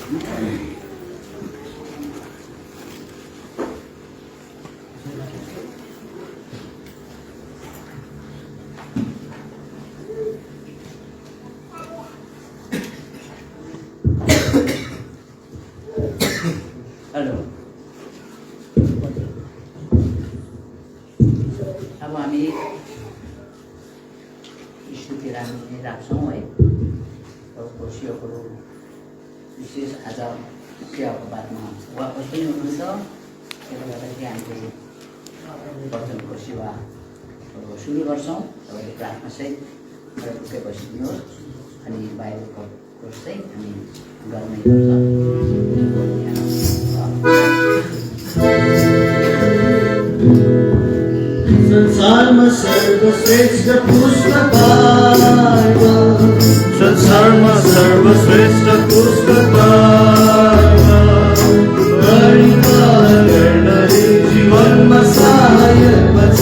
Hello अब हामी स्तुति राख्ने राख्छौँ है। प्रभुको सेवकहरू विशेष आज सेवाको बादमा वापस पनि हुनुहुन्छ। त्यसले गर्दाखेरि हामीले वचनको सेवा सुरु गर्छौँ। तपाईँले प्रार्थनासहित ढुक्कै बसिदिनुहोस् अनि बाइबलको कोर्स चाहिँ हामी गर्नै पर्छ। संसारमा सर्वश्रेष्ठ पुस्तक बाइबल, संसारमा सर्वश्रेष्ठ पुस्तक बाइबल, गर्नले जीवनमा सहायक बन्छ।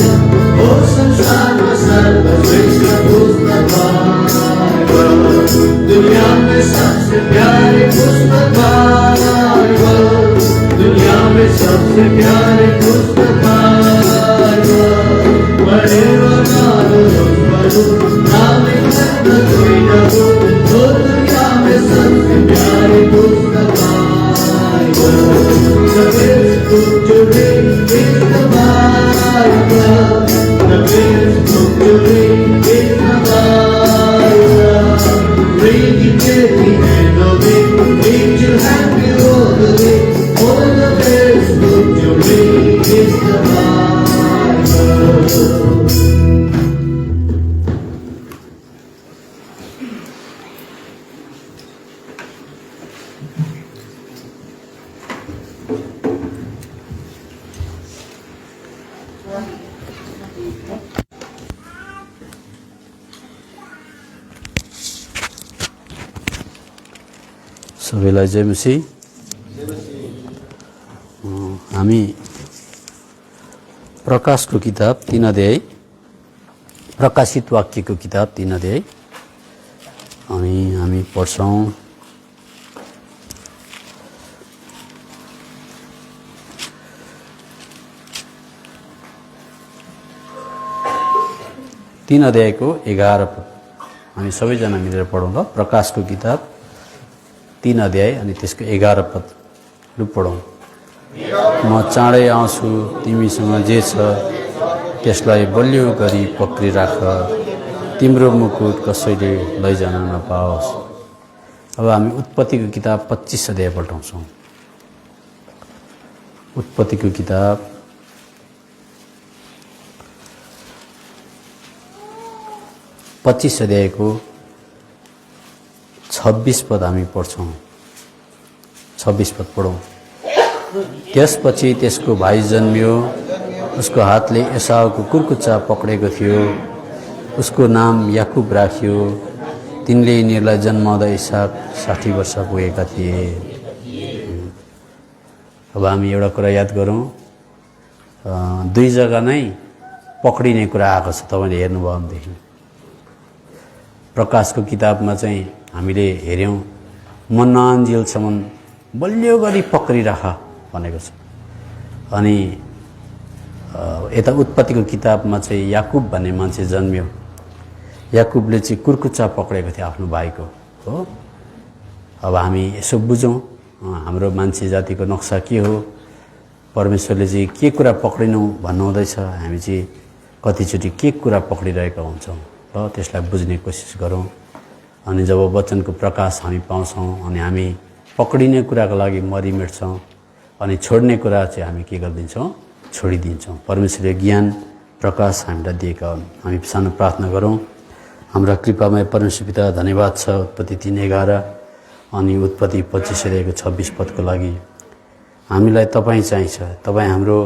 ओ संसारमा सर्वश्रेष्ठ पुस्तक बाइबल, दुनिया में सबसे प्यारे पुस्तक बाइबल, दुनिया में सबसे प्यारे पुस्तक बाइबल, नाम कोई न हो तो दुनिया में सबसे प्यारे पुस्तक Bible. The best book to read is the Bible. The best book to read is the Bible. Read it daily and obey. It will help you all the way. Oh, the best book to read is the Bible. सबैलाई जय मसीह। हामी प्रकाशको किताब 3 अध्याय, प्रकाशित वाक्यको किताब 3 अध्याय अनि हामी पढ्छौँ। तीन अध्यायको 11 पद हामी सबैजना मिलेर पढौँ ल। प्रकाशको किताब 3 अध्याय अनि त्यसको 11 पद लु पढौँ। म चाँडै आउँछु, तिमीसँग जे छ त्यसलाई बलियो गरी पक्रिराख, तिम्रो मुकुट कसैले लैजान नपाओस्। अब हामी उत्पत्तिको किताब 25 अध्याय पल्टाउँछौँ। उत्पत्तिको किताब 25 अध्यायको 26 पद हामी पढ्छौँ। 26 पद पढौँ। त्यसपछि त्यसको भाइ जन्मियो, उसको हातले एसाउको कुर्कुच्चा पक्रेको थियो, उसको नाम याकुब राखियो। तिनले यिनीहरूलाई जन्माउँदा इसाक 60 वर्ष पुगेका थिए। अब हामी एउटा कुरा याद गरौँ, 2 जग्गा नै पक्रिने कुरा आएको छ। तपाईँले हेर्नुभयो भनेदेखि प्रकाशको किताबमा चाहिँ हामीले हेऱ्यौँ, म नआन्जेलसम्म बलियो गरी पक्रिराख भनेको छ। अनि यता उत्पत्तिको किताबमा चाहिँ याकुब भन्ने मान्छे जन्मियो। याकुबले चाहिँ कुर्कुच्चा पक्रेको थियो आफ्नो भाइको हो। अब हामी यसो बुझौँ, हाम्रो मान्छे जातिको नक्सा के हो, परमेश्वरले चाहिँ के कुरा पक्रिनु भन्नुहुँदैछ, हामी चाहिँ कतिचोटि के कुरा पक्रिरहेका हुन्छौँ र त्यसलाई बुझ्ने कोसिस गरौँ। अनि जब वचनको प्रकाश हामी पाउँछौँ अनि हामी पक्रिने कुराको लागि मरिमेट्छौँ अनि छोड्ने कुरा चाहिँ हामी के गरिदिन्छौँ, छोडिदिन्छौँ। परमेश्वरले ज्ञान प्रकाश हामीलाई दिएका हुन्। हामी सानो प्रार्थना गरौँ। हाम्रा कृपामय परमेश्वर पिता, धन्यवाद छ उत्पत्ति 3:11 अनि उत्पत्ति 25 अध्यायको 26 पदको लागि। हामीलाई तपाईँ चाहिन्छ। तपाईँ हाम्रो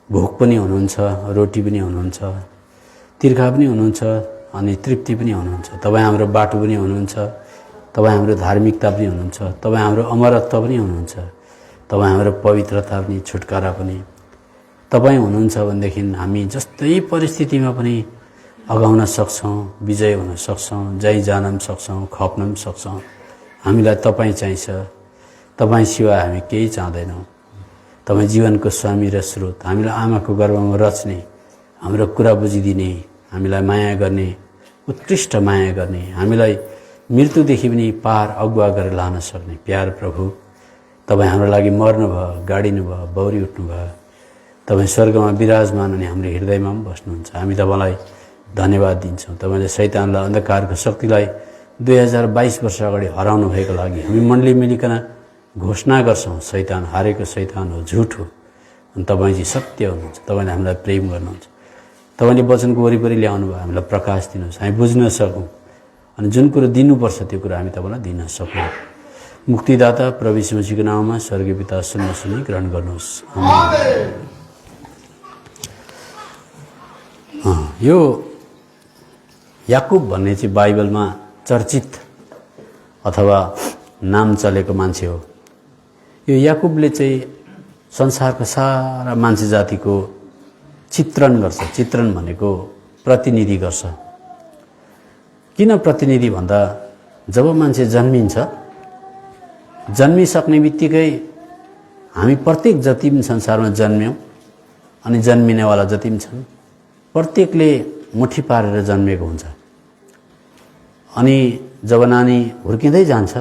भोक पनि हुनुहुन्छ, रोटी पनि हुनुहुन्छ, तिर्खा पनि हुनुहुन्छ अनि तृप्ति पनि हुनुहुन्छ। तपाईँ हाम्रो बाटो पनि हुनुहुन्छ, तपाईँ हाम्रो धार्मिकता पनि हुनुहुन्छ, तपाईँ हाम्रो अमरत्व पनि हुनुहुन्छ, तपाईँ हाम्रो पवित्रता पनि, छुटकारा पनि तपाईँ हुनुहुन्छ भनेदेखि हामी जस्तै परिस्थितिमा पनि अगाउन सक्छौँ, विजय हुन सक्छौँ, जहीँ जान पनि सक्छौँ, खप्न पनि सक्छौँ। हामीलाई तपाईँ चाहिन्छ। तपाईँ सिवा हामी केही चाहँदैनौँ। तपाईँ जीवनको स्वामी र स्रोत, हामीलाई आमाको गर्भमा रच्ने, हाम्रो कुरा बुझिदिने, हामीलाई माया गर्ने, उत्कृष्ट माया गर्ने, हामीलाई मृत्युदेखि पनि पार अगुवा गरेर लान सक्ने प्यार प्रभु, तपाईँ हाम्रो लागि मर्नुभयो, गाडिनु भयो, बौरी उठ्नुभयो। तपाईँ स्वर्गमा विराजमान अनि हाम्रो हृदयमा पनि बस्नुहुन्छ। हामी तपाईँलाई धन्यवाद दिन्छौँ। तपाईँले शैतानलाई, अन्धकारको शक्तिलाई 2022 वर्ष अगाडि हराउनु भएको लागि हामी मण्डली मिलिकन घोषणा गर्छौँ, शैतान हारेको शैतान हो, झुट हो, अनि तपाईँ चाहिँ सत्य हुनुहुन्छ। तपाईँले हामीलाई प्रेम गर्नुहुन्छ। तपाईँले वचनको वरिपरि ल्याउनु भयो, हामीलाई प्रकाश दिनुहोस्, हामी बुझ्न सकौँ, अनि जुन कुरो दिनुपर्छ त्यो कुरा हामी तपाईँलाई दिन सकौँ। मुक्तिदाता प्रभु यीशु मसीहको नाममा स्वर्गीय पिता सुनि ग्रहण गर्नुहोस्। यो याकुब भन्ने चाहिँ बाइबलमा चर्चित अथवा नाम चलेको मान्छे हो। यो याकुबले चाहिँ संसारको सारा मान्छे जातिको चित्रण गर्छ। चित्रण भनेको प्रतिनिधि गर्छ। किन प्रतिनिधि भन्दा जब मान्छे जन्मिन्छ, जन्मिसक्ने बित्तिकै हामी प्रत्येक जति पनि संसारमा जन्म्यौँ अनि जन्मिनेवाला जति पनि छन्, प्रत्येकले मुठी पारेर जन्मेको हुन्छ। अनि जब नानी हुर्किँदै जान्छ,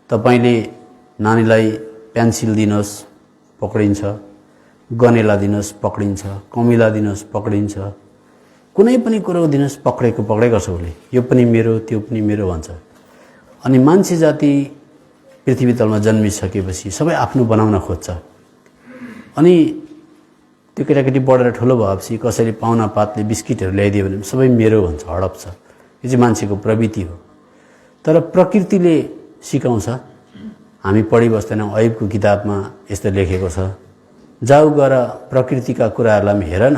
तपाईँले नानीलाई पेन्सिल दिनुहोस् पक्रिन्छ, गनेला दिनुहोस् पक्रिन्छ, कमिला दिनुहोस् पक्रिन्छ, कुनै पनि कुरो दिनुहोस् पक्रेको गर्छ उसले। यो पनि मेरो, त्यो पनि मेरो भन्छ। अनि मान्छे जाति पृथ्वी तलमा जन्मिसकेपछि सबै आफ्नो बनाउन खोज्छ। अनि त्यो केटाकेटी बढेर ठुलो भएपछि कसैले पाहुना पातले बिस्किटहरू ल्याइदियो भने सबै मेरो भन्छ, हडप छ। यो चाहिँ मान्छेको प्रवृत्ति हो। तर प्रकृतिले सिकाउँछ। हामी पढिबस्दैनौँ, अयुबको किताबमा यस्तो लेखेको छ, जाऊ गएर प्रकृतिका कुराहरूलाई पनि हेर न,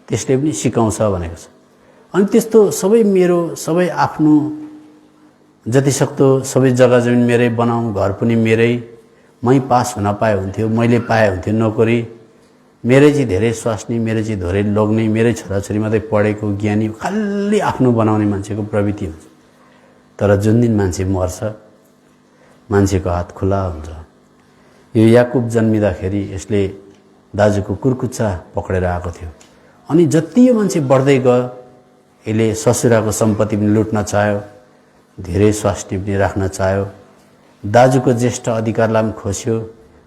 त्यसले पनि सिकाउँछ भनेको छ। अनि त्यस्तो सबै मेरो, सबै आफ्नो, जतिसक्दो सबै जग्गा जमिन मेरै बनाऊँ, घर पनि मेरै, मै पास हुन पाए हुन्थ्यो, मैले पाए हुन्थ्यो नोकरी, मेरै चाहिँ धेरै स्वास्नी, मेरै चाहिँ धेरै लोग्ने, मेरै छोराछोरी मात्रै पढेको ज्ञानी, खालि आफ्नो बनाउने मान्छेको प्रवृत्ति हुन्छ। तर जुन दिन मान्छे मर्छ, मान्छेको हात खुला हुन्छ। यो याकुब जन्मिँदाखेरि यसले दाजुको कुर्कुच्चा पक्रेर आएको थियो। अनि जति यो मान्छे बढ्दै गयो, यसले ससुराको सम्पत्ति पनि लुट्न चाह्यो, धेरै स्वास्नी पनि राख्न चाह्यो, दाजुको ज्येष्ठ अधिकारलाई पनि खोज्यो,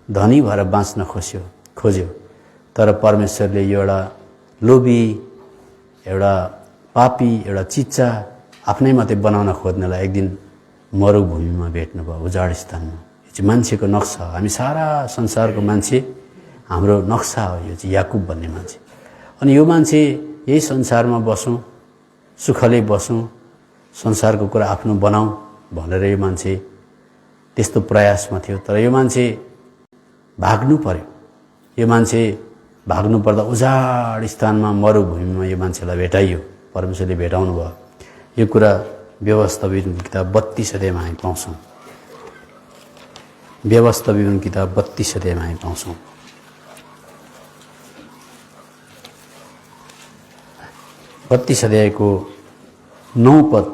धनी भएर बाँच्न खोज्यो। तर परमेश्वरले यो एउटा लोभी, एउटा पापी, एउटा चिच्चा आफ्नै मात्रै बनाउन खोज्नेलाई एक दिन मरुभूमिमा भेट्नुभयो, उजाड स्थानमा। यो चाहिँ मान्छेको नक्सा हो। हामी सारा संसारको मान्छे, हाम्रो नक्सा हो यो चाहिँ याकुब भन्ने मान्छे। अनि यो मान्छे यही संसारमा बसौँ, सुखले बसौँ, संसारको कुरा आफ्नो बनाऊँ भनेर यो मान्छे त्यस्तो प्रयासमा थियो। तर यो मान्छे भाग्नु पर्यो। यो मान्छे भाग्नु पर्दा उजाड स्थानमा, मरुभूमिमा यो मान्छेलाई भेटाइयो, परमेश्वरले भेटाउनु भयो। यो कुरा व्यवस्था विवरण किताब 32 अध्यायमा हामी पाउँछौँ। व्यवस्था विवरण किताब 32 अध्यायमा हामी पाउँछौँ। बत्तीस अध्यायको 9 पद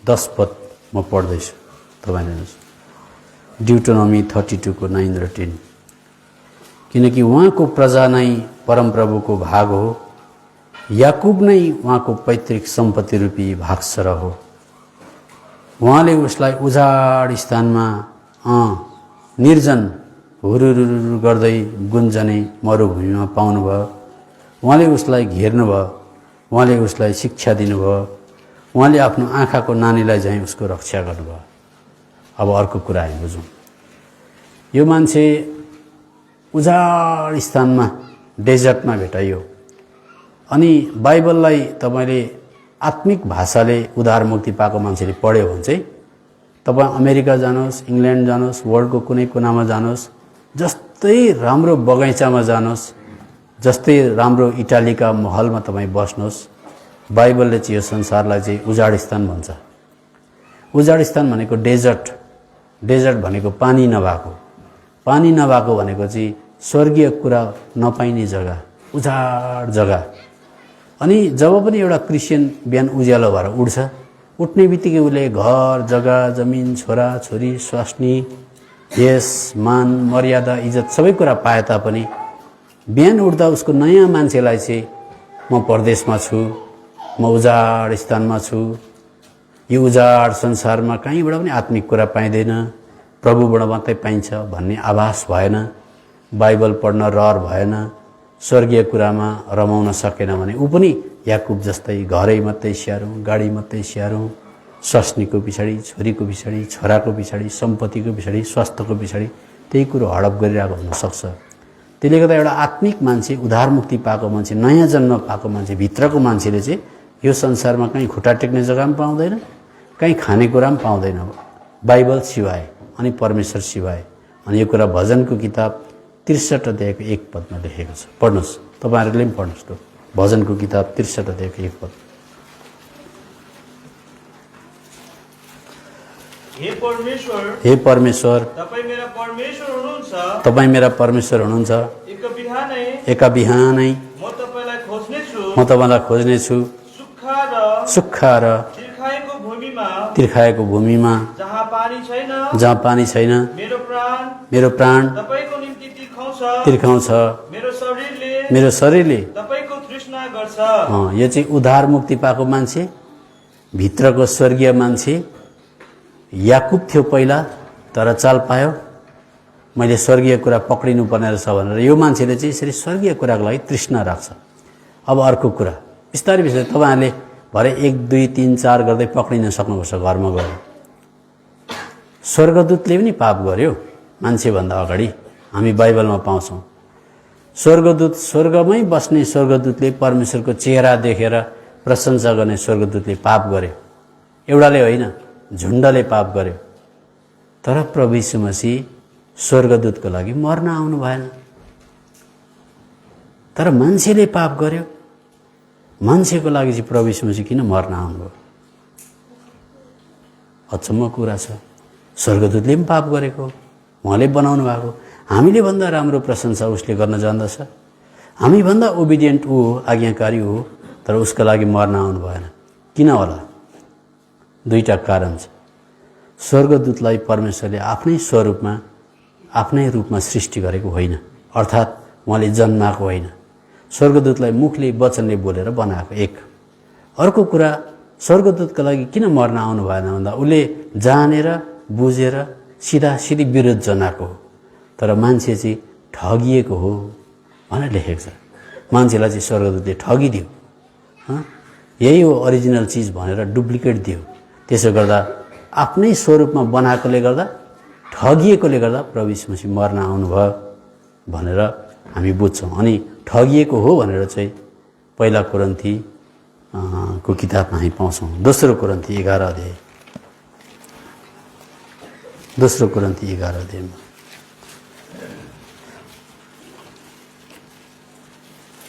10 पद म पढ्दैछु, तपाईँले हेर्नुहोस्। ड्युटोनोमी 32 को 9 र 10। किनकि उहाँको प्रजा नै परमप्रभुको भाग हो, याकुब नै उहाँको पैतृक सम्पत्ति रूपी भागसर हो। उहाँले उसलाई उजाड स्थानमा, निर्जन हुरुरुरु गर्दै गुन्जने मरुभूमिमा पाउनुभयो। उहाँले उसलाई घेर्नुभयो, उहाँले उसलाई शिक्षा दिनुभयो, उहाँले आफ्नो आँखाको नानीलाई चाहिँ उसको रक्षा गर्नुभयो। अब अर्को कुरा हामी बुझौँ। यो मान्छे उजाड स्थानमा, डेजर्टमा भेटाइयो। अनि बाइबललाई तपाईँले आत्मिक भाषाले उद्धार मुक्ति पाएको मान्छेले पढ्यो भने चाहिँ तपाईँ अमेरिका जानुहोस्, इङ्ल्यान्ड जानुहोस्, वर्ल्डको कुनै कुनामा जानुहोस्, जस्तै राम्रो बगैँचामा जानुहोस्, जस्तै राम्रो इटालीका महलमा तपाईँ बस्नुहोस्, बाइबलले चाहिँ यो संसारलाई चाहिँ उजाड स्थान भन्छ। उजाड स्थान भनेको डेजर्ट। डेजर्ट भनेको पानी नभएको। पानी नभएको भनेको चाहिँ स्वर्गीय कुरा नपाइने जग्गा, उजाड जग्गा। अनि जब पनि एउटा क्रिस्चियन बिहान उज्यालो भएर उठ्छ, उठ्ने बित्तिकै उसले घर, जग्गा, जमिन, छोरा छोरी, स्वास्नी यस मान मर्यादा इज्जत सबै कुरा पाए तापनि बिहान उठ्दा उसको नयाँ मान्छेलाई चाहिँ म परदेशमा छु, म उजाड स्थानमा छु, यो उजाड संसारमा कहीँबाट पनि आत्मिक कुरा पाइँदैन, प्रभुबाट मात्रै पाइन्छ भन्ने आभास भएन, बाइबल पढ्न रहर भएन, स्वर्गीय कुरामा रमाउन सकेन भने ऊ पनि याकुब जस्तै घरै मात्रै स्याहारौँ, गाडी मात्रै स्याहारौँ, स्वास्नीको पछाडि, छोरीको पछाडि, छोराको पछाडि, सम्पत्तिको पछाडि, स्वास्थ्यको पछाडि त्यही कुरो हडप गरिरहेको हुनसक्छ। त्यसले गर्दा एउटा आत्मिक मान्छे, उद्धार मुक्ति पाएको मान्छे, नयाँ जन्म पाएको मान्छे, भित्रको मान्छेले चाहिँ यो संसारमा कहीँ खुट्टा टेक्ने जग्गा पनि पाउँदैन, कहीँ खानेकुरा पनि पाउँदैन बाइबल सिवाय अनि परमेश्वर सिवाय। अनि यो कुरा भजनको किताब 63 अध्यायको 1 पदमा लेखेको छ। पढ्नुहोस्, तपाईँहरूले पनि पढ्नुहोस् त। भजनको किताब 63 अध्यायको 1 पद। हे परमेश्वर, हे परमेश्वर, तपाईँ मेरा परमेश्वर हुनुहुन्छ, तपाईँ मेरा परमेश्वर हुनुहुन्छ, एका बिहानै म तपाईँलाई खोज्नेछु, म तपाईँलाई खोज्नेछु, सुक्खा र तिर्खाएको भूमिमा जहाँ पानी छैन मेरो प्राण तपाईँको निम्ति तिर्खाउँछ, मेरो शरीरले तपाईँको तृष्णा गर्छ। यो चाहिँ उद्धार मुक्ति पाएको मान्छे, भित्रको स्वर्गीय मान्छे। याकुब थियो पहिला, तर चाल पायो मैले स्वर्गीय कुरा पक्रिनु पर्ने रहेछ भनेर यो मान्छेले चाहिँ यसरी स्वर्गीय कुराको लागि तृष्णा राख्छ। अब अर्को कुरा बिस्तारै बिस्तारै तपाईँहरूले भरे 1 2 3 4 गर्दै पक्रिन सक्नुपर्छ घरमा गएर। स्वर्गदूतले पनि पाप गर्यो मान्छेभन्दा अगाडि, हामी बाइबलमा पाउँछौँ। स्वर्गदूत, स्वर्गमै बस्ने स्वर्गदूतले परमेश्वरको चेहरा देखेर प्रशंसा गर्ने स्वर्गदूतले पाप गर्यो। एउटाले होइन, झुण्डले पाप गर्यो। तर प्रभु यीशु मसीह स्वर्गदूतको लागि मर्न आउनु भएन, तर मान्छेले पाप गर्यो। मान्छेको लागि चाहिँ प्रभु यीशु मसीह किन मर्न आउनुभयो? अचम्मको कुरा छ। स्वर्गदूतले पनि पाप गरेको, उहाँले बनाउनु भएको। हामीले भन्दा राम्रो प्रशंसा उसले गर्न जान्दछ। हामीभन्दा ओबिडियन्ट ऊ हो, आज्ञाकारी हो, तर उसको लागि मर्न आउनु भएन। किन होला? 2टा कारण छ। स्वर्गदूतलाई परमेश्वरले आफ्नै स्वरूपमा, आफ्नै रूपमा सृष्टि गरेको होइन, अर्थात् उहाँले जन्माएको होइन। स्वर्गदूतलाई मुखले, वचनले बोलेर बनाएको एक। अर्को कुरा, स्वर्गदूतको लागि किन मर्न आउनु भएन भन्दा उसले जानेर बुझेर सिधासिधी विरोध जनाएको हो, तर मान्छे चाहिँ ठगिएको हो भनेर लेखेको छ। मान्छेलाई चाहिँ स्वर्गदूतले ठगिदियो, यही हो ओरिजिनल चिज भनेर डुप्लिकेट दियो। त्यसो गर्दा आफ्नै स्वरूपमा बनाएकोले गर्दा, ठगिएकोले गर्दा प्रभु यीशु मसीह मर्न आउनुभयो भनेर हामी बुझ्छौँ। अनि ठगिएको हो भनेर चाहिँ पहिला कोरिन्थी को किताबमा हामी पाउँछौँ। दोस्रो कोरिन्थी 11 अध्याय, दोस्रो कोरिन्थी 11 अध्यायमा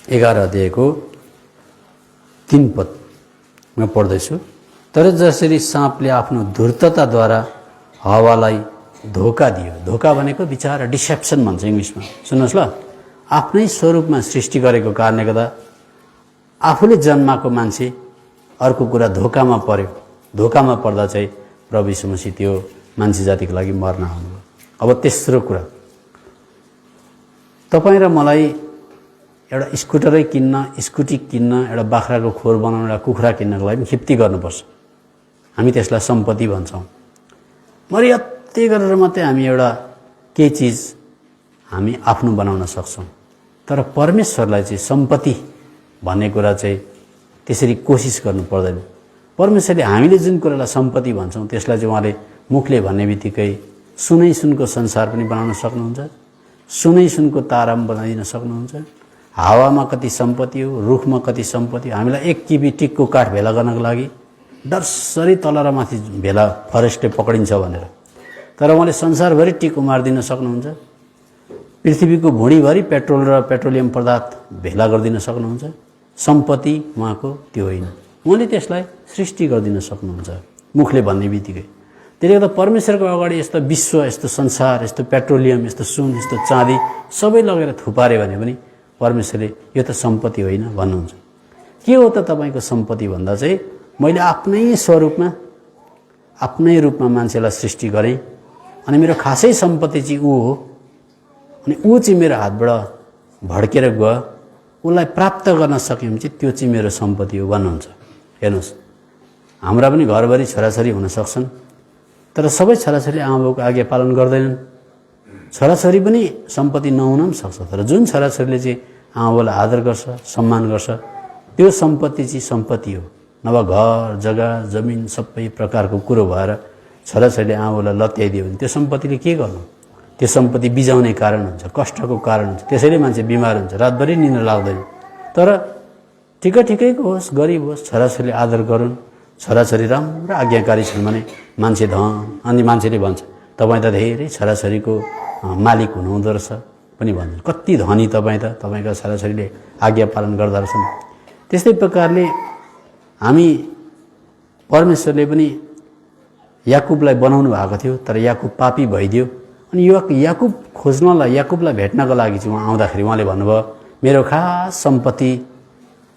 11 अध्यायको 3 पदमा पढ्दैछु। तर जसरी साँपले आफ्नो धूर्तताद्वारा हावालाई धोका दियो, धोका भनेको विचार डिसेप्सन भन्छ इङ्ग्लिसमा, सुन्नुहोस् ल। आफ्नै स्वरूपमा सृष्टि गरेको कारणले गर्दा आफूले जन्माएको मान्छे अर्को कुरा धोकामा पर्यो। धोकामा पर्दा चाहिँ प्रभु यीशु मसीह त्यो मान्छे जातिको लागि मर्न आउनुभयो। अब तेस्रो कुरा, तपाईँ र मलाई एउटा स्कुटरै किन्न, स्कुटी किन्न, एउटा बाख्राको खोर बनाउन, एउटा कुखुरा किन्नको लागि खिप्ती गर्नुपर्छ। हामी त्यसलाई सम्पत्ति भन्छौँ। मर्यादा गरेर मात्रै हामी एउटा केही चिज हामी आफ्नो बनाउन सक्छौँ। तर परमेश्वरलाई चाहिँ सम्पत्ति भन्ने कुरा चाहिँ त्यसरी कोसिस गर्नु पर्दैन। परमेश्वरले हामीले जुन कुरालाई सम्पत्ति भन्छौँ त्यसलाई चाहिँ उहाँले मुखले भन्ने बित्तिकै सुनै सुनको संसार पनि बनाउन सक्नुहुन्छ, सुनै सुनको तारा पनि बनाइदिन सक्नुहुन्छ। हावामा कति सम्पत्ति हो, रुखमा कति सम्पत्ति हो। हामीलाई 1 किबी टिकको काठ भेला गर्नको लागि डरसरी तल र माथि भेला फरेस्टले पक्रिन्छ भनेर, तर उहाँले संसारभरि टिक उमारिदिन सक्नुहुन्छ। पृथ्वीको भुँडीभरि पेट्रोल र पेट्रोलियम पदार्थ भेला गरिदिन सक्नुहुन्छ। सम्पत्ति उहाँको त्यो होइन, उहाँले त्यसलाई सृष्टि गरिदिन सक्नुहुन्छ मुखले भन्ने बित्तिकै। त्यसले गर्दा परमेश्वरको अगाडि यस्तो विश्व, यस्तो संसार, यस्तो पेट्रोलियम, यस्तो सुन, यस्तो चाँदी सबै लगेर थुपारे भने पनि परमेश्वरले यो त सम्पत्ति होइन भन्नुहुन्छ। के हो त तपाईँको सम्पत्ति भन्दा चाहिँ मैले आफ्नै स्वरूपमा, आफ्नै रूपमा मान्छेलाई सृष्टि गरेँ, अनि मेरो खासै सम्पत्ति चाहिँ ऊ हो, अनि ऊ चाहिँ मेरो हातबाट भड्केर गयो, उसलाई प्राप्त गर्न सक्यो भने चाहिँ त्यो चाहिँ मेरो सम्पत्ति हो भन्नुहुन्छ। हेर्नुहोस्, हाम्रा पनि घरभरि छोराछोरी हुन सक्छन्, तर सबै छोराछोरीले आमाबाउको आज्ञा पालन गर्दैनन्। छोराछोरी पनि सम्पत्ति नहुन पनि सक्छ, तर जुन छोराछोरीले चाहिँ आमाबाउलाई आदर गर्छ, सम्मान गर्छ, त्यो सम्पत्ति चाहिँ सम्पत्ति हो। नभए घर जग्गा जमिन सबै प्रकारको कुरो भएर छोराछोरीले आमाबाउलाई लत्याइदियो भने त्यो सम्पत्तिले के गर्नु? त्यो सम्पत्ति बिजाउने कारण हुन्छ, कष्टको कारण हुन्छ। त्यसैले मान्छे बिमार हुन्छ, रातभरि निन्द्रा लाग्दैन। तर ठिकैको होस्, गरिब होस्, छोराछोरीले आदर गरून्, छोराछोरी राम्रो आज्ञाकारी छन् भने मान्छे धन, अनि मान्छेले भन्छ तपाईँ त धेरै छोराछोरीको मालिक हुनुहुँदो रहेछ पनि भन्छ। कति धनी तपाईँ त, तपाईँका छोराछोरीले आज्ञा पालन गर्दा रहेछन्। त्यस्तै प्रकारले हामी परमेश्वरले पनि याकुबलाई बनाउनु भएको थियो, तर याकुब पापी भइदियो। अनि याकुब खोज्नलाई, याकुबलाई भेट्नको लागि चाहिँ उहाँ आउँदाखेरि उहाँले भन्नुभयो मेरो खास सम्पत्ति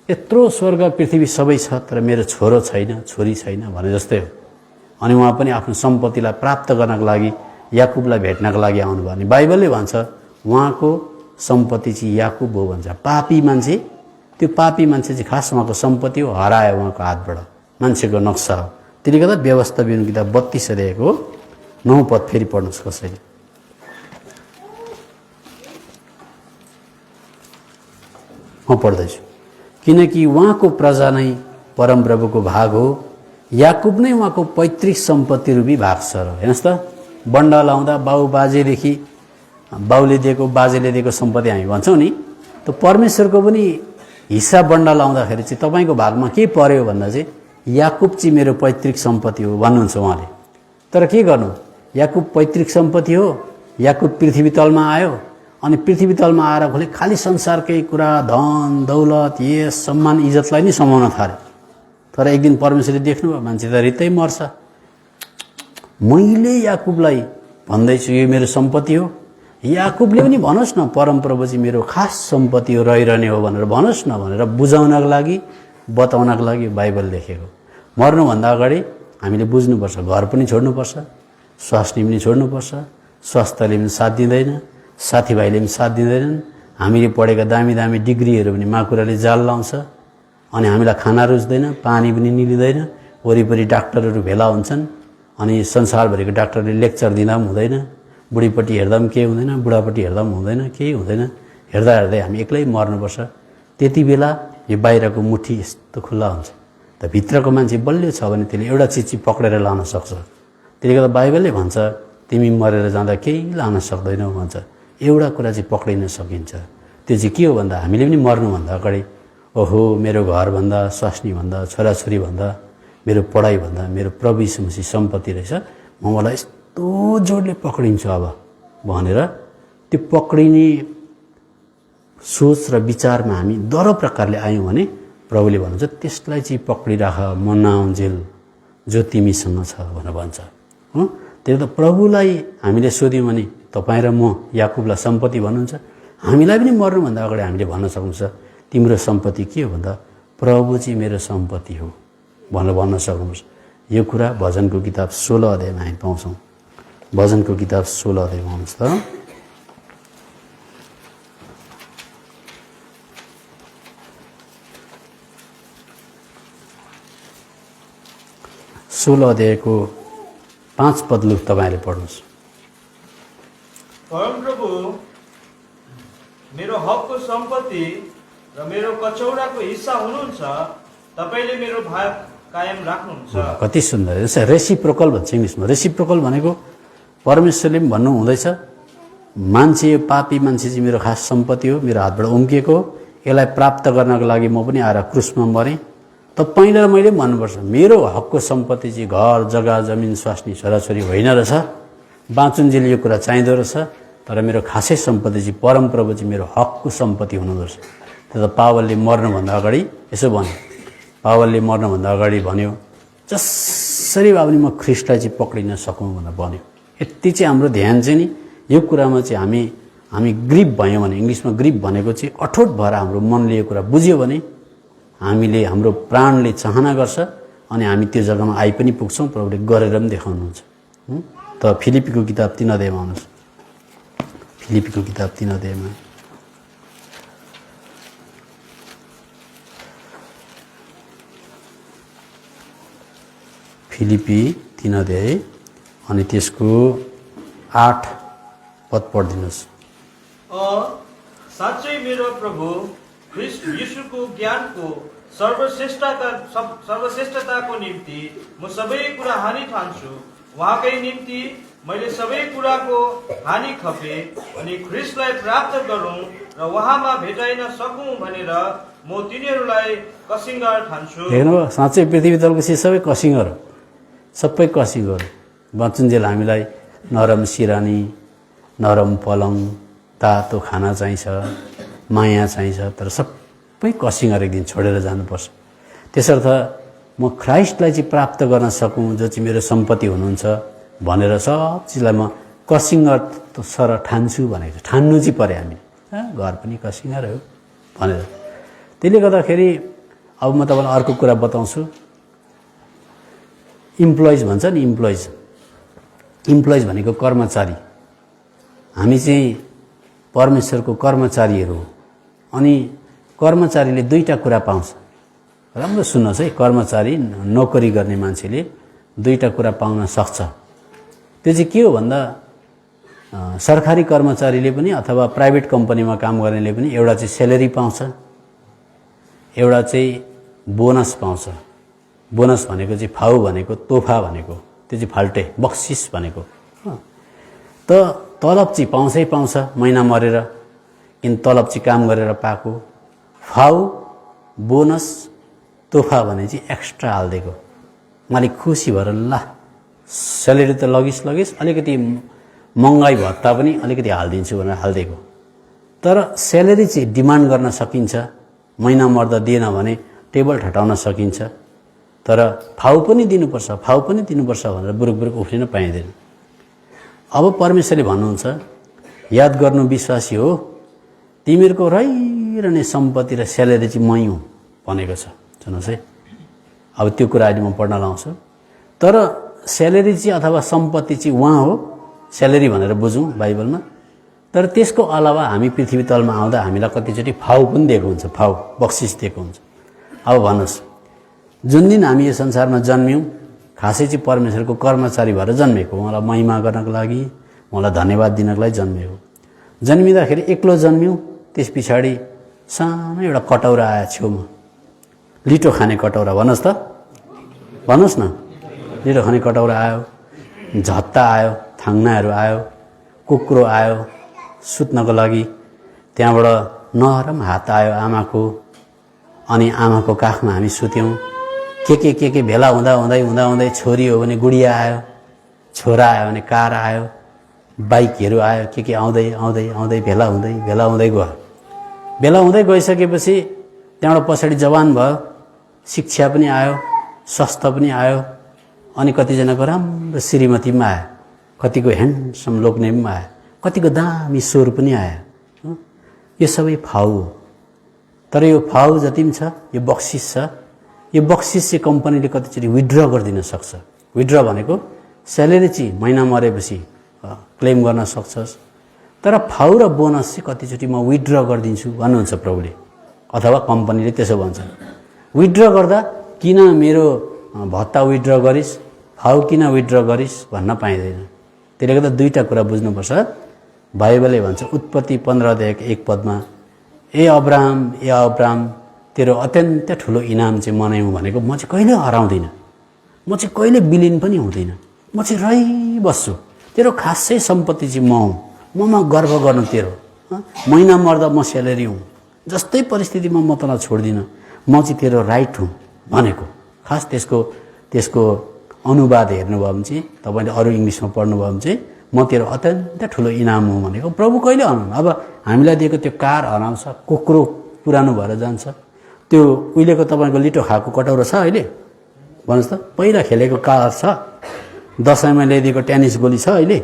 यत्रो स्वर्ग पृथ्वी सबै छ, तर मेरो छोरो छैन, छोरी छैन भने जस्तै हो। अनि उहाँ पनि आफ्नो सम्पत्तिलाई प्राप्त गर्नको लागि याकुबलाई भेट्नको लागि आउनुभयो। अनि बाइबलले भन्छ उहाँको सम्पत्ति चाहिँ याकुब हो भन्छ। पापी मान्छे, त्यो पापी मान्छे चाहिँ खास उहाँको सम्पत्ति हो, हरायो उहाँको हातबाट, मान्छेको नक्सा हो। त्यसले गर्दा व्यवस्थापन किताब 32 अध्यायको 9 पद फेरि पढ्नुहोस् कसैले। म पढ्दैछु। किनकि उहाँको प्रजा नै परमप्रभुको भाग हो, याकुब नै उहाँको पैतृक सम्पत्ति रूपी भाग छ। र हेर्नुहोस् त, बन्डा लाउँदा बाजेदेखि बाउले दिएको, बाजेले दिएको सम्पत्ति हामी भन्छौँ नि, त परमेश्वरको पनि हिस्सा बन्डा लाउँदाखेरि चाहिँ तपाईँको भागमा के पर्यो भन्दा चाहिँ याकुब चाहिँ मेरो पैतृक सम्पत्ति हो भन्नुहुन्छ उहाँले। तर के गर्नु, याकुब पैतृक सम्पत्ति हो, याकुब पृथ्वी तलमा आयो, अनि पृथ्वी तलमा आएर भोलि खालि संसारकै कुरा, धन दौलत, यस सम्मान इज्जतलाई नै समाउन थाल्यो। तर एक दिन परमेश्वरले देख्नुभयो मान्छे त रित्तै मर्छ, मैले याकुबलाई भन्दैछु यो मेरो सम्पत्ति हो, याकुबले पनि भन्नुहोस् न परमप्रभु चाहिँ मेरो खास सम्पत्ति हो, रहिरहने हो भनेर भन्नुहोस् न भनेर बुझाउनको लागि, बताउनको लागि बाइबल लेखेको। मर्नुभन्दा अगाडि हामीले बुझ्नुपर्छ, घर पनि छोड्नुपर्छ, स्वास्नी पनि छोड्नुपर्छ, स्वास्थ्यले पनि साथ दिँदैन, साथीभाइले पनि साथ दिँदैनन्, हामीले पढेका दामी दामी डिग्रीहरू पनि माकुराले जाल लाउँछ, अनि हामीलाई खाना रुच्दैन, पानी पनि निलिँदैन, वरिपरि डाक्टरहरू भेला हुन्छन्, अनि संसारभरिको डाक्टरले लेक्चर दिँदा पनि हुँदैन, बुढीपट्टि हेर्दा पनि केही हुँदैन, बुढापट्टि हेर्दा पनि हुँदैन, केही हुँदैन, हेर्दा हेर्दै हामी एक्लै मर्नुपर्छ। त्यति बेला यो बाहिरको मुठी यस्तो खुल्ला हुन्छ, त भित्रको मान्छे बलियो छ भने त्यसले एउटा चिज पक्रेर लान सक्छ। त्यसले गर्दा बाइबलले भन्छ तिमी मरेर जाँदा केही लान सक्दैनौ भन्छ, एउटा कुरा चाहिँ पक्रिन सकिन्छ। त्यो चाहिँ के हो भन्दा हामीले पनि मर्नुभन्दा अगाडि ओहो मेरो घरभन्दा, स्वास्नीभन्दा, छोराछोरीभन्दा, मेरो पढाइभन्दा मेरो प्रभु यीशु मसीह सम्पत्ति रहेछ, म मलाई यस्तो जोडले पक्रिन्छु अब भनेर त्यो पक्रिने सोच र विचारमा हामी दह्रो प्रकारले आयौँ भने प्रभुले भन्नुहुन्छ त्यसलाई चाहिँ पक्रिराख, म नआउन्जेल जो तिमीसँग छ भनेर भन्छ। त्यही त प्रभुलाई हामीले सोध्यौँ भने तपाईँ र म याकुबलाई सम्पत्ति भन्नुहुन्छ, हामीलाई पनि मर्नुभन्दा अगाडि हामीले भन्न सक्नुहुन्छ तिम्रो सम्पत्ति के हो भन्दा प्रभु चाहिँ मेरो सम्पत्ति हो भनेर भन्न सक्नुहुन्छ। यो कुरा भजनको किताब 16 अध्यायमा हामी पाउँछौँ। भजनको किताब 16 अध्यायमा आउँछ त 16 अध्यायको 5 पद लुक तपाईँले पढ्नुहोस्। परमप्रभु मेरो हकको सम्पत्ति र मेरो कचौराको हिस्सा हुनुहुन्छ, तपाईँले मेरो भाग कायम राख्नुहुन्छ। कति सुन्दर, रेसिप्रोकल भन्छ इङ्ग्लिसमा। रेसिप्रोकल भनेको परमेश्वरले पनि भन्नु हुँदैछ मान्छे, यो पापी मान्छे चाहिँ मेरो खास सम्पत्ति हो, मेरो हातबाट उम्किएको, यसलाई प्राप्त गर्नको लागि म पनि आएर क्रुसमा मरेँ। तपाईँले र मैले पनि भन्नुपर्छ मेरो हकको सम्पत्ति चाहिँ घर जग्गा जमिन स्वास्नी छोराछोरी होइन रहेछ, बाँचुन्जेल यो कुरा चाहिँदो रहेछ, तर मेरो खासै सम्पत्ति चाहिँ परमप्रभु चाहिँ मेरो हकको सम्पत्ति हुनुहुँदो रहेछ। त्यो त पावलले मर्नुभन्दा अगाडि यसो भन्यो, पावलले मर्नुभन्दा अगाडि भन्यो जसरी भए पनि म ख्रिस्टलाई चाहिँ पक्रिन सकौँ भनेर भन्यो। यति चाहिँ हाम्रो ध्यान चाहिँ नि यो कुरामा चाहिँ हामी ग्रिप भयौँ भने, इङ्ग्लिसमा ग्रिप भनेको चाहिँ अठोट भएर हाम्रो मनले यो कुरा बुझ्यो भने हामीले, हाम्रो प्राणले चाहना गर्छ अनि हामी त्यो जग्गामा आइ पनि पुग्छौँ, प्रभुले गरेर पनि देखाउनुहुन्छ। त फिलिपीको किताब 3 अध्यायमा आउनुहोस्। फिलिपीको किताब 3 अध्यायमा फिलिपी 3 अध्याय अनि त्यसको 8 पद पढिदिनुहोस्। साँच्चै मेरो प्रभु ख्रीष्ट यीशुको ज्ञानको सर्वश्रेष्ठताको निम्ति म सबै कुरा हानि ठान्छु। उहाँकै निम्ति मैले सबै कुराको हानि खपे अनि ख्रीष्टलाई प्राप्त गरौँ र उहाँमा भेटाइन सकौँ भनेर म तिनीहरूलाई कसिङ्गर ठान्छु। हेर्नु, साँच्चै पृथ्वी तलको चिज सबै कसिङ्गर हो, सबै कसिङ्गर। बचुन्जेल हामीलाई नरम सिरानी, नरम पलङ, तातो खाना चाहिन्छ, माया चाहिन्छ, तर सबै कसिङ्गर एक दिन छोडेर जानुपर्छ। त्यसर्थ म ख्राइस्टलाई चाहिँ प्राप्त गर्न सकौँ, जो चाहिँ मेरो सम्पत्ति हुनुहुन्छ भनेर सब चिजलाई म कसिङ्गर सर ठान्छु भनेको छ। ठान्नु चाहिँ पऱ्यो हामी, घर पनि कसिङ्गर हो भनेर। त्यसले गर्दाखेरि अब म तपाईँलाई अर्को कुरा बताउँछु। इम्प्लोइज भन्छ नि, इम्प्लोइज भनेको कर्मचारी। हामी चाहिँ परमेश्वरको कर्मचारीहरू हो। अनि कर्मचारीले दुईटा कुरा पाउँछ। राम्रो सुन्नुहोस् है, कर्मचारी नोकरी गर्ने मान्छेले दुईटा कुरा पाउन सक्छ। त्यो चाहिँ के हो भन्दा सरकारी कर्मचारीले पनि अथवा प्राइभेट कम्पनीमा काम गर्नेले पनि एउटा चाहिँ स्यालेरी पाउँछ, एउटा चाहिँ बोनस पाउँछ। बोनस भनेको चाहिँ फाउ भनेको, तोहफा भनेको, त्यो चाहिँ फाल्टे बक्सिस भनेको। त तलब चाहिँ पाउँछै पाउँछ महिना मरेर, किन तलब चाहिँ काम गरेर पाएको। फाउ, बोनस, तोहफा भने चाहिँ एक्स्ट्रा हालिदिएको। मालिक खुसी भएर ल स्यालेरी त लगिस् अलिकति महँगाई भत्ता पनि अलिकति हालिदिन्छु भनेर हालिदिएको। तर स्यालेरी चाहिँ डिमान्ड गर्न सकिन्छ, महिना मर्दा दिएन भने टेबल ठटाउन सकिन्छ। तर फाउ पनि दिनुपर्छ भनेर बुरुक उफ्रिन पाइँदैन। अब परमेश्वरले भन्नुहुन्छ, याद गर्नु विश्वासी हो, तिमीहरूको रहिरहने सम्पत्ति र स्यालेरी चाहिँ मै हुँ भनेको छ। सुन्नुहोस् है, अब त्यो कुरा अहिले म पढ्न लाउँछु। तर स्यालेरी चाहिँ अथवा सम्पत्ति चाहिँ उहाँ हो, स्यालेरी भनेर बुझौँ बाइबलमा। तर त्यसको अलावा हामी पृथ्वी तलमा आउँदा हामीलाई कतिचोटि फाउ पनि दिएको हुन्छ, फाउ बक्सिस दिएको हुन्छ। अब भन्नुहोस्, जुन दिन हामी यो संसारमा जन्म्यौँ खासै चाहिँ परमेश्वरको कर्मचारी भएर जन्मेको, उहाँलाई महिमा गर्नको लागि, उहाँलाई धन्यवाद दिनको लागि जन्मेको। जन्मिँदाखेरि एक्लो जन्म्यौँ, त्यस पछाडि सानो एउटा कटौरा आयो छेउमा, लिटो खाने कटौरा। भन्नुहोस् न, लिटो खाने कटौरा आयो, झत्ता आयो, थाङ्नाहरू आयो, कुक्रो आयो सुत्नको लागि। त्यहाँबाट नरम हात आयो आमाको, अनि आमाको काखमा हामी सुत्यौँ। के भेला हुँदै छोरी हो भने गुडिया आयो, छोरा आयो भने कार आयो, बाइकहरू आयो, के आउँदै भेला हुँदै गयो। भेला हुँदै गइसकेपछि त्यहाँबाट पछाडि जवान भयो, शिक्षा पनि आयो, स्वास्थ्य पनि आयो, अनि कतिजनाको राम्रो श्रीमती पनि आयो, कतिको ह्यान्डसम लोग्ने पनि आयो, कतिको दामी स्वर पनि आयो। यो सबै फाउ हो। तर यो फाउ जति पनि छ, यो बक्सिस छ। यो बक्सिस चाहिँ कम्पनीले कतिचोटि विथड्र गरिदिन सक्छ। विथड्र भनेको स्यालेरी चाहिँ महिना मरेपछि क्लेम गर्न सक्छस्। तर फाउ र बोनस चाहिँ कतिचोटि म विथड्र गरिदिन्छु भन्नुहुन्छ प्रभुले, अथवा कम्पनीले त्यसो भन्छ। विथड्र गर्दा किन मेरो भत्ता विथड्र गरिस्, फाउ किन विथड्र गरिस् भन्न पाइँदैन। त्यसले गर्दा दुईटा कुरा बुझ्नुपर्छ। बाइबलले भन्छ उत्पत्ति 15 अध्यायको 1 पदमा, ए अब्राम तेरो अत्यन्त ठुलो इनाम चाहिँ मनायौँ भनेको म चाहिँ कहिले हराउँदिनँ, म चाहिँ कहिले विलिन पनि हुँदिनँ, म चाहिँ रहिबस्छु। तेरो खासै सम्पत्ति चाहिँ म हुँ, ममा गर्व गर्नु तेरो। महिना मर्दा म स्यालेरी हुँ, जस्तै परिस्थितिमा म तँलाई छोड्दिनँ, म चाहिँ तेरो राइट हुँ भनेको। खास त्यसको अनुवाद हेर्नुभयो भने चाहिँ, तपाईँले अरू इङ्ग्लिसमा पढ्नुभयो भने चाहिँ, म तेरो अत्यन्त ठुलो इनाम हुँ भनेको। प्रभु कहिले हराउनु। अब हामीलाई दिएको त्यो कार हराउँछ, कुक्रो पुरानो भएर जान्छ, त्यो उहिलेको तपाईँको लिटो खाएको कटौरा छ अहिले भन्नुहोस् त, पहिला खेलेको कार छ, दसैँमा ल्याइदिएको टेनिस गोली छ अहिले,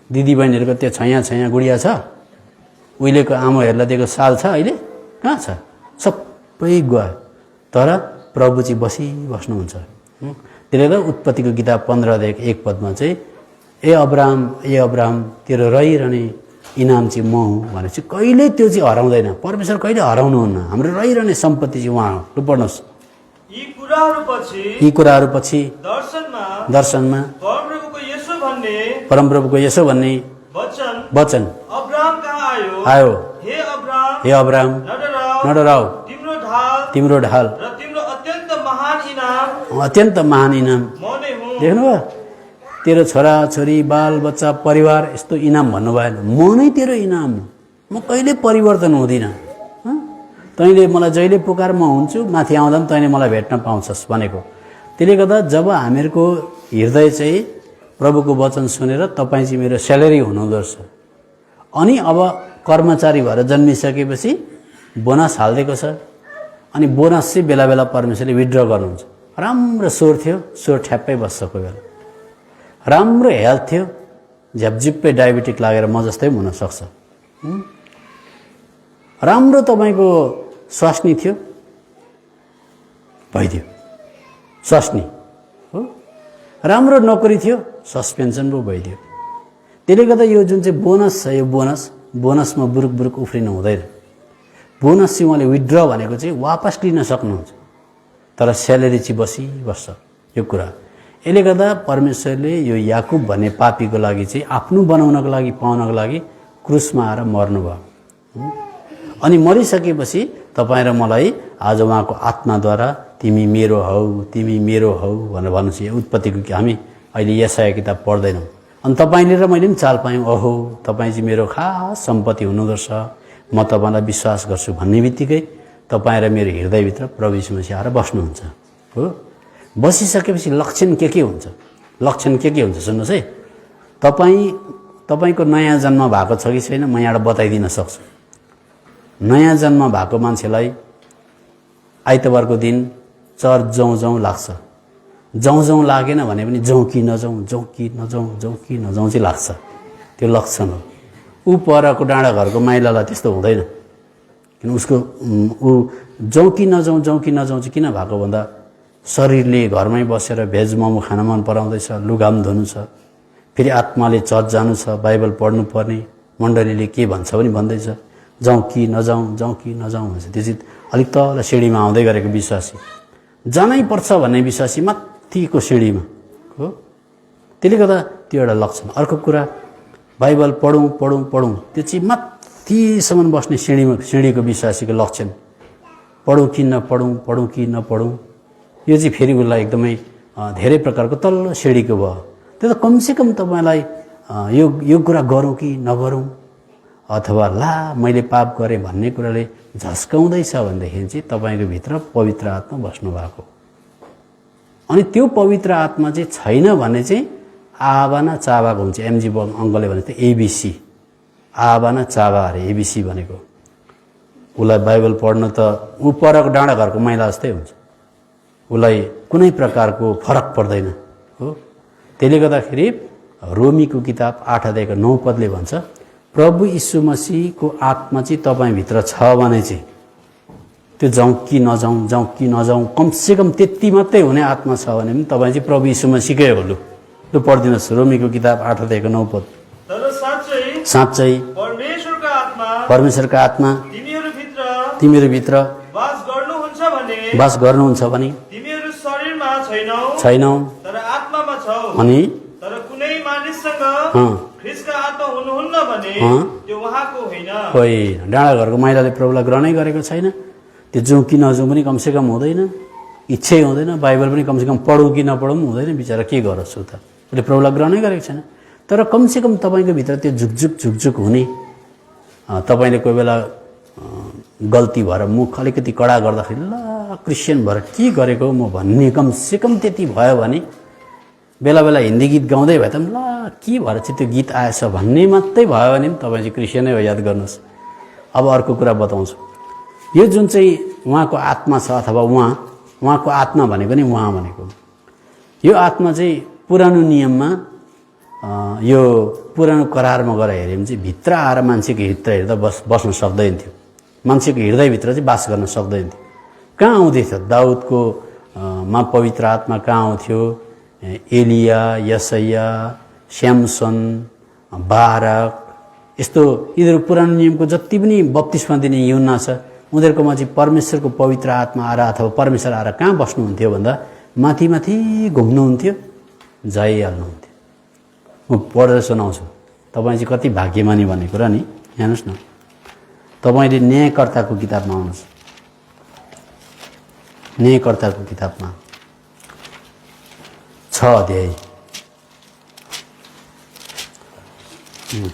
दिदीबहिनीहरूको त्यो छैया गुडिया छ, उहिलेको आमाहरूलाई दिएको साल छ अहिले, कहाँ छ? सबै गयो। तर प्रभु चाहिँ बसिबस्नुहुन्छ। त्यसले गर्दा उत्पत्तिको किताब 15 अध्यायको 1 पदमा चाहिँ ए अब्राहम तेरो रहिरहने इनाम चाहिँ म हुँ भने चाहिँ कहिले त्यो चाहिँ हराउँदैन। परमेश्वर कहिले हराउनुहुन्न। हाम्रो रहिरहने सम्पत्ति चाहिँ उहाँ हो। लु पढ्नुहोस्। यी कुराहरू पछि दर्शनमा परमप्रभुको यसो भन्ने वचन अब्राहम कहाँ आयो, हे अब्राहम न डराऊ, तिम्रो ढाल र तिम्रो अत्यन्त महान इनाम म नै हुँ। देख्नुभयो, तेरो छोरा छोरी बाल बच्चा परिवार यस्तो इनाम भन्नु भएन। म नै तेरो इनाम हो, म कहिले परिवर्तन हुँदिनँ। तैँले मलाई जहिले पुकार म हुन्छु, माथि आउँदा पनि तैँले मलाई भेट्न पाउँछस् भनेको। त्यसले गर्दा जब हामीहरूको हृदय चाहिँ प्रभुको वचन सुनेर तपाईँ चाहिँ मेरो स्यालेरी हुनुहुँदो रहेछ, अनि अब कर्मचारी भएर जन्मिसकेपछि बोनस हालिदिएको छ, अनि बोनस चाहिँ बेला बेला परमेश्वरले विथड्र गर्नुहुन्छ। राम्रो स्वर थियो, स्वर ठ्याप्पै बस्छ कोही बेला। राम्रो हेल्थ थियो, झ्यापझिप्पै डायबिटिक लागेर म जस्तै पनि हुनसक्छ। राम्रो तपाईँको स्वास्नी थियो, भइदियो स्वास्नी हो। राम्रो नोकरी थियो, सस्पेन्सन पो भइदियो। त्यसले गर्दा यो जुन चाहिँ बोनस छ, यो बोनसमा बुरुक बुरुक उफ्रिनु हुँदैन। बोनस चाहिँ उहाँले विथड्र भनेको चाहिँ वापस लिन सक्नुहुन्छ, तर स्यालेरी चाहिँ बसिबस्छ यो कुरा। यसले गर्दा परमेश्वरले यो याकुब भन्ने पापीको लागि चाहिँ आफ्नो बनाउनको लागि पाउनको लागि क्रुसमा आएर मर्नुभयो। अनि मरिसकेपछि तपाईँ र मलाई आज उहाँको आत्माद्वारा तिमी मेरो हौ, तिमी मेरो हौ भनेर भन्नुहोस्। यो उत्पत्तिको हामी अहिले यशाया किताब पढ्दैनौँ, अनि तपाईँले र मैले पनि चाल पायौँ, ओहो तपाईँ चाहिँ मेरो खास सम्पत्ति हुनुहुँदो रहेछ, म तपाईँलाई विश्वास गर्छु भन्ने बित्तिकै तपाईँ र मेरो हृदयभित्र प्रभु यीशु मसीह आएर बस्नुहुन्छ हो। बसिसकेपछि लक्षण के हुन्छ? लक्षण के हुन्छ सुन्नुहोस् है। तपाईँको नयाँ जन्म भएको छ कि छैन, म यहाँबाट बताइदिन सक्छु। नयाँ जन्म भएको मान्छेलाई आइतबारको दिन चर्च जाउँ लाग्छ। जाउँ लागेन भने पनि जाउँ कि नजाउँ चाहिँ लाग्छ। त्यो लक्षण हो। ऊ परको डाँडा घरको माइलालाई त्यस्तो हुँदैन, किन उसको ऊ जाउँ कि नजाउँ चाहिँ किन भएको भन्दा शरीरले घरमै बसेर भेज मोमो खान मन पराउँदैछ, लुगा पनि धुनु छ, फेरि आत्माले चर्च जानु छ, बाइबल पढ्नु पर्ने, मण्डलीले के भन्छ पनि भन्दैछ, जाउँ कि नजाउँ भन्छ। त्यो चाहिँ अलिक तल सिँढीमा आउँदै गरेको विश्वासी, जानै पर्छ भन्ने विश्वासी माथिको सिँढीमा हो। त्यसले गर्दा त्यो एउटा लक्षण। अर्को कुरा, बाइबल पढौँ त्यो चाहिँ माथिसम्म बस्ने सिँढीको विश्वासीको लक्षण। पढौँ कि नपढौँ यो चाहिँ फेरि उसलाई एकदमै धेरै प्रकारको तल्लो सिँढीको भयो। त्यो त कमसेकम तपाईँलाई यो कुरा गरौँ कि नगरौँ, अथवा ला मैले पाप गरेँ भन्ने कुराले झस्काउँदैछ भनेदेखि चाहिँ तपाईँको भित्र पवित्र आत्मा बस्नु भएको। अनि त्यो पवित्र आत्मा चाहिँ छैन भने चाहिँ आबा न चाबाको हुन्छ। एमजी अङ्कलले भने त एबिसी, आबा न चाबा अरे एबिसी भनेको। उसलाई बाइबल पढ्न त ऊ परको डाँडा घरको महिला जस्तै हुन्छ, उसलाई कुनै प्रकारको फरक पर्दैन हो। त्यसले गर्दाखेरि रोमीको किताब 8 अध्यायको 9 पदले भन्छ, प्रभु यीशु मसीहको आत्मा चाहिँ तपाईँभित्र छ भने चाहिँ त्यो जाउँ कि नजाउँ कमसेकम त्यति मात्रै हुने आत्मा छ भने पनि तपाईँ चाहिँ प्रभु यीशु मसीहकै हो। लु पढिदिनुहोस् रोमीको किताब 8 अध्यायको 9 पद। साँच्चै परमेश्वरका आत्मा तिमीहरूभित्र वास गर्नुहुन्छ भने तिमीहरू शरीरमा छैनौ तर आत्मामा छौ। अनि तर कुनै मानिससँग ख्रीष्टका आत्मा हुनुहुन्न भने त्यो उहाँको होइन। डाँडा घरको महिलाले प्रभुलाई ग्रहणै गरेको छैन। त्यो जाउँ कि नजाउँ पनि कमसेकम हुँदैन, इच्छै हुँदैन, बाइबल पनि कमसेकम पढौँ कि नपढौँ हुँदैन। बिचरा के गरोस् त, उसले प्रभुलाई ग्रहणै गरेको छैन। तर कमसेकम तपाईँको भित्र त्यो झुकझुक हुने, तपाईँले कोही बेला गल्ती भएर मुख अलिकति कडा गर्दाखेरि ल क्रिस्चियन भएर के गरेको म भन्ने कमसेकम त्यति भयो भने, बेला बेला हिन्दी गीत गाउँदै भए त ल के भएर चाहिँ त्यो गीत आएछ भन्ने मात्रै भयो भने पनि तपाईँ चाहिँ क्रिस्चियनै हो, याद गर्नुहोस्। अब अर्को कुरा बताउँछु। यो जुन चाहिँ उहाँको आत्मा छ, अथवा उहाँको आत्मा भनेको नि उहाँ भनेको, यो आत्मा चाहिँ पुरानो नियममा यो पुरानो करारमा गएर हेऱ्यो भने चाहिँ भित्र आएर मान्छेको भित्र हेर्दा बस्न सक्दैन थियो। मान्छेको हृदयभित्र चाहिँ बास गर्न सक्दैन थियो। कहाँ आउँदैछ? दाउदको मा पवित्र आत्मा कहाँ आउँथ्यो? एलिया, यसैया, स्यामसन, बारक, यस्तो यिनीहरू पुरानो नियमको जति पनि बप्तिस्मा दिने यूहन्ना छ, उनीहरूकोमा चाहिँ परमेश्वरको पवित्र आत्मा आएर अथवा परमेश्वर आएर कहाँ बस्नुहुन्थ्यो भन्दा माथि माथि घुम्नुहुन्थ्यो, जाइहाल्नुहुन्थ्यो। म पढेर सुनाउँछु, तपाईँ चाहिँ कति भाग्यमानी भन्ने कुरा नि। हेर्नुहोस् न, तपाईँले न्यायकर्ताको किताबमा आउनुहोस्, न्यायकर्ताको किताबमा 6 अध्याय,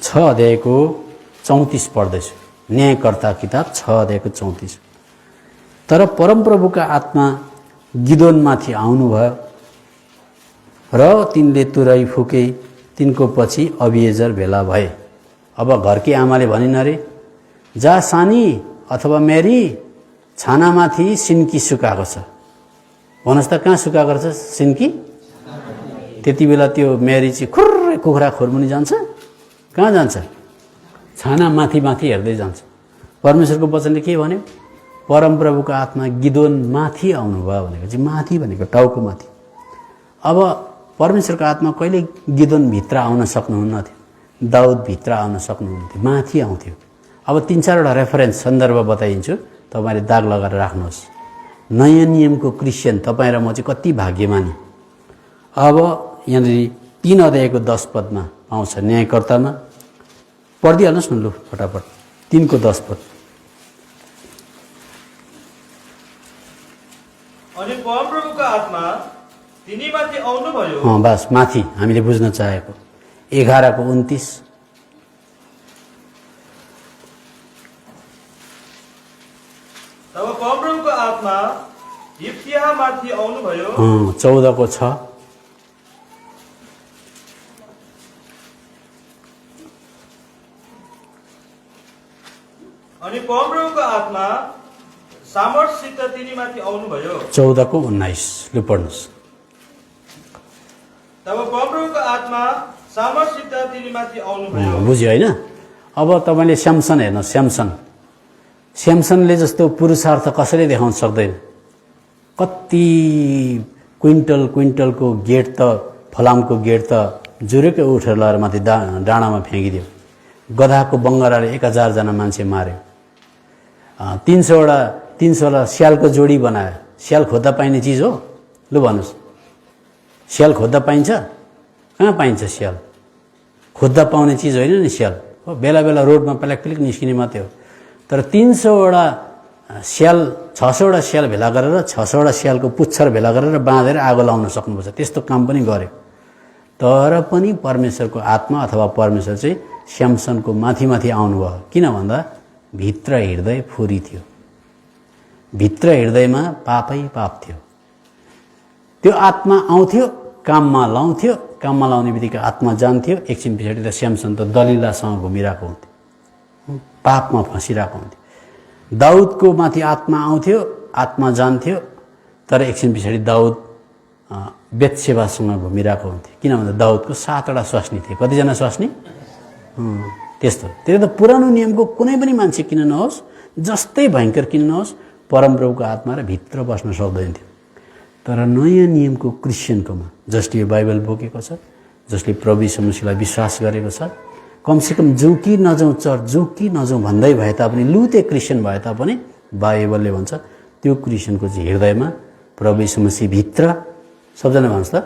6 अध्यायको 34 पढ्दैछु। न्यायकर्ता किताब 6 अध्यायको 34। तर परमप्रभुका आत्मा गिदोनमाथि आउनुभयो र तिनले तुरै फुके, तिनको पछि अबिएजर भेला भए। अब घरकी आमाले भनिन् अरे, जा सानी अथवा मेरी, छानामाथि सिन्की सुकाएको छ। भन्नुहोस् त कहाँ सुकाएको रहेछ सिन्की? त्यति बेला त्यो मेरी चाहिँ खुर्रै कुखुरा खोरमुनि जान्छ, कहाँ जान्छ? छाना माथि माथि हेर्दै जान्छ। परमेश्वरको वचनले के भन्यो? परमप्रभुको आत्मा गिदोन माथि आउनुभयो भनेको चाहिँ माथि भनेको टाउको माथि। अब परमेश्वरको आत्मा कहिले गिदोनभित्र आउन सक्नुहुन्न थियो, दाउदभित्र आउन सक्नुहुन्थ्यो, माथि आउँथ्यो। अब 3-4वटा रेफरेन्स सन्दर्भ बताइदिन्छु, तपाईँले दाग लगाएर राख्नुहोस्। नयाँ नियमको क्रिस्चियन तपाईँ र म चाहिँ कति भाग्यमानी। अब यहाँनिर 3 अध्यायको 10 पदमा आउँछ, न्यायकर्तामा पढिदिइहाल्नुहोस् न लु फटाफट। 3 को 10 पद। अनि परमप्रभुका आत्मा तिनीमाथि आउनुभयो। बस माथि हामीले बुझ्न चाहेको 11 को 29। तब परमप्रभुको आत्मा हिप्कियामाथि आउनुभयो। 14 को 6। अनि परमप्रभुको आत्मा सामर्थसित तिनीमाथि आउनुभयो। 14 को 19 लु पढ्नुहोस्। तब परमप्रभुको आत्मा सामर्थसित तिनीमाथि आउनुभयो। बुझ्यो होइन? अब तपाईँले स्यामसन हेर्नुहोस्, स्यामसनले जस्तो पुरुषार्थ कसैले देखाउन सक्दैन। कति क्विन्टलको गेट त, फलामको गेट त जुरेकै उठेर लगाएर माथि डाँडामा फ्याँकिदियो। गधाको बङ्गराले 1000 जना मान्छे मार्यो। 300वटा स्यालको जोडी बनायो। स्याल खोज्दा पाइने चिज हो? लु भन्नुहोस्, स्याल खोज्दा पाइन्छ? कहाँ पाइन्छ स्याल? खोज्दा पाउने चिज होइन नि स्याल हो। बेला बेला रोडमा प्यालाक निस्किने मात्रै हो। तर 300वटा स्याल, 600वटा स्याल भेला गरेर 600वटा स्यालको पुच्छर भेला गरेर बाँधेर आगो लाउन सक्नुपर्छ। त्यस्तो काम पनि गर्यो। तर पनि परमेश्वरको आत्मा अथवा परमेश्वर चाहिँ स्यामसनको माथि माथि आउनुभयो। किन भन्दा भित्र हृदय फुरी थियो, भित्र हृदयमा पापै पाप थियो। त्यो आत्मा आउँथ्यो, काममा लाउँथ्यो, काममा लाउने बित्तिकै आत्मा जान्थ्यो। एकछिन पछाडि त स्यामसन त दलिलासँग घुमिरहेको हुन्थ्यो, पापमा फँसिरहेको हुन्थ्यो। दाउदको माथि आत्मा आउँथ्यो, आत्मा जान्थ्यो, तर एकछिन पछाडि दाउद बेत्सेबासँग घुमिरहेको हुन्थ्यो। किन भन्दा दाउदको 7वटा स्वास्नी थिए। कतिजना स्वास्नी? त्यस्तो। त्यो त पुरानो नियमको कुनै पनि मान्छे किन नहोस्, जस्तै भयङ्कर किन नहोस्, परमप्रभुको आत्मा र भित्र बस्न सक्दैन थियो। तर नयाँ नियमको क्रिस्चियनकोमा, जसले यो बाइबल बोकेको छ, जसले प्रभु यीशु मसीहलाई विश्वास गरेको छ, कमसेकम जाउँ कि नजाउँ चर्च, जाउँ कि नजाउँ भन्दै भए तापनि, लुते क्रिस्चियन भए तापनि बाइबलले भन्छ त्यो क्रिस्चियनको चाहिँ हृदयमा प्रभु यीशु मसीह भित्र, सबजना भन्नुहोस् त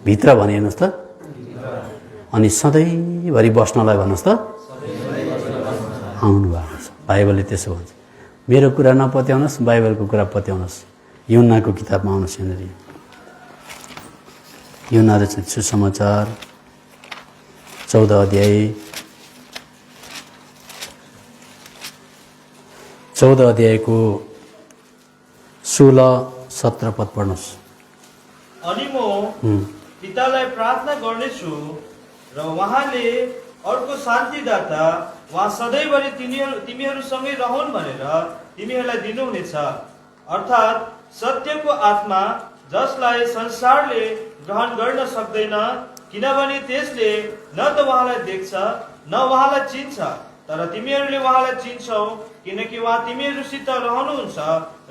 भित्र भने हेर्नुहोस् त, अनि सधैँभरि बस्नलाई भन्नुहोस् त आउनु भएको छ। बाइबलले त्यसो भन्छ। मेरो कुरा नपत्याउनुहोस्, बाइबलको कुरा पत्याउनुहोस्। यूहन्नाको किताबमा आउनुहोस्। यहाँनिर यूहन्ना रचित सुसमाचार 14 अध्याय 14 अध्यायको 16-17 पद पढ्नुहोस्। अनि म पितालाई प्रार्थना गर्नेछु र उहाँले अर्को शान्तिदाता उहाँ सधैँभरि तिमीहरूसँगै रहन् भनेर तिमीहरूलाई दिनुहुनेछ, अर्थात् सत्यको आत्मा, जसलाई संसारले ग्रहण गर्न सक्दैन, किनभने त्यसले न त उहाँलाई देख्छ न उहाँलाई चिन्छ, तर तिमीहरूले उहाँलाई चिन्छौ, किनकि उहाँ तिमीहरूसित रहनुहुन्छ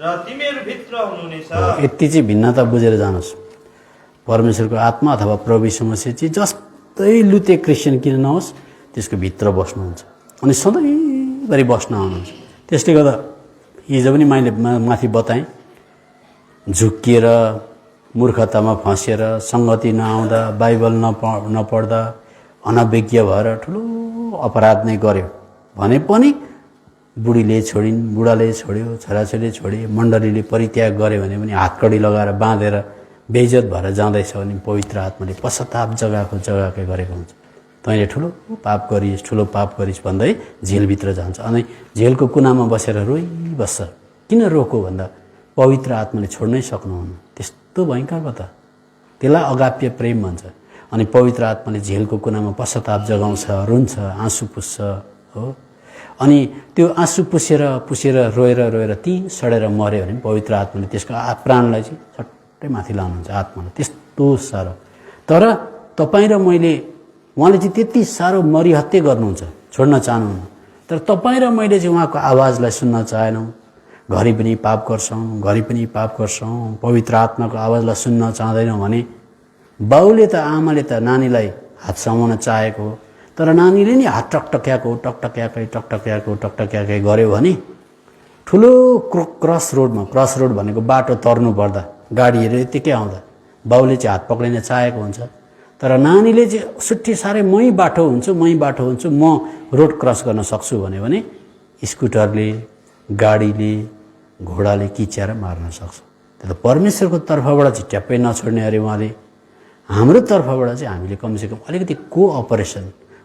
र तिमीहरू भित्र हुनुहुनेछ। यति चाहिँ भिन्नता बुझेर जानुहोस्। परमेश्वरको आत्मा अथवा प्रभु यीशु मसीह चाहिँ जस्तै लुते क्रिस्चियन किन नहोस् त्यसको भित्र बस्नुहुन्छ अनि सधैँभरि बस्न आउनुहुन्छ। त्यसले गर्दा हिजो पनि मैले माथि बताएँ, झुक्किएर मूर्खतामा फँसेर सङ्गति नआउँदा बाइबल नपढ्दा अनभिज्ञ भएर ठुलो अपराध नै गर्यो भने पनि बुढीले छोडिन्, बुढाले छोड्यो, छोराछोरीले छोडे, मण्डलीले परित्याग गर्यो भने पनि हातकडी लगाएर बाँधेर बेइज्जत भएर जाँदैछ भने पवित्र आत्माले पश्चाताप जग्गाकै गरेको हुन्छ। तैँले ठुलो पाप गरिस् भन्दै जेलभित्र जान्छ अनि जेलको कुनामा बसेर रोइबस्छ। किन रोको भन्दा पवित्र आत्माले छोड्नै सक्नुहुन्न। त्यस्तो भयङ्कर कथा, त्यसलाई अगाप्य प्रेम भन्छ। अनि पवित्र आत्माले जेलको कुनामा पश्चाताप जगाउँछ, रुन्छ, आँसु पुस्छ हो। अनि त्यो आँसु पुसेर रोएर त्यहीँ सडेर मऱ्यो भने पवित्र आत्माले त्यसको प्राणलाई चाहिँ छट्टै माथि लानुहुन्छ आत्माले, त्यस्तो साह्रो। तर तपाईँ र मैले, उहाँले चाहिँ त्यति साह्रो मरिहत्ते गर्नुहुन्छ, छोड्न चाहनुहुन्न। तर तपाईँ र मैले चाहिँ उहाँको आवाजलाई सुन्न चाहेनौँ। घरि पनि पाप गर्छौँ, पवित्र आत्माको आवाजलाई सुन्न चाहँदैनौँ भने बाउले त आमाले त नानीलाई हात समाउन चाहेको हो, तर नानीले नि हात टकटक्याकै गर्यो भने ठुलो क्रस रोड भनेको बाटो तर्नु पर्दा गाडीहरू यतिकै आउँदा बाउले चाहिँ हात पक्रिन चाहेको हुन्छ। तर नानीले चाहिँ सुट्टी साह्रै मै बाटो हुन्छु, म रोड क्रस गर्न सक्छु भने स्कुटरले, गाडीले, घोडाले किच्याएर मार्न सक्छ। त्यो त परमेश्वरको तर्फबाट चाहिँ ट्याप्पै नछोड्ने अरे उहाँले। हाम्रो तर्फबाट चाहिँ हामीले कमसेकम अलिकति कोअपरेसन,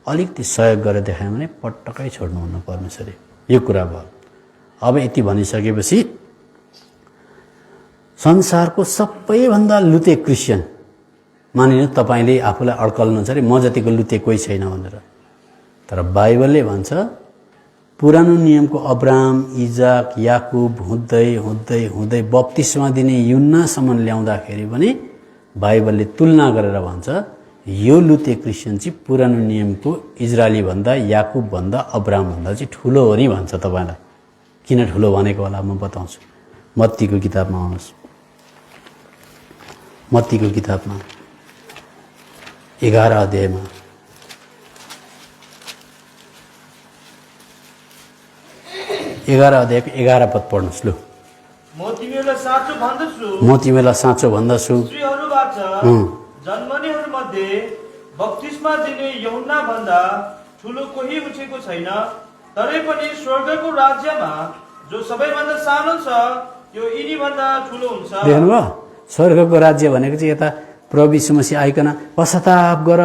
अलिकति सहयोग गरेर देखायौँ भने पटक्कै छोड्नुहुन्न परमेश्वरले। यो कुरा भयो। अब यति भनिसकेपछि संसारको सबैभन्दा लुते क्रिस्चियन मानिनु तपाईँले आफूलाई अड्कल्नुहुन्छ अरे म जतिको लुते कोही छैन भनेर। तर बाइबलले भन्छ पुरानो नियमको अब्राहम, इजाक, याकुब हुँदै बप्तिस्मा दिने युहन्नासम्म ल्याउँदाखेरि पनि बाइबलले तुलना गरेर भन्छ यो लुते क्रिस्चियन चाहिँ पुरानो नियमको इजरायली भन्दा, याकुब भन्दा, अब्राहम भन्दा चाहिँ ठुलो हो नि भन्छ। तपाईँलाई किन ठुलो भनेको होला म बताउँछु। मत्तीको किताबमा आउनुहोस्। मत्तीको किताबमा 11 अध्यायमा 11 अध्यायको 11 पद पढ्नुहोस्। लु, म तिमीहरूलाई साँचो भन्दछु स्त्रीहरूबाट जन्मनेहरूमध्ये बप्तिस्मा दिने यूहन्ना भन्दा ठुलो कोही उठेको छैन। तरै पनि स्वर्गको राज्यमा जो सबैभन्दा सानो छ त्यो यिनी भन्दा ठुलो हुन्छ। देख्नुभयो, स्वर्गको राज्य भनेको चाहिँ यता प्रभु यीशु मसीह आइकन पश्चाताप गर,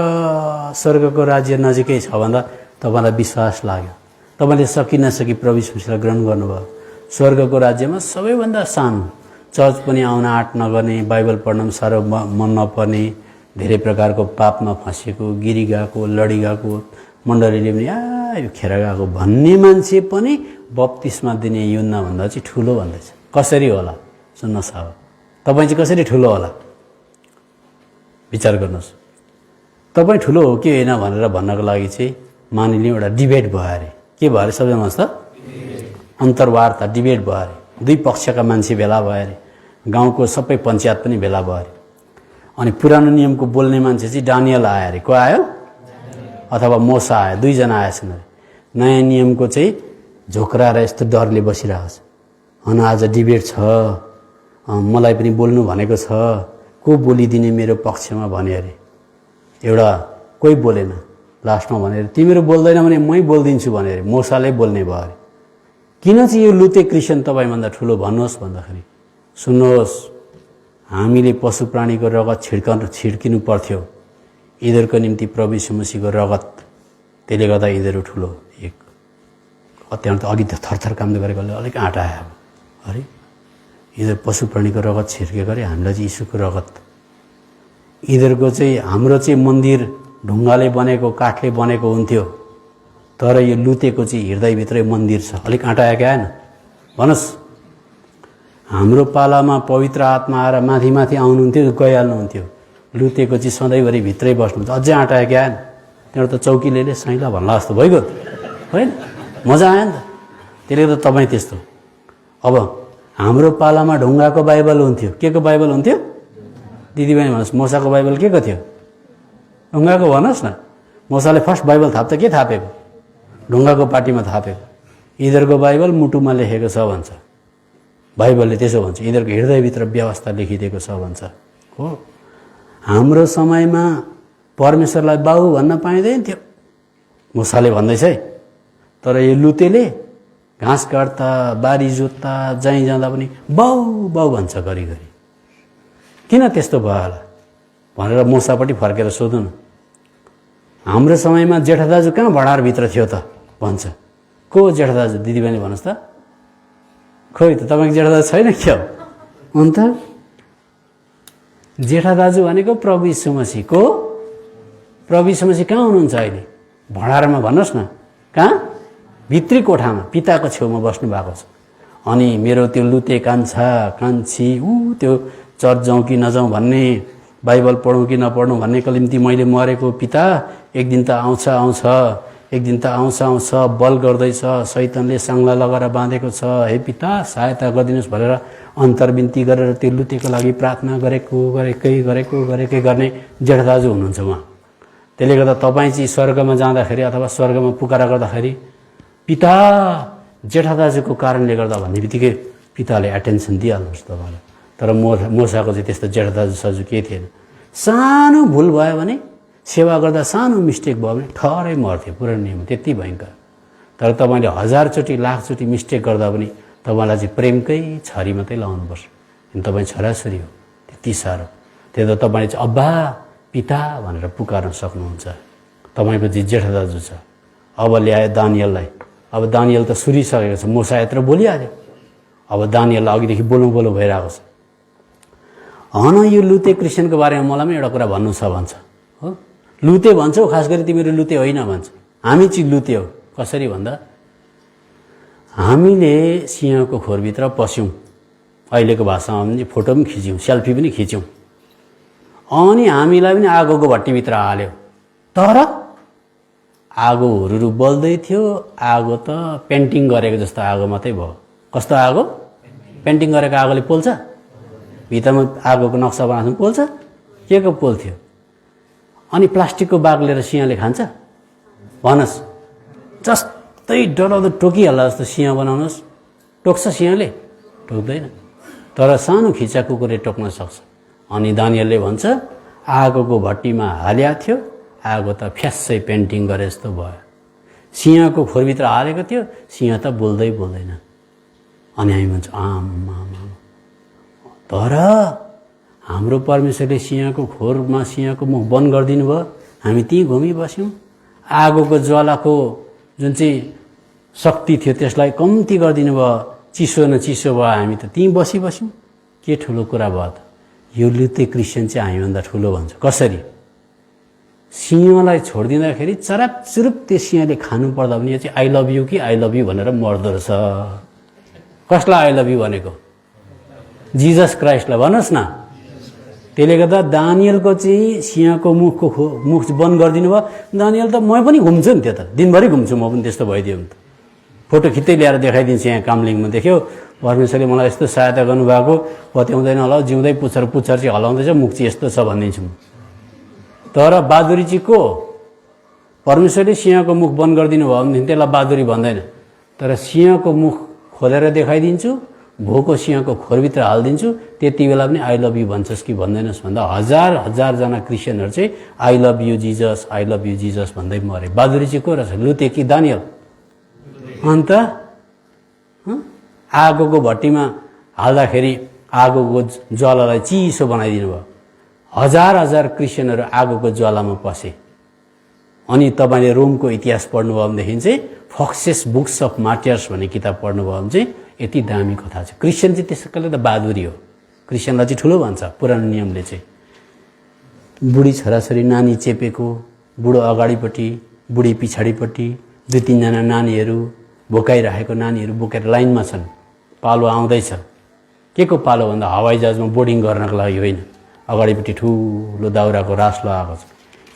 स्वर्गको राज्य नजिकै छ भन्दा तपाईँलाई विश्वास लाग्यो। तपाईँले सकि नसकी प्रभु यीशु मसीहलाई ग्रहण गर्नुभयो। स्वर्गको राज्यमा सबैभन्दा सानो, चर्च पनि आउन आँट नगर्ने, बाइबल पढ्न साह्रो मन नपर्ने, धेरै प्रकारको पापमा फँसेको, गिरी गएको, लडी गएको, मण्डलीले पनि यो खेर गएको भन्ने मान्छे पनि बप्तिस्मा दिने यूहन्ना भन्दा चाहिँ ठुलो भन्दैछ। कसरी होला सुन्नुहोस्। अब तपाईँ चाहिँ कसरी ठुलो होला विचार गर्नुहोस्। तपाईँ ठुलो हो कि होइन भनेर भन्नको लागि चाहिँ मानिलिउँ एउटा डिबेट भयो अरे। के भयो अरे सबैमा त अन्तर्वार्ता, डिबेट भयो अरे। दुई पक्षका मान्छे भेला भयो अरे, गाउँको सबै पञ्चायत पनि भेला भयो अरे। अनि पुरानो नियमको बोल्ने मान्छे चाहिँ डानियल आयो अरे। को आयो? अथवा मोसा आयो, दुईजना आएछन् अरे। नयाँ नियमको चाहिँ झोक्रा र यस्तो डरले बसिरहेको छ। अनि आज डिबेट छ, मलाई पनि बोल्नु भनेको छ, को बोलिदिने मेरो पक्षमा भने अरे। एउटा कोही बोलेन, लास्टमा भने अरे तिमीहरू बोल्दैन भने मै बोलिदिन्छु भने अरे। मोसाले बोल्ने भयो अरे। किन चाहिँ यो लुते क्रिस्चियन तपाईँभन्दा ठुलो भन्नुहोस् भन्दाखेरि सुन्नुहोस्, हामीले पशु प्राणीको रगत छिड्किनु पर्थ्यो यिनीहरूको निम्ति प्रभु यीशु मसीहको रगत। त्यसले गर्दा यिनीहरू ठुलो। एक त्यहाँ त अघि त थरथर काम गरेकोले अलिक आँटा आयो। अरे यिनीहरू पशु प्राणीको रगत छिर्के गरे, हामीलाई चाहिँ यीशुको रगत। यिनीहरूको चाहिँ हाम्रो चाहिँ मन्दिर ढुङ्गाले बनेको, काठले बनेको हुन्थ्यो, तर यो लुतेको चाहिँ हृदयभित्रै मन्दिर छ। अलिक आँटा आएको आएन भन्नुहोस्। हाम्रो पालामा पवित्र आत्मा आएर माथि माथि आउनुहुन्थ्यो, गइहाल्नुहुन्थ्यो। लुतेको चाहिँ सधैँभरि भित्रै बस्नुहुन्छ। अझै आँटा आएको आएन। त्यहाँबाट त चौकीले साइला भन्ला जस्तो भइगयो होइन, मजा आयो नि त। त्यसले गर्दा तपाईँ त्यस्तो। अब हाम्रो पालामा ढुङ्गाको बाइबल हुन्थ्यो। के को बाइबल हुन्थ्यो? दिदीबहिनी भन्नुहोस् मोसाको बाइबल के को थियो? ढुङ्गाको भन्नुहोस् न। मोसाले फर्स्ट बाइबल थाप्दा के थापेको? ढुङ्गाको पाटीमा थापेको। यिनीहरूको बाइबल मुटुमा लेखेको छ भन्छ। बाइबलले त्यसो भन्छ, यिनीहरूको हृदयभित्र व्यवस्था लेखिदिएको छ भन्छ। हो, हाम्रो समयमा परमेश्वरलाई बाउ भन्न पाइँदैन थियो, मुसाले भन्दैछ है। तर यो लुतेले घाँस काट्दा, बारी जोत्दा, जहीँ जाँदा पनि बाउ बाउ भन्छ घरिघरि। किन त्यस्तो भयो होला भनेर मुसापट्टि फर्केर सोधौँ न। हाम्रो समयमा जेठा दाजु कहाँ भँडारभित्र थियो त भन्छ। को जेठा दाजु? दिदीबहिनी भन्नुहोस् त। खोइ त तपाईँको जेठा दाजु छैन क्या हो? अन्त जेठा दाजु भनेको प्रभु यीशु मसीह। को? प्रभु यीशु मसीह कहाँ हुनुहुन्छ अहिले? भँडारमा भन्नुहोस् न। कहाँ? भित्री कोठामा पिताको छेउमा बस्नु भएको छ। अनि मेरो त्यो लुते कान्छी त्यो चर्च जाउँ कि नजाउँ भन्ने, बाइबल पढौँ कि नपढौँ भन्नेको निम्ति मैले मरेको पिता एक दिन त आउँछ, एक दिन त आउँछ, बल गर्दैछ, शैतानले साङ्ला लगाएर बाँधेको छ। हे पिता सहायता गरिदिनुहोस् भनेर अन्तर्विन्ती गरेर त्यो लुतेको लागि प्रार्थना गरेकै गर्ने जेठा दाजु हुनुहुन्छ उहाँ। त्यसले गर्दा तपाईँ चाहिँ स्वर्गमा जाँदाखेरि अथवा स्वर्गमा पुकारा गर्दाखेरि पिता जेठा दाजुको कारणले गर्दा भन्ने बित्तिकै पिताले एटेन्सन दिइहाल्नुहोस् तपाईँलाई। तर मोसाको चाहिँ त्यस्तो जेठा दाजु साजु केही थिएन। सानो भुल भयो भने, सेवा गर्दा सानो मिस्टेक भयो भने ठहरै मर्थ्यो। पुरानो नियम त्यति भयङ्कर। तर तपाईँले 1000चोटि लाखचोटि मिस्टेक गर्दा पनि तपाईँलाई चाहिँ प्रेमकै छरी मात्रै लाउनुपर्छ। किन तपाईँ छोराछोरी हो, त्यति साह्रो। त्यो त तपाईँले चाहिँ अब्बा पिता भनेर पुकार्न सक्नुहुन्छ। तपाईँको चाहिँ जेठा दाजु छ। अब ल्यायो दानियललाई। अब दानियल त सुरिसकेको छ, मोसा यत्रो बोलिहाल्यो। अब दानियललाई अघिदेखि बोलौँ भइरहेको छ। हन यो लुते क्रिस्चियनको बारेमा मलाई पनि एउटा कुरा भन्नु छ भन्छ। हो, लुते भन्छौ, खास गरी तिमीहरू लुते होइन भन्छ। हामी चाहिँ लुते हो। कसरी भन्दा हामीले सिंहको खोरभित्र पस्यौँ, अहिलेको भाषामा भने फोटो पनि खिच्यौँ, सेल्फी पनि खिच्यौँ। अनि हामीलाई पनि आगोको भट्टीभित्र हाल्यो। तर आगो हुरुरु बल्दै थियो। आगो त पेन्टिङ गरेको जस्तो आगो मात्रै भयो। कस्तो आगो? पेन्टिङ गरेको आगोले पोल्छ? भित्रमा आगोको नक्सा बनाएको पोल्छ? के को पोल्थ्यो? अनि प्लास्टिकको बाग लिएर सिंहले खान्छ? भन्नुहोस्, जस्तै डराउँदो टोकिहाल्ला जस्तो सिंह बनाउनुहोस्, टोक्छ सिंहले? टोक्दैन। तर सानो खिच्चा कुकुरले टोक्न सक्छ। अनि दानियलले भन्छ आगोको भट्टीमा हाल्या थियो, आगो त फ्यास्सै पेन्टिङ गरे जस्तो भयो। सिंहको खोरभित्र हालेको थियो, सिंह त बोल्दैन। अनि हामी भन्छ आमा। तर हाम्रो परमेश्वरले सिंहको खोरमा सिंहको मुख बन्द गरिदिनु भयो। हामी त्यहीँ घुमिबस्यौँ। आगोको ज्वालाको जुन चाहिँ शक्ति थियो त्यसलाई कम्ती गरिदिनु भयो। चिसो न चिसो भयो, हामी त त्यहीँ बसिबस्यौँ। के ठुलो कुरा भयो त? यो लुते क्रिस्चियन चाहिँ हामीभन्दा ठुलो भन्छ। कसरी? सिंहलाई छोडिदिँदाखेरि चरापचुरुप त्यो सिंहले खानु पर्दा पनि यो चाहिँ आई लभ यू कि आई लभ यू भनेर मर्दो रहेछ। कसलाई आई लभ यू भनेको? जिजस क्राइस्टलाई भन्नुहोस् न। त्यसले गर्दा दानियलको चाहिँ सिंहको मुख बन्द गरिदिनु भयो। दानियल त म पनि घुम्छु नि, त्यो त दिनभरि घुम्छु म पनि। त्यस्तो भइदियो भने त फोटो खिच्दै ल्याएर देखाइदिन्छु। यहाँ कामलिङमा देख्यो, परमेश्वरले मलाई यस्तो सहायता गर्नुभएको, पत्याउँदैन होला, जिउँदै पुच्छर चाहिँ हलाउँदैछ, मुख चाहिँ यस्तो छ भनिदिन्छु म। तर बहादुरी चाहिँ को? परमेश्वरले सिंहको मुख बन्द गरिदिनु भयो भने त्यसलाई बहादुरी भन्दैन। तर सिंहको मुख खोलेर देखाइदिन्छु, भोको सिंहको खोरभित्र हालिदिन्छु, त्यति बेला पनि आई लभ यू भन्छस् कि भन्दैनस् भन्दा हजारजना क्रिस्चियनहरू चाहिँ आई लभ यू जिजस भन्दै मरे। बहादुरी चाहिँ को रहेछ? लुते कि दानियल? अन्त आगोको भट्टीमा हाल्दाखेरि आगोको ज्वालालाई चिसो बनाइदिनु भयो। हजार क्रिस्चियनहरू आगोको ज्वालामा पसे। अनि तपाईँले रोमको इतिहास पढ्नुभयो भनेदेखि चाहिँ फक्सेस बुक्स अफ मार्टियर्स भन्ने किताब पढ्नुभयो भने चाहिँ यति दामी कथा छ। क्रिस्चियन चाहिँ त्यसैले त बहादुरी हो। क्रिस्चियनलाई चाहिँ ठुलो भन्छ पुरानो नियमले चाहिँ। बुढी छोराछोरी नानी चेपेको, बुढो अगाडिपट्टि, बुढी पछाडिपट्टि, 2-3जना नानीहरू भोकाइरहेको नानीहरू बोकेर लाइनमा छन्। पालो आउँदैछ। के को पालो भन्दा हवाईजहाजमा बोर्डिङ गर्नको लागि होइन। अगाडिपट्टि ठुलो दाउराको रास लगाएको छ।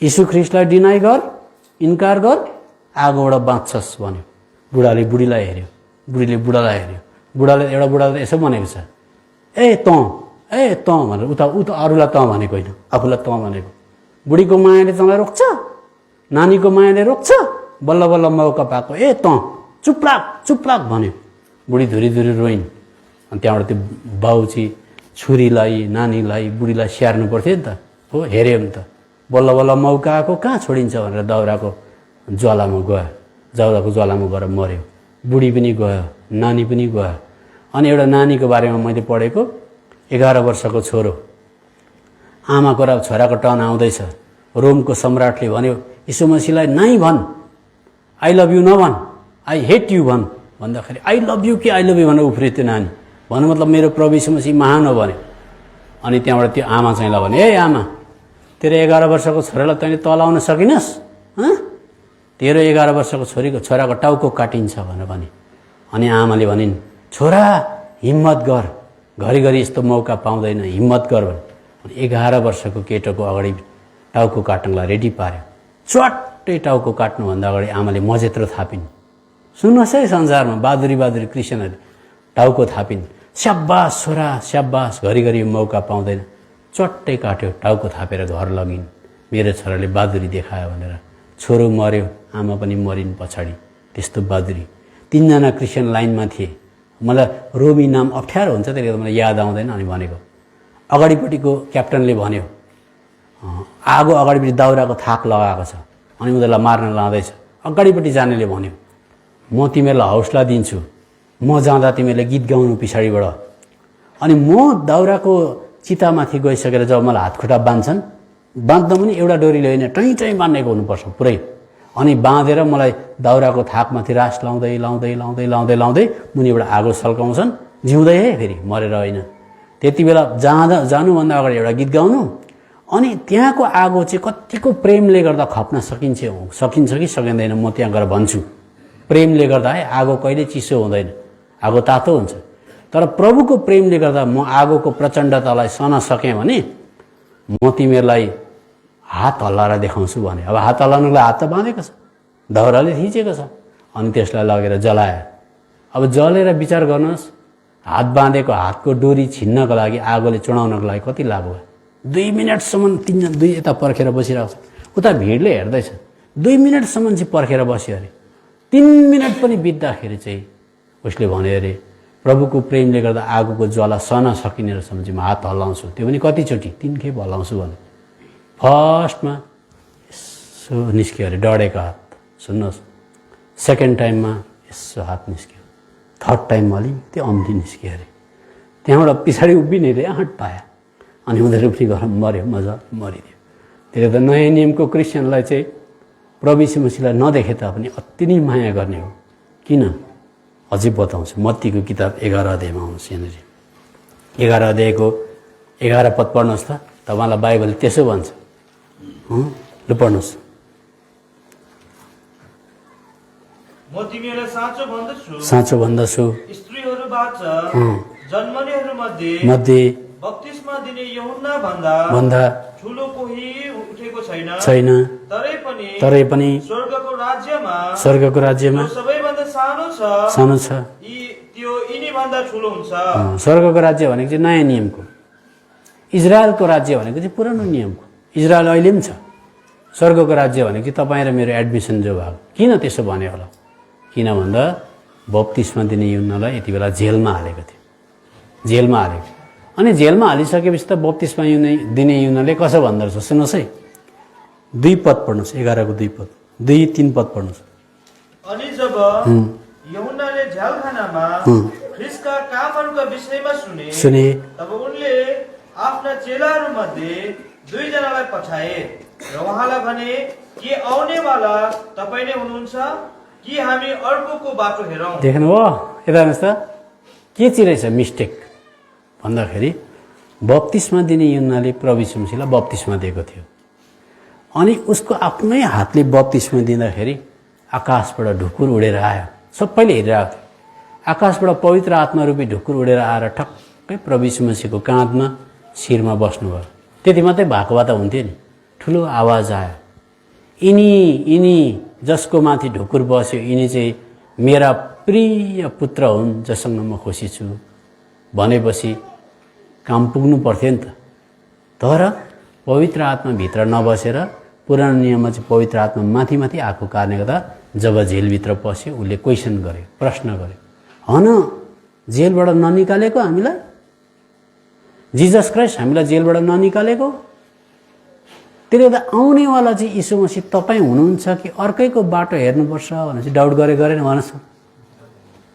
यीशु ख्रिस्टलाई डिनाइ गर, इन्कार गर, आगोबाट बाँच्छस् भन्यो। बुढाले बुढीलाई हेऱ्यो, बुढीले बुढालाई हेऱ्यो। बुढाले यसो भनेको छ, ए ए तँ भनेर उता अरूलाई तँ भनेको होइन, आफूलाई तँ भनेको। बुढीको मायाले तँलाई रोक्छ, नानीको मायाले रोक्छ, बल्ल बल्ल मौका पाएको ए तँ चुप्लाक चुप्लाक भन्यो। बुढी धुरी धुरी रोइन्। अनि त्यहाँबाट त्यो बाउची छोरीलाई नानीलाई बुढीलाई स्याहार्नु पर्थ्यो नि त, हो हेऱ्यो नि त। बल्ल बल्ल मौका आएको कहाँ छोडिन्छ भनेर दाउराको ज्वालामा गयो, दाउराको ज्वालामा गएर मऱ्यो। बुढी पनि गयो, नानी पनि गयो। अनि एउटा नानीको बारेमा मैले पढेको, 11 वर्षको छोरो, आमाको र छोराको टर्न आउँदैछ। रोमको सम्राटले भन्यो यीशु मसीहलाई नाइ भन्, आई लभ यु नभन्, आई हेट यु भन्। भन्दाखेरि आई लभ यु कि आई लभ यु भनेर उफ्रियो त्यो नानी। भन्नु मतलब मेरो प्रभु यीशु मसीह महान हो भने। अनि त्यहाँबाट त्यो आमा चाहिँ ल भने ए आमा, तेरो 11 वर्षको छोरालाई तैँले तलाउन सकिनस्? तेरो 11 वर्षको छोराको टाउको काटिन्छ भनेर भने। अनि आमाले भनिन् छोरा हिम्मत गर, घरिघरि यस्तो मौका पाउँदैन, हिम्मत गर भने। अनि 11 वर्षको केटोको अगाडि टाउको काट्नलाई रेडी पार्यो। चट्टै टाउको काट्नुभन्दा अगाडि आमाले मजेत्रो थापिन्। सुन्नुहोस् है, संसारमा बहादुरी क्रिस्चियनहरूले टाउको थापिन्। स्याबास छोरा स्याबास, घरिघरि मौका पाउँदैन। चट्टै काट्यो, टाउको थापेर घर लगिन्। मेरो छोराले बहादुरी देखायो भनेर। छोरो मर्यो, आमा पनि मरिन् पछाडि। त्यस्तो बहादुरी। 3 जना क्रिस्चियन लाइनमा थिए। मलाई रोमी नाम अप्ठ्यारो हुन्छ, त्यसले गर्दा मलाई याद आउँदैन। अनि भनेको अगाडिपट्टिको क्याप्टनले भन्यो आगो अगाडिपट्टि दाउराको थाक लगाएको छ, अनि उनीहरूलाई मार्न लाँदैछ। अगाडिपट्टि जानेले भन्यो म तिमीहरूलाई हौसला दिन्छु, म जाँदा तिमीहरूले गीत गाउनु पछाडिबाट। अनि म दाउराको चितामाथि गइसकेर जब मलाई हातखुट्टा बाँध्छन्, बाँध्दा पनि एउटा डोरीले होइन टैँ बाँधेको हुनुपर्छ पुरै। अनि बाँधेर मलाई दाउराको थाकमाथि रास लाउँदै लाउँदै लाउँदै लाउँदै लाउँदै मुनिबाट आगो सल्काउँछन्, जिउँदै है फेरि, मरेर होइन। त्यति बेला जानुभन्दा अगाडि एउटा गीत गाउनु। अनि त्यहाँको आगो चाहिँ कतिको प्रेमले गर्दा खप्न सकिन्छ कि सकिँदैन म त्यहाँ गएर भन्छु। प्रेमले गर्दा है आगो कहिले चिसो हुँदैन, आगो तातो हुन्छ। तर प्रभुको प्रेमले गर्दा म आगोको प्रचण्डतालाई सहन सकेँ भने म तिमीहरूलाई हात हल्लाएर देखाउँछु भने। अब हात हल्लाउनुको लागि हात त बाँधेको छ, दाउराले थिचेको छ। अनि त्यसलाई लगेर जलायो। अब जलेर विचार गर्नुहोस्, हात बाँधेको हातको डोरी छिन्नको लागि, आगोले चुडाउनको लागि कति लाग्यो? 2 मिनटसम्म 2 यता पर्खेर बसिरहेको छ, उता भिडले हेर्दैछ। 2 मिनटसम्म चाहिँ पर्खेर बस्यो अरे। 3 मिनट पनि बित्दाखेरि चाहिँ उसले भन्यो अरे प्रभुको प्रेमले गर्दा आगोको ज्वाला सहन सकिने रहेछ भने चाहिँ म हात हल्लाउँछु, त्यो पनि कतिचोटि 3 खेप हल्लाउँछु भने। फर्स्टमा यसो निस्क्यो अरे डढेको हात, सुन्नुहोस्। सेकेन्ड टाइममा यसो हात निस्क्यो, थर्ड टाइममा अलिकति अम्ली निस्क्यो अरे। त्यहाँबाट पछाडि उभिने रे आँट पायो। अनि उनीहरू पनि गएर मऱ्यो, मजा मरिदियो। त्यसले त नयाँ नियमको क्रिस्चियनलाई चाहिँ प्रभु यीशु मसीहलाई नदेखे तापनि अति नै माया गर्ने हो। किन? अझै बताउँछु। मत्तीको किताब 11 अध्यायमा आउनुहोस्। यहाँनिर 11 अध्यायको 11 पद पढ्नुहोस् त। तपाईँलाई बाइबलले त्यसो भन्छ। ल पढ्नुहोस्। म तिमीहरूलाई साँचो भन्दछु स्त्रीहरूबाट जन्मनेहरूमध्ये बप्तिस्मा दिने यूहन्ना भन्दा ठुलो कोही उठेको छैन। तरै पनि स्वर्गको राज्यमा सबैभन्दा सानो छ, त्यो यिनीभन्दा ठुलो हुन्छ। स्वर्गको राज्य भनेको चाहिँ नयाँ नियमको, इजरायलको राज्य भनेको चाहिँ पुरानो नियमको। इजरायल अहिले पनि छ। स्वर्गको राज्य भनेको चाहिँ तपाईँ र मेरो एडमिसन जो भएको। किन त्यसो भन्यो होला? किन भन्दा बप्तिस्मा दिने यूहन्नालाई यति बेला जेलमा हालेको थियो, जेलमा हालेको। अनि जेलमा हालिसकेपछि त बप्तिस्मा दिने यूहन्नाले कसो भन्दो रहेछ सुन्नुहोस् है। 2 पद पढ्नुहोस्, 11 को 2 पद, 2-3 पद पढ्नुहोस्। अनि जब यूहन्नाले झ्यालखानामा ख्रीष्टका कामहरूका विषयमा सुने तब उनले आफ्ना चेलाहरूमध्ये 2 जनालाई पठाए र उहाँलाई भने के आउनेवाला तपाईँ नै हुनुहुन्छ कि हामी अर्कोको बाटो हेरौँ? देख्नुभयो? यता हेर्नुहोस् त के चाहिँ रहेछ मिस्टेक भन्दाखेरि बप्तिस्मा दिने यूहन्नाले प्रभु यीशु मसीहलाई बप्तिस्मा दिएको थियो। अनि उसको आफ्नै हातले बप्तिस्मा दिँदाखेरि आकाशबाट ढुकुर उडेर आयो। सबैले हेरिरहेको थियो। आकाशबाट पवित्र आत्मा रूपी ढुकुर उडेर आएर ठक्कै प्रभु यीशु मसीहको काँधमा शिरमा बस्नुभयो। त्यति मात्रै भएको भए त हुन्थ्यो नि। ठुलो आवाज आयो, यिनी जसको माथि ढुकुर बस्यो यिनी चाहिँ मेरा प्रिय पुत्र हुन् जसँग म खुसी छु भनेपछि काम पुग्नु पर्थ्यो नि त। तर पवित्र आत्मा भित्र नबसेर पुरानो नियममा चाहिँ पवित्र आत्मा माथि माथि आएको कारणले गर्दा जब जेलभित्र पस्यो उसले क्वेसन गर्यो, प्रश्न गर्यो, हन जेलबाट ननिकालेको हामीलाई? जिजस क्राइस्ट हामीलाई जेलबाट ननिकालेको? त्यसले गर्दा आउनेवाला चाहिँ यीशु मसीह तपाईँ हुनुहुन्छ कि अर्कैको बाटो हेर्नुपर्छ भनेर चाहिँ डाउट गरेन भन्नुहोस्।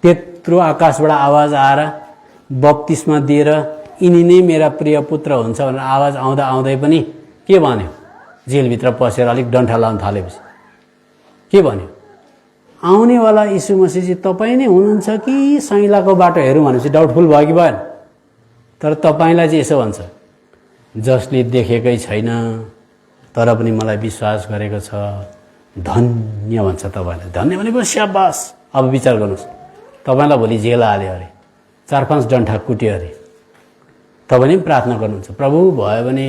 त्यत्रो आकाशबाट आवाज आएर बप्तिस्मा दिएर यिनी नै मेरा प्रिय पुत्र हुन्छ भनेर आवाज आउँदा आउँदै पनि के भन्यो? जेलभित्र पसेर अलिक डन्ठा लाउन थालेपछि के भन्यो? आउनेवाला यीशु मसीह चाहिँ तपाईँ नै हुनुहुन्छ कि साइलाको बाटो हेरौँ भनेपछि डाउटफुल भयो कि भएन? तर तपाईँलाई चाहिँ यसो भन्छ, जसले देखेकै छैन तर पनि मलाई विश्वास गरेको छ धन्य भन्छ तपाईँलाई। धन्य भनेको स्याबास। अब विचार गर्नुहोस्, तपाईँलाई भोलि जेल हाल्यो अरे, 4-5 डन्ठा कुट्यो अरे, तपाईँले पनि प्रार्थना गर्नुहुन्छ, प्रभु भयो भने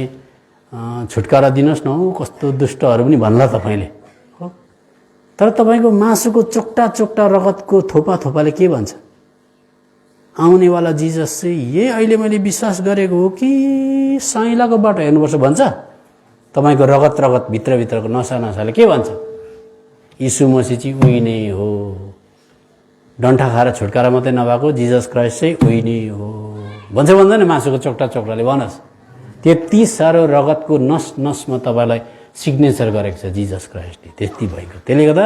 छुटकारा दिनुहोस् न हौ, कस्तो दुष्टहरू पनि भन्ला तपाईँले, हो। तर तपाईँको मासुको चोक्टा चोक्टा रगतको थोपा थोपाले के भन्छ? आउनेवाला जिजस चाहिँ यही अहिले मैले विश्वास गरेको हो कि साइलाको बाटो हेर्नुपर्छ भन्छ? तपाईँको रगत रगत भित्रभित्रको नसा नसाले के भन्छ? यीशु मसीह चाहिँ उही नै हो। डन्ठा खाएर छुटकारा मात्रै नभएको जिजस क्राइस्ट चाहिँ उही नै हो भन्छ भन्दैन? मासुको चोक्टा चोक्टाले भन्नुहोस्। त्यति साह्रो रगतको नस नसमा तपाईँलाई सिग्नेचर गरेको छ जिजस क्राइस्टले, त्यति भएको। त्यसले गर्दा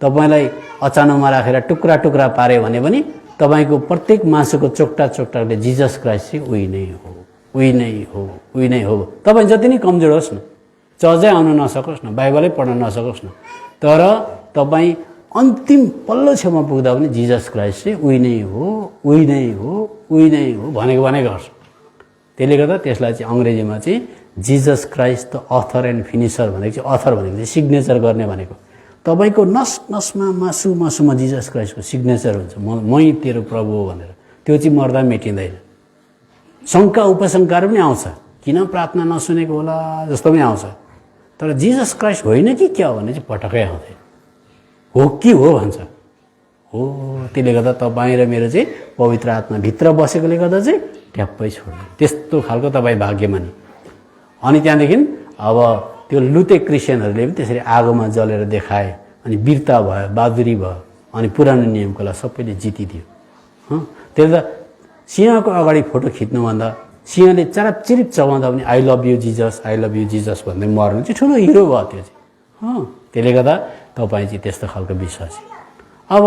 तपाईँलाई अचानकमा राखेर टुक्रा टुक्रा पार्यो भने पनि तपाईँको प्रत्येक मासुको चोक्टा चोक्टाले जिजस क्राइस्ट चाहिँ उही नै हो, उही नै हो, उही नै हो। तपाईँ जति नै कमजोर होस् न, चर्चै आउन नसकोस् न, बाइबलै पढ्न नसकोस् न, तर तपाईँ अन्तिम पल्लो छेउमा पुग्दा पनि जिजस क्राइस्ट चाहिँ उही नै हो, उही नै हो, उही नै हो भनेको गर्छ। त्यसले गर्दा त्यसलाई चाहिँ अङ्ग्रेजीमा चाहिँ Jesus Christ the author and finisher भनेको चाहिँ, अथर भनेको चाहिँ सिग्नेचर गर्ने भनेको। तपाईँको नस नसमा मासु मासुमा जिजस क्राइस्टको सिग्नेचर हुन्छ, मै तेरो प्रभु हो भनेर। त्यो चाहिँ मर्दा मेटिँदैन। शङ्का उपशङ्काहरू पनि आउँछ, किन प्रार्थना नसुनेको होला जस्तो पनि आउँछ। तर जिजस क्राइस्ट होइन कि क्या हो भने चाहिँ पटक्कै आउँदैन। हो कि हो भन्छ, हो। त्यसले गर्दा तपाईँ र मेरो चाहिँ पवित्र आत्मा भित्र बसेकोले गर्दा चाहिँ ट्याप्पै छोड्नु, त्यस्तो खालको तपाईँ भाग्यमानी। अनि त्यहाँदेखि अब त्यो लुते क्रिस्चियनहरूले पनि त्यसरी आगोमा जलेर देखाए, अनि वीरता भयो, बहादुरी भयो, अनि पुरानो नियमकोलाई सबैले जितिदियो। त्यसले त सिंहको अगाडि फोटो खिच्नुभन्दा सिंहले चाराचिरिप चबाउँदा पनि I love you Jesus, I love you Jesus भन्दै मर्नु चाहिँ ठुलो हिरो भयो त्यो चाहिँ। त्यसले गर्दा तपाईँ चाहिँ त्यस्तो खालको विश्वासी। अब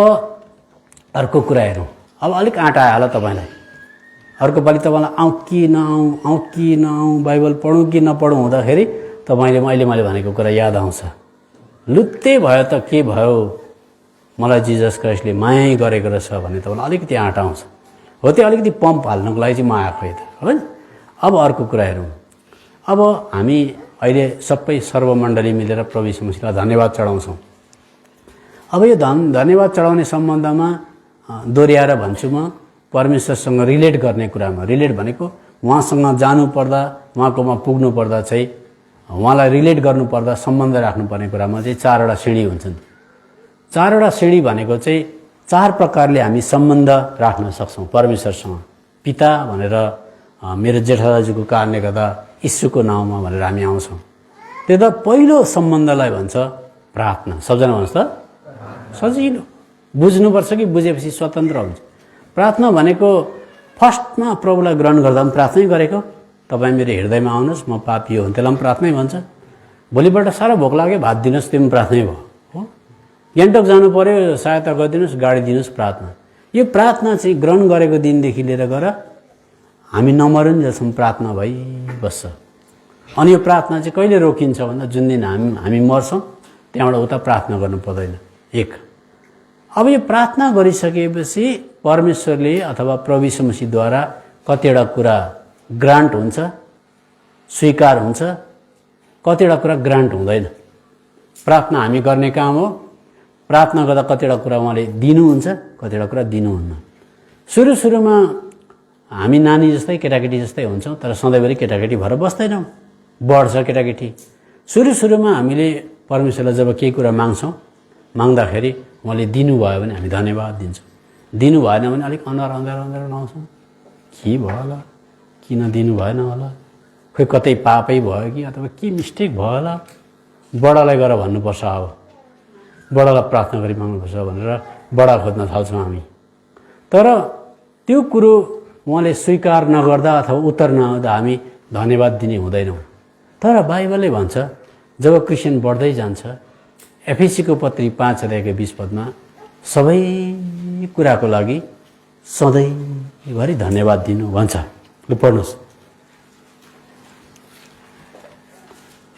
अर्को कुरा हेरौँ। अब अलिक आँटा आयो होला तपाईँलाई। अर्को पालि तपाईँलाई आउँ कि नआउँ, बाइबल पढौँ कि नपढौँ हुँदाखेरि तपाईँले मैले भनेको कुरा याद आउँछ। लुत्ते भयो त के भयो, मलाई जिजस क्राइस्टले माया गरेको रहेछ भने तपाईँलाई अलिकति आँटा आउँछ। हो, त्यो अलिकति पम्प हाल्नुको लागि चाहिँ म आएको यता, हो नि। अब अर्को कुरा हेरौँ। अब हामी अहिले सबै सर्वमण्डली मिलेर प्रभु यीशु मसीहलाई धन्यवाद चढाउँछौँ। अब यो धन्यवाद चढाउने सम्बन्धमा दोहोऱ्याएर भन्छु म, परमेश्वरसँग रिलेट गर्ने कुरामा, रिलेट भनेको उहाँसँग जानुपर्दा, उहाँकोमा पुग्नुपर्दा चाहिँ उहाँलाई रिलेट गर्नुपर्दा, सम्बन्ध राख्नुपर्ने कुरामा चाहिँ 4वटा सिँढी हुन्छन्। 4वटा सिँढी भनेको चाहिँ 4 प्रकारले हामी सम्बन्ध राख्न सक्छौँ परमेश्वरसँग। पिता भनेर मेरो जेठा दाजुको कारणले गर्दा यीशुको नाउँमा भनेर हामी आउँछौँ। त्यो त पहिलो सम्बन्धलाई भन्छ प्रार्थना। सबजना भन्नुहोस् त, सजिलो बुझ्नुपर्छ कि बुझेपछि स्वतन्त्र हुन्छ। प्रार्थना भनेको फर्स्टमा प्रभुलाई ग्रहण गर्दा पनि प्रार्थनै गरेको। तपाईँ मेरो हृदयमा आउनुहोस्, म पापी हो, त्यसलाई पनि प्रार्थनै भन्छ। भोलिपल्ट साह्रो भोक लाग्यो, भात दिनुहोस्, त्यो पनि प्रार्थनै भयो, हो। गान्तोक जानु पर्यो, सहायता गरिदिनुहोस्, गाडी दिनुहोस्, प्रार्थना। यो प्रार्थना चाहिँ ग्रहण गरेको दिनदेखि लिएर गएर हामी नमरुन्जेलसम्म प्रार्थना भइबस्छ। अनि यो प्रार्थना चाहिँ कहिले रोकिन्छ भन्दा जुन दिन हामी मर्छौँ त्यहाँबाट उता प्रार्थना गर्नु पर्दैन। 1। अब यो प्रार्थना गरिसकेपछि परमेश्वरले अथवा प्रभु यीशु मसीहद्वारा कतिवटा कुरा ग्रान्ट हुन्छ, स्वीकार हुन्छ, कतिवटा कुरा ग्रान्ट हुँदैन। प्रार्थना हामी गर्ने काम हो। प्रार्थना गर्दा कतिवटा कुरा उहाँले दिनुहुन्छ, कतिवटा कुरा दिनुहुन्न। सुरुमा हामी नानी जस्तै केटाकेटी जस्तै हुन्छौँ, तर सधैँभरि केटाकेटी भएर बस्दैनौँ, बढ्छ केटाकेटी। सुरुमा हामीले परमेश्वरलाई जब केही कुरा माग्दाखेरि उहाँले दिनुभयो भने हामी धन्यवाद दिन्छौँ। दिनु भएन भने अलिक अनुहार आउँछौँ, के भयो होला, किन दिनु भएन होला, खोइ कतै पापै भयो कि अथवा के मिस्टेक भयो होला, बडालाई गएर भन्नुपर्छ, अब बडालाई प्रार्थना गरी माग्नुपर्छ भनेर बडा खोज्न थाल्छौँ हामी। तर त्यो कुरो उहाँले स्वीकार नगर्दा अथवा उत्तर नआउँदा हामी धन्यवाद दिने हुँदैनौँ। तर बाइबलले भन्छ जब क्रिस्चियन बढ्दै जान्छ, एफएसीको पत्री 5:20 सबै कुराको लागि सधैँभरि धन्यवाद दिनु भन्छ। ल पढ्नुहोस्,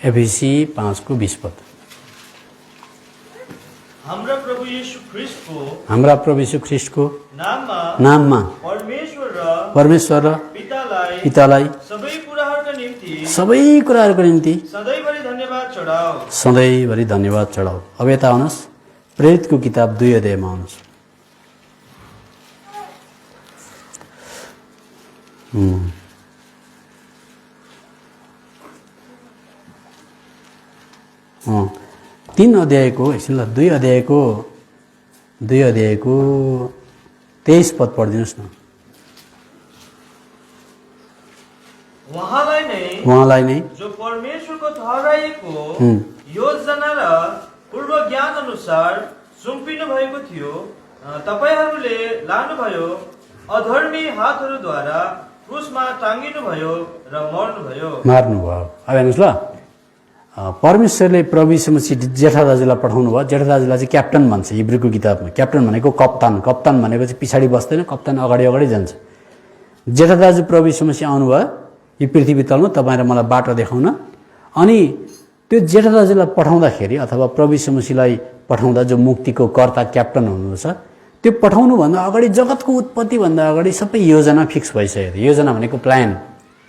एफएसी 5:20। हाम्रा प्रभु यीशु ख्रीष्टको नाममा परमेश्वर र पितालाई सबै कुराहरूको निम्ति सधैँभरि धन्यवाद चढाऊ। अब यता आउनुहोस्, प्रेरितको किताब 2 अध्यायमा आउनुहोस्। तीन अध्यायको एकछिन ल 2 अध्यायको 23 पद पढिदिनुहोस् न। उहाँलाई नै जो परमेश्वरको ठहराइएको योजना र पूर्व ज्ञान अनुसार सुम्पिनु भएको थियो, तपाईहरूले लानुभयो, अधर्मी हातहरूद्वारा क्रुसमा टाङ्गिनुभयो र मार्नुभयो। अब हेर्नुहोस् ल, परमेश्वरले प्रभु यीशु मसीह जेठा दाजुलाई पठाउनु भयो। जेठा दाजुलाई चाहिँ क्याप्टन भन्छ हिब्रूको किताबमा। क्याप्टन भनेको कप्तान, कप्तान भनेको चाहिँ पछाडि बस्दैन, कप्तान अगाडि अगाडि जान्छ। जेठा दाजु प्रभु यीशु मसीह आउनुभयो यो पृथ्वी तलमा तपाईँ र मलाई बाटो देखाउन। अनि त्यो जेठा दाजुलाई पठाउँदाखेरि अथवा प्रभु यीशु मसीहलाई पठाउँदा जो मुक्तिको कर्ता क्याप्टन हुनुहुन्छ, त्यो पठाउनुभन्दा अगाडि जगतको उत्पत्तिभन्दा अगाडि सबै योजना फिक्स भइसक्यो। योजना भनेको प्लान,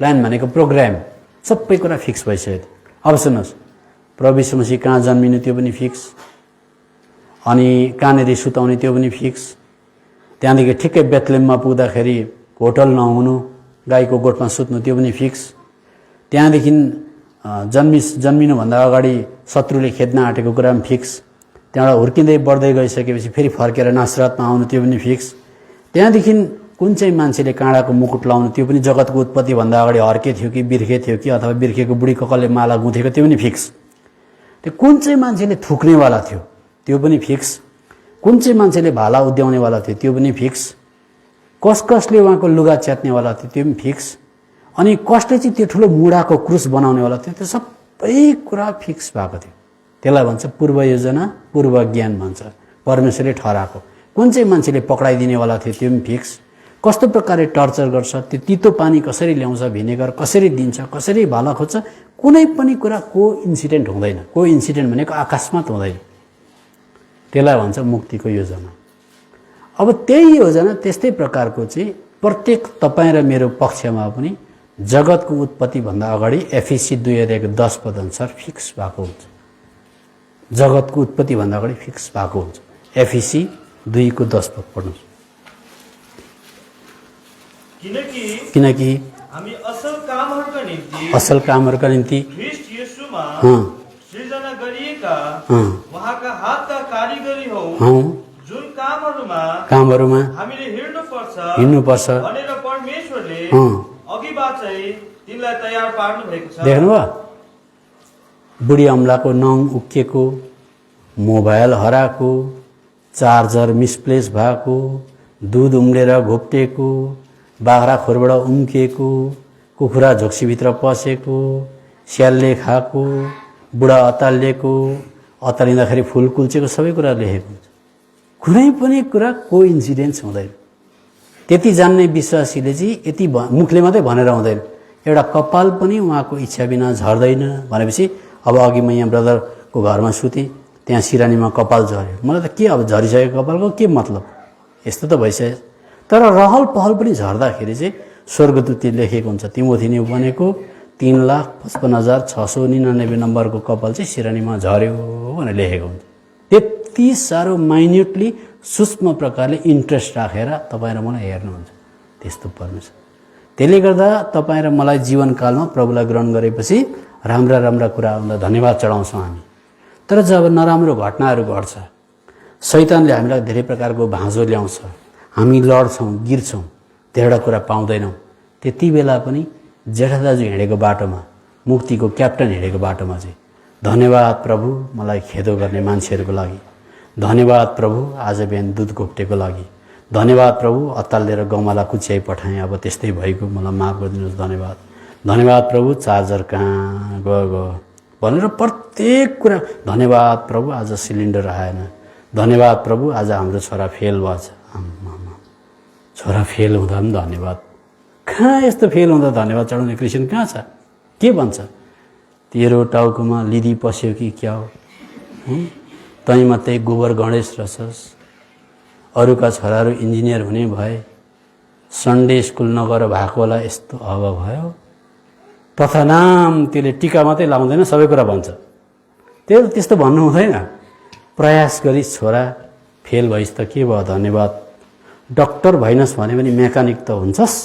प्लान भनेको प्रोग्राम, सबै कुरा फिक्स भइसक्यो। अब सुन्नुहोस्, प्रभु यीशु मसीह कहाँ जन्मिनु त्यो पनि फिक्स, अनि कहाँनिर सुताउने त्यो पनि फिक्स। त्यहाँदेखि ठिक्कै बेथलेममा पुग्दाखेरि होटल नहुनु, गाईको गोठमा सुत्नु त्यो पनि फिक्स। त्यहाँदेखि जन्मिनुभन्दा अगाडि शत्रुले खेद्न आँटेको कुरा पनि फिक्स। त्यहाँबाट हुर्किँदै बढ्दै गइसकेपछि फेरि फर्केर नासरतमा आउनु त्यो पनि फिक्स। त्यहाँदेखि कुन चाहिँ मान्छेले काँडाको मुकुट लाउनु त्यो पनि जगतको उत्पत्तिभन्दा अगाडि हर्के थियो कि बिर्खे थियो कि अथवा बिर्खेको बुढी ककलले माला गुँथेको त्यो पनि फिक्स। त्यो कुन चाहिँ मान्छेले थुक्नेवाला थियो त्यो पनि फिक्स। कुन चाहिँ मान्छेले भाला उद्याउनेवाला थियो त्यो पनि फिक्स। कसले उहाँको लुगा च्यात्नेवाला थियो त्यो पनि फिक्स। अनि कसले चाहिँ त्यो ठुलो मुढाको क्रुस बनाउनेवाला थियो, त्यो सबै कुरा फिक्स भएको थियो। त्यसलाई भन्छ पूर्व योजना, पूर्व ज्ञान भन्छ, परमेश्वरले ठहराएको। कुन चाहिँ मान्छेले पक्राइदिनेवाला थियो त्यो पनि फिक्स। कस्तो प्रकारले टर्चर गर्छ, त्यो तितो पानी कसरी ल्याउँछ, भिनेगर कसरी दिन्छ, कसरी भाला खोज्छ, कुनै पनि कुरा को इन्सिडेन्ट हुँदैन। को इन्सिडेन्ट भनेको अकस्मात हुँदैन। त्यसलाई भन्छ मुक्तिको योजना। अब त्यही योजना त्यस्तै प्रकारको चाहिँ प्रत्येक तपाईँ र मेरो पक्षमा पनि जगतको उत्पत्तिभन्दा अगाडि एफएसी 2:10 अनुसार फिक्स भएको हुन्छ। जगतको उत्पत्तिभन्दा अगाडि फिक्स भएको हुन्छ। एफएसी 2:10 पढ्नुहोस्। किनकि हामी असल कामहरूका निम्ति ख्रीष्ट येशूमा सृजना गरिएका उहाँका हातका कारिगरी हौ, जुन कामहरूमा हामीले हिँड्नुपर्छ भनेर परमेश्वरले अघिबाटै तिनलाई तयार पार्नु भएको छ। देख्नुभयो, बुढी अम्लाको नङ उक्किएको, मोबाइल हराएको, चार्जर मिसप्लेस भएको, दुध उम्लेर घोप्टेको, बाख्रा खोरबाट उम्किएको, कुखुरा झोक्सीभित्र पसेको, स्यालले खाएको, बुढा अतालिएको, अतालिँदाखेरि फुल कुल्चेको सबै कुरा लेखेको हुन्छ। कुनै पनि कुरा को इन्सिडेन्स हुँदैन। त्यति जान्ने विश्वासीले चाहिँ यति मुखले मात्रै भनेर हुँदैन। एउटा कपाल पनि उहाँको इच्छा बिना झर्दैन भनेपछि अब अघि म यहाँ ब्रदरको घरमा सुतेँ, त्यहाँ सिरानीमा कपाल झऱ्यो। मलाई त के अब झरिसक्यो कपालको के मतलब, यस्तो त भइसक्यो। तर रहल पहल पनि झर्दाखेरि चाहिँ स्वर्गदूतले लेखेको हुन्छ, तिमोथीले भनेको 3,55,699 नम्बरको कपाल चाहिँ सिरानीमा झर्यो भनेर लेखेको हुन्छ। त्यति साह्रो माइन्युटली सूक्ष्म प्रकारले इन्ट्रेस्ट राखेर तपाईँ र मलाई हेर्नुहुन्छ त्यस्तो परमेश्वर। त्यसले गर्दा तपाईँ र मलाई जीवनकालमा प्रभुलाई ग्रहण गरेपछि राम्रा राम्रा कुरा आउँदा धन्यवाद चढाउँछौँ हामी। तर जब नराम्रो घटनाहरू घट्छ, शैतानले हामीलाई धेरै प्रकारको भाँजो ल्याउँछ, हामी लड्छौँ, गिर्छौँ, धेरैवटा कुरा पाउँदैनौँ, त्यति बेला पनि जेठा दाजु हिँडेको बाटोमा, मुक्तिको क्याप्टन हिँडेको बाटोमा चाहिँ धन्यवाद प्रभु मलाई खेदो गर्ने मान्छेहरूको लागि, धन्यवाद प्रभु आज बिहान दुध घोप्टेको लागि, धन्यवाद प्रभु अत्तालिएर गमला कुच्याइ पठाएँ, अब त्यस्तै भएको मलाई माफ गरिदिनुहोस्, धन्यवाद, धन्यवाद प्रभु चार्जर कहाँ गयो भनेर प्रत्येक कुरा, धन्यवाद प्रभु आज सिलिन्डर आएन, धन्यवाद प्रभु आज हाम्रो छोरा फेल भएछ, छोरा फेल हुँदा पनि धन्यवाद। कहाँ यस्तो फेल हुँदा धन्यवाद चढाउने क्रिस्चियन कहाँ छ? के भन्छ? तेरो टाउकोमा लिदी पस्यो कि क्या हो? तै मात्रै गोबर गणेश रहेछस्, अरूका छोराहरू इन्जिनियर हुने भए, सन्डे स्कुल नगएर भएको होला यस्तो अभाव भयो। तथा नाम त्यसले टिका मात्रै लाउँदैन, सबै कुरा भन्छ। त्यस्तो भन्नु हुँदैन। प्रयास गरी छोरा फेल भइस् त के भयो, धन्यवाद। डक्टर भइनस् भने पनि मेकानिक त हुन्छस्,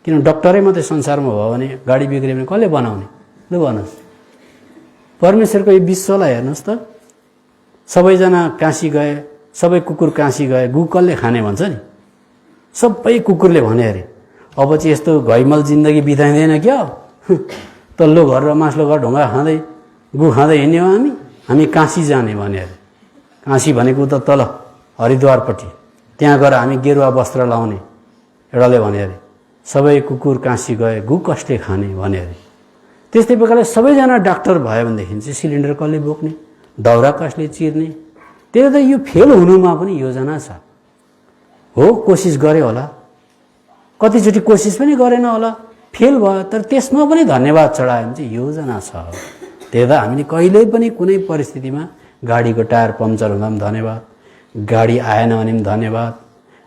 किन डक्टरै मात्रै संसारमा भयो भने गाडी बिग्रियो भने कसले बनाउने? लु भन्नुहोस्। परमेश्वरको यो विश्वलाई हेर्नुहोस् त, सबैजना काशी गए, सबै कुकुर काशी गए, गु कसले खाने भन्छ नि? सबै कुकुरले भने अरे अब चाहिँ यस्तो घैमल जिन्दगी बिताइँदैन क्या, तल्लो घर र माथिल्लो घर ढुङ्गा खाँदै गु खाँदै हिँड्ने हो हामी काशी जाने भने अरे। काशी भनेको त तल हरिद्वारपट्टि, त्यहाँ गएर हामी गेरुवा वस्त्र लाउने, एउटाले भने अरे सबै कुकुर काशी गए, गु कसले खाने भने अरे। त्यस्तै प्रकारले सबैजना डाक्टर भयो भनेदेखि चाहिँ सिलिन्डर कसले बोक्ने, दाउरा कसले चिर्ने? त्यही त यो फेल हुनुमा पनि योजना छ। हो कोसिस गरे होला, कतिचोटि कोसिस पनि गरेन होला, फेल भयो, तर त्यसमा पनि धन्यवाद चढायो भने चाहिँ योजना छ। त्यही त हामीले कहिल्यै पनि कुनै परिस्थितिमा गाडीको टायर पम्चर हुँदा पनि धन्यवाद, गाडी आएन भने पनि धन्यवाद,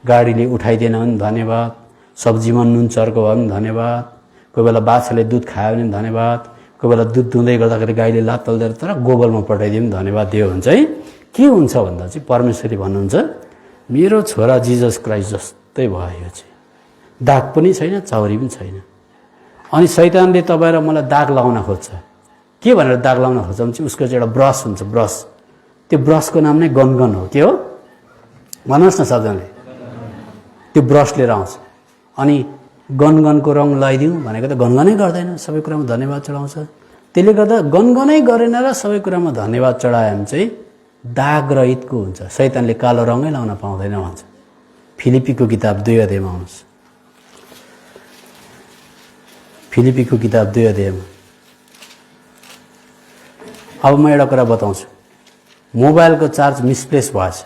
गाडीले उठाइदिएन भने धन्यवाद, सब्जीमा नुन चर्को भयो भने धन्यवाद, कोही बेला बाछाले दुध खायो भने धन्यवाद, कोही बेला दुध दुँदै गर्दाखेरि गाईले लात्तल दिएर तर गोबरमा पठाइदियो भने धन्यवाद दियो भने चाहिँ के हुन्छ भन्दा चाहिँ परमेश्वरले भन्नुहुन्छ मेरो छोरा जिजस क्राइस्ट जस्तै भयो। यो चाहिँ दाग पनि छैन, चाउरी पनि छैन। अनि शैतानले तपाईँ र मलाई दाग लगाउन खोज्छ। के भनेर दाग लगाउन खोज्छ भने चाहिँ उसको चाहिँ एउटा ब्रस हुन्छ, ब्रस। त्यो ब्रसको नाम नै गनगन हो। के हो भन्नुहोस् न सबजनाले? त्यो ब्रस लिएर आउँछ अनि गनगनको रङ लगाइदिउँ भनेको त गनगनै गर्दैन, सबै कुरामा धन्यवाद चढाउँछ। त्यसले गर्दा गनगनै गरेन र सबै कुरामा धन्यवाद चढायो भने चाहिँ दाग रहितको हुन्छ। शैतानले कालो रङै लाउन पाउँदैन भन्छ। फिलिपीको किताब 2 अध्यायमा आउनुहोस्। फिलिपीको किताब 2 अध्यायमा अब म एउटा कुरा बताउँछु। मोबाइलको चार्ज मिसप्लेस भएछ।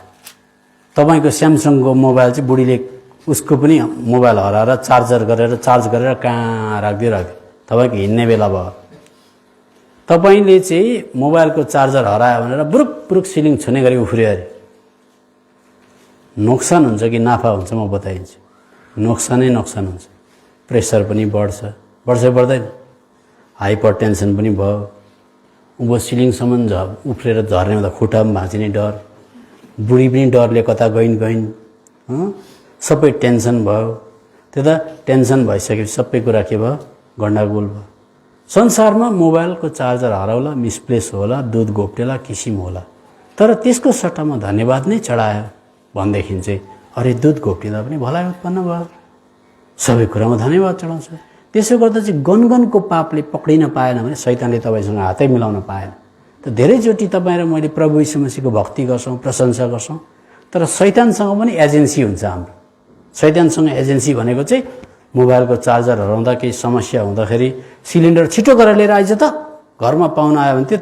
तपाईँको स्यामसङको मोबाइल चाहिँ बुढीले उसको पनि मोबाइल हराएर चार्ज गरेर कहाँ राखिदियो। तपाईँको हिँड्ने बेला भयो, तपाईँले चाहिँ मोबाइलको चार्जर हरायो भनेर बुरुक सिलिङ छुने गरी उफ्रियो अरे। नोक्सान हुन्छ कि नाफा हुन्छ म बताइदिन्छु। नोक्सानै नोक्सान हुन्छ। प्रेसर पनि बढ्छ बढ्दैन? हाइपर टेन्सन पनि भयो, उँभो सिलिङसम्म उफ्रेर झर्ने हुँदा खुट्टा पनि भाँचिने डर, बुढी पनि डरले कता गइन् सबै टेन्सन भयो। त्यता टेन्सन भइसकेपछि सबै कुरा के भयो, गण्डगोल भयो। संसारमा मोबाइलको चार्जर हराउला, मिसप्लेस होला, दुध घोप्टेला, किसिम होला, तर त्यसको सट्टामा धन्यवाद नै चढायो भनेदेखि चाहिँ अरे दुध घोप्टिँदा पनि भलाइ उत्पन्न भयो। सबै कुरामा धन्यवाद चढाउँछ। त्यसो गर्दा चाहिँ गनगनको पापले पक्रिन पाएन भने शैतानले तपाईँसँग हातै मिलाउन पाएन। त धेरैचोटि तपाईँ र मैले प्रभु यीशु मसीहको भक्ति गर्छौँ, प्रशंसा गर्छौँ, तर शैतानसँग पनि एजेन्सी हुन्छ हाम्रो। शैतानसँग एजेन्सी भनेको चाहिँ मोबाइलको चार्जर हराउँदा केही समस्या हुँदाखेरि सिलिन्डर छिटो गरेर लिएर आइज त, घरमा पाहुना आयो भने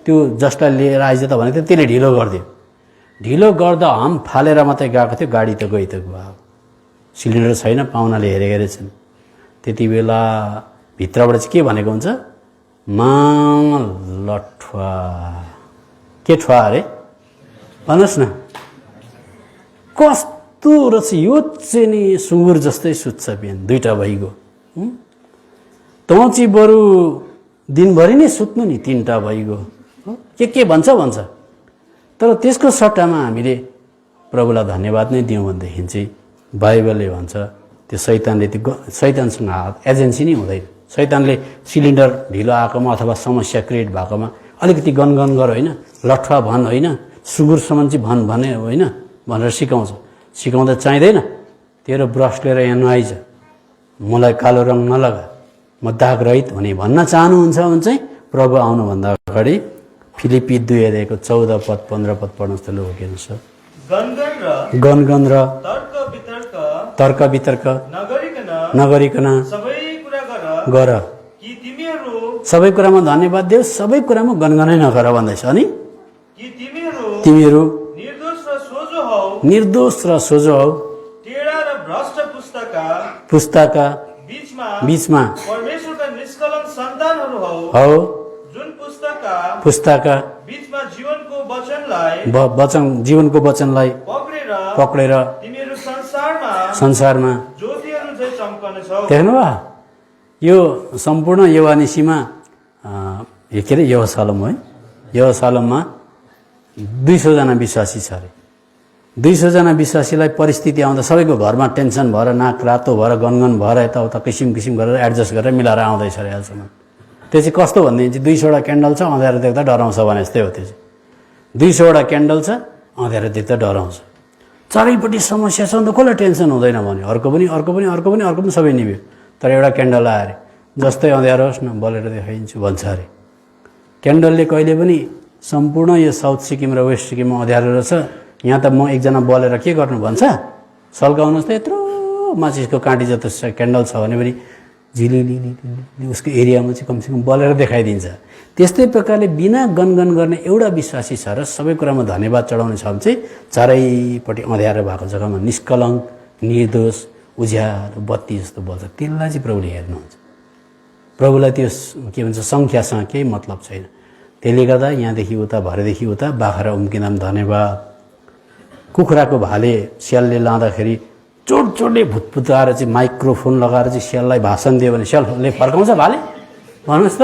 त्यो जसलाई लिएर आइज त भनेको त्यसले ढिलो गरिदियो। ढिलो गर्दा हम फालेर मात्रै गएको थियो, गाडी त गयो। सिलिन्डर छैन, पाहुनाले हेरेको रहेछन्। त्यति बेला भित्रबाट चाहिँ के भनेको हुन्छ, लठुवा के ठुवा अरे भन्नुहोस् न? कस्तो रहेछ यो चाहिँ नि, सुँगुर जस्तै सुत्छ बिहान 2टा भइगयो। तँ चाहिँ बरु दिनभरि नै सुत्नु नि, 3टा भइगयो। के भन्छ। तर त्यसको सट्टामा हामीले प्रभुलाई धन्यवाद नै दियौँ भनेदेखि चाहिँ बाइबलले भन्छ त्यो शैतानसँग एजेन्सी नै हुँदैन। शैतानले सिलिन्डर ढिलो आएकोमा अथवा समस्या क्रिएट भएकोमा अलिकति गनगन गर होइन, लठुवा भन होइन, सुँगुरसम्म चाहिँ भने होइन भनेर सिकाउँछ। सिकाउँदा चाहिँदैन तेरो ब्रस लिएर यहाँ नआइज, मलाई कालो रङ नलगा, म दाग रहित हुने भन्न चाहनुहुन्छ भने चाहिँ प्रभु आउनुभन्दा अगाडि फिलिपी 2:14 पद 15 पद पढ्नुहोस् त लोक हेर्नुहोस्। गनगन र तर्क वितर्क नगरिकन गर, सबै कुरामा धन्यवाद देऊ, सबै कुरामा गनगनै नगर भन्दैछ। अनि तिमीहरू निर्दोष र सोझो हौ, पुस्ताका बीचमा हौ, पुस्ताका जीवनको वचनलाई पक्रेर संसारमा देख्नुभयो। यो सम्पूर्ण यवानिसीमा के अरे यहोशालेम है, यहोशालेममा 200 जना विश्वासी छ अरे। 200 जना विश्वासीलाई परिस्थिति आउँदा सबैको घरमा टेन्सन भएर नाक रातो भएर गनगन भएर यताउता किसिम किसिम गरेर एडजस्ट गरेर मिलाएर आउँदैछ अरे अहिलेसम्म। त्यो चाहिँ कस्तो भनेदेखि 200वटा क्यान्डल छ, अँध्यारो देख्दा डराउँछ भने जस्तै हो। त्यो चाहिँ 200वटा क्यान्डल छ, अँध्यारो देख्दा डराउँछ। चारैपट्टि समस्या छ भने त कसलाई टेन्सन हुँदैन भने अर्को पनि सबै निभ्यो। तर एउटा क्यान्डल आयो अरे, जस्तै अँध्यारो होस् न बलेर देखाइदिन्छु भन्छ अरे। क्यान्डलले कहिले पनि सम्पूर्ण यो साउथ सिक्किम र वेस्ट सिक्किममा अँध्यारो रहेछ, यहाँ त म एकजना बलेर के गर्नु भन्छ, सल्काउनुहोस् त यत्रो माचिसको काँटी जस्तो क्यान्डल छ भने पनि झिलिली उसको एरियामा चाहिँ कमसेकम बलेर देखाइदिन्छ। त्यस्तै प्रकारले बिना गनगन गर्ने एउटा विश्वासी छ र सबै कुरामा धन्यवाद चढाउने छ भने चाहिँ चारैपट्टि अँध्यारो भएको जग्गामा निष्कलङ्क निर्दोष उज्यालो बत्ती जस्तो बल्छ। त्यसलाई चाहिँ प्रभुले हेर्नुहुन्छ। प्रभुलाई त्यो के भन्छ सङ्ख्यासँग केही मतलब छैन। त्यसले गर्दा यहाँदेखि उता भरेदेखि उता बाख्रा उम्किँदा पनि धन्यवाद। कुखुराको भाले स्यालले लाँदाखेरि चोटले भुतभुताएर चाहिँ माइक्रोफोन लगाएर चाहिँ स्याललाई भाषण दियो भने स्यालले फर्काउँछ भाले? भन्नुहोस् त।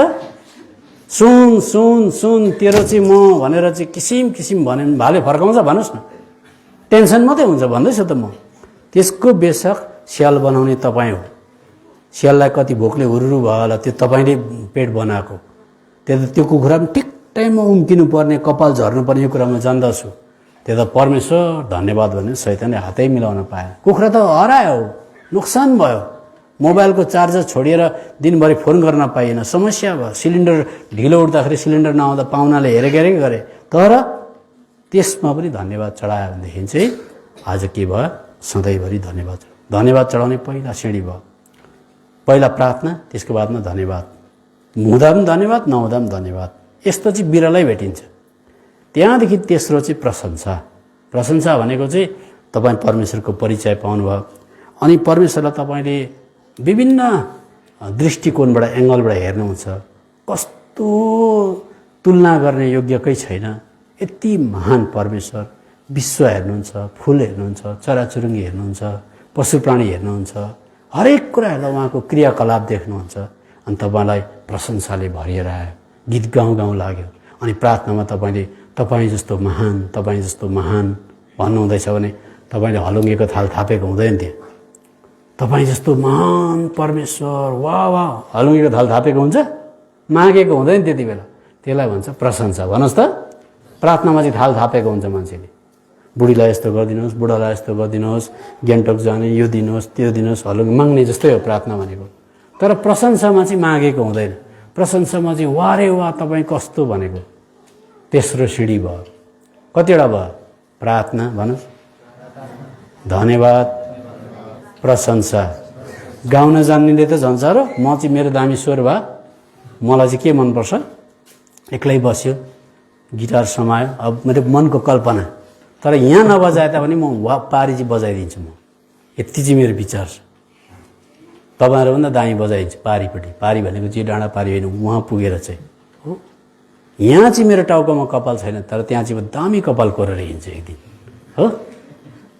सुन सुन सुन तेरो चाहिँ म भनेर चाहिँ किसिम किसिम भन्यो भने भाले फर्काउँछ? भन्नुहोस् न। टेन्सन मात्रै हुन्छ भन्दैछु त म। त्यसको बेशक स्याल बनाउने तपाईँ हो। स्याललाई कति भोकले हुरुरु भयो होला, त्यो तपाईँले पेट बनाएको। त्यो कुखुरा पनि ठिक टाइममा उम्किनु पर्ने, कपाल झर्नुपर्ने यो कुरा म जान्दछु। त्यो त परमेश्वर धन्यवाद भने शैतानले हातै मिलाउन पाएन। कुखुरा त हरायो, नोक्सान भयो। मोबाइलको चार्जर छोडिएर दिनभरि फोन गर्न पाइएन, समस्या भयो। सिलिन्डर ढिलो उठ्दाखेरि सिलिन्डर नआउँदा पाहुनाले हेरेकै गरे। तर त्यसमा पनि धन्यवाद चढायो भनेदेखि चाहिँ आज के भयो, सधैँभरि धन्यवाद चढाउने पहिला सिँढी भयो। पहिला प्रार्थना, त्यसको बादमा धन्यवाद। हुँदा पनि धन्यवाद, नहुँदा पनि धन्यवाद। यस्तो चाहिँ बिरलै भेटिन्छ। त्यहाँदेखि तेस्रो चाहिँ प्रशंसा। प्रशंसा भनेको चाहिँ तपाईँ परमेश्वरको परिचय पाउनुभयो अनि परमेश्वरलाई तपाईँले विभिन्न दृष्टिकोणबाट एङ्गलबाट हेर्नुहुन्छ। कस्तो तुलना गर्ने योग्यकै छैन। यति महान परमेश्वर। विश्व हेर्नुहुन्छ, फुल हेर्नुहुन्छ, चराचुरुङ्गी हेर्नुहुन्छ, पशुप्राणी हेर्नुहुन्छ, हरेक कुरा हेर्दा उहाँको क्रियाकलाप देख्नुहुन्छ। अनि तपाईँलाई प्रशंसाले भरिएर आयो, गीत गाउँ लाग्यो। अनि प्रार्थनामा तपाईँले तपाईँ जस्तो महान भन्नुहुँदैछ भने तपाईँले हलुङ्गेको थाल थापेको हुँदैन थियो। तपाईँ जस्तो महान परमेश्वर वाह हलुङ्गेको थाल थापेको हुन्छ, मागेको हुँदैन त्यति बेला। त्यसलाई भन्छ प्रशंसा। भन्नुहोस् त। प्रार्थनामा चाहिँ थाल थापेको हुन्छ मान्छेले। बुढीलाई यस्तो गरिदिनुहोस्, बुढालाई यस्तो गरिदिनुहोस्, ग्यान्टोक जाने यो दिनुहोस् त्यो दिनुहोस्, हलुङ्गे माग्ने जस्तै हो प्रार्थना भनेको। तर प्रशंसामा चाहिँ मागेको हुँदैन। प्रशंसामा चाहिँ वारे वाह तपाईँ कस्तो भनेको। तेस्रो सिँढी भयो। कतिवटा भयो? प्रार्थना भन्नुहोस्, धन्यवाद, प्रशंसा। गाउन जान्नेले त झन् साह्रो। म चाहिँ मेरो दामी स्वर भए मलाई चाहिँ के मनपर्छ, एक्लै बस्यो गिटार समायो, अब मेरो मनको कल्पना। तर यहाँ नबजाए तापनि म पारी चाहिँ बजाइदिन्छु। म यति चाहिँ मेरो विचार छ। तपाईँहरूभन्दा दामी बजाइदिन्छु पारीपट्टि। पारी भनेको चाहिँ डाँडा पारी होइन, उहाँ पुगेर चाहिँ हो। यहाँ चाहिँ मेरो टाउकोमा कपाल छैन, तर त्यहाँ चाहिँ म दामी कपाल कोरेर हिँड्छु एक दिन हो।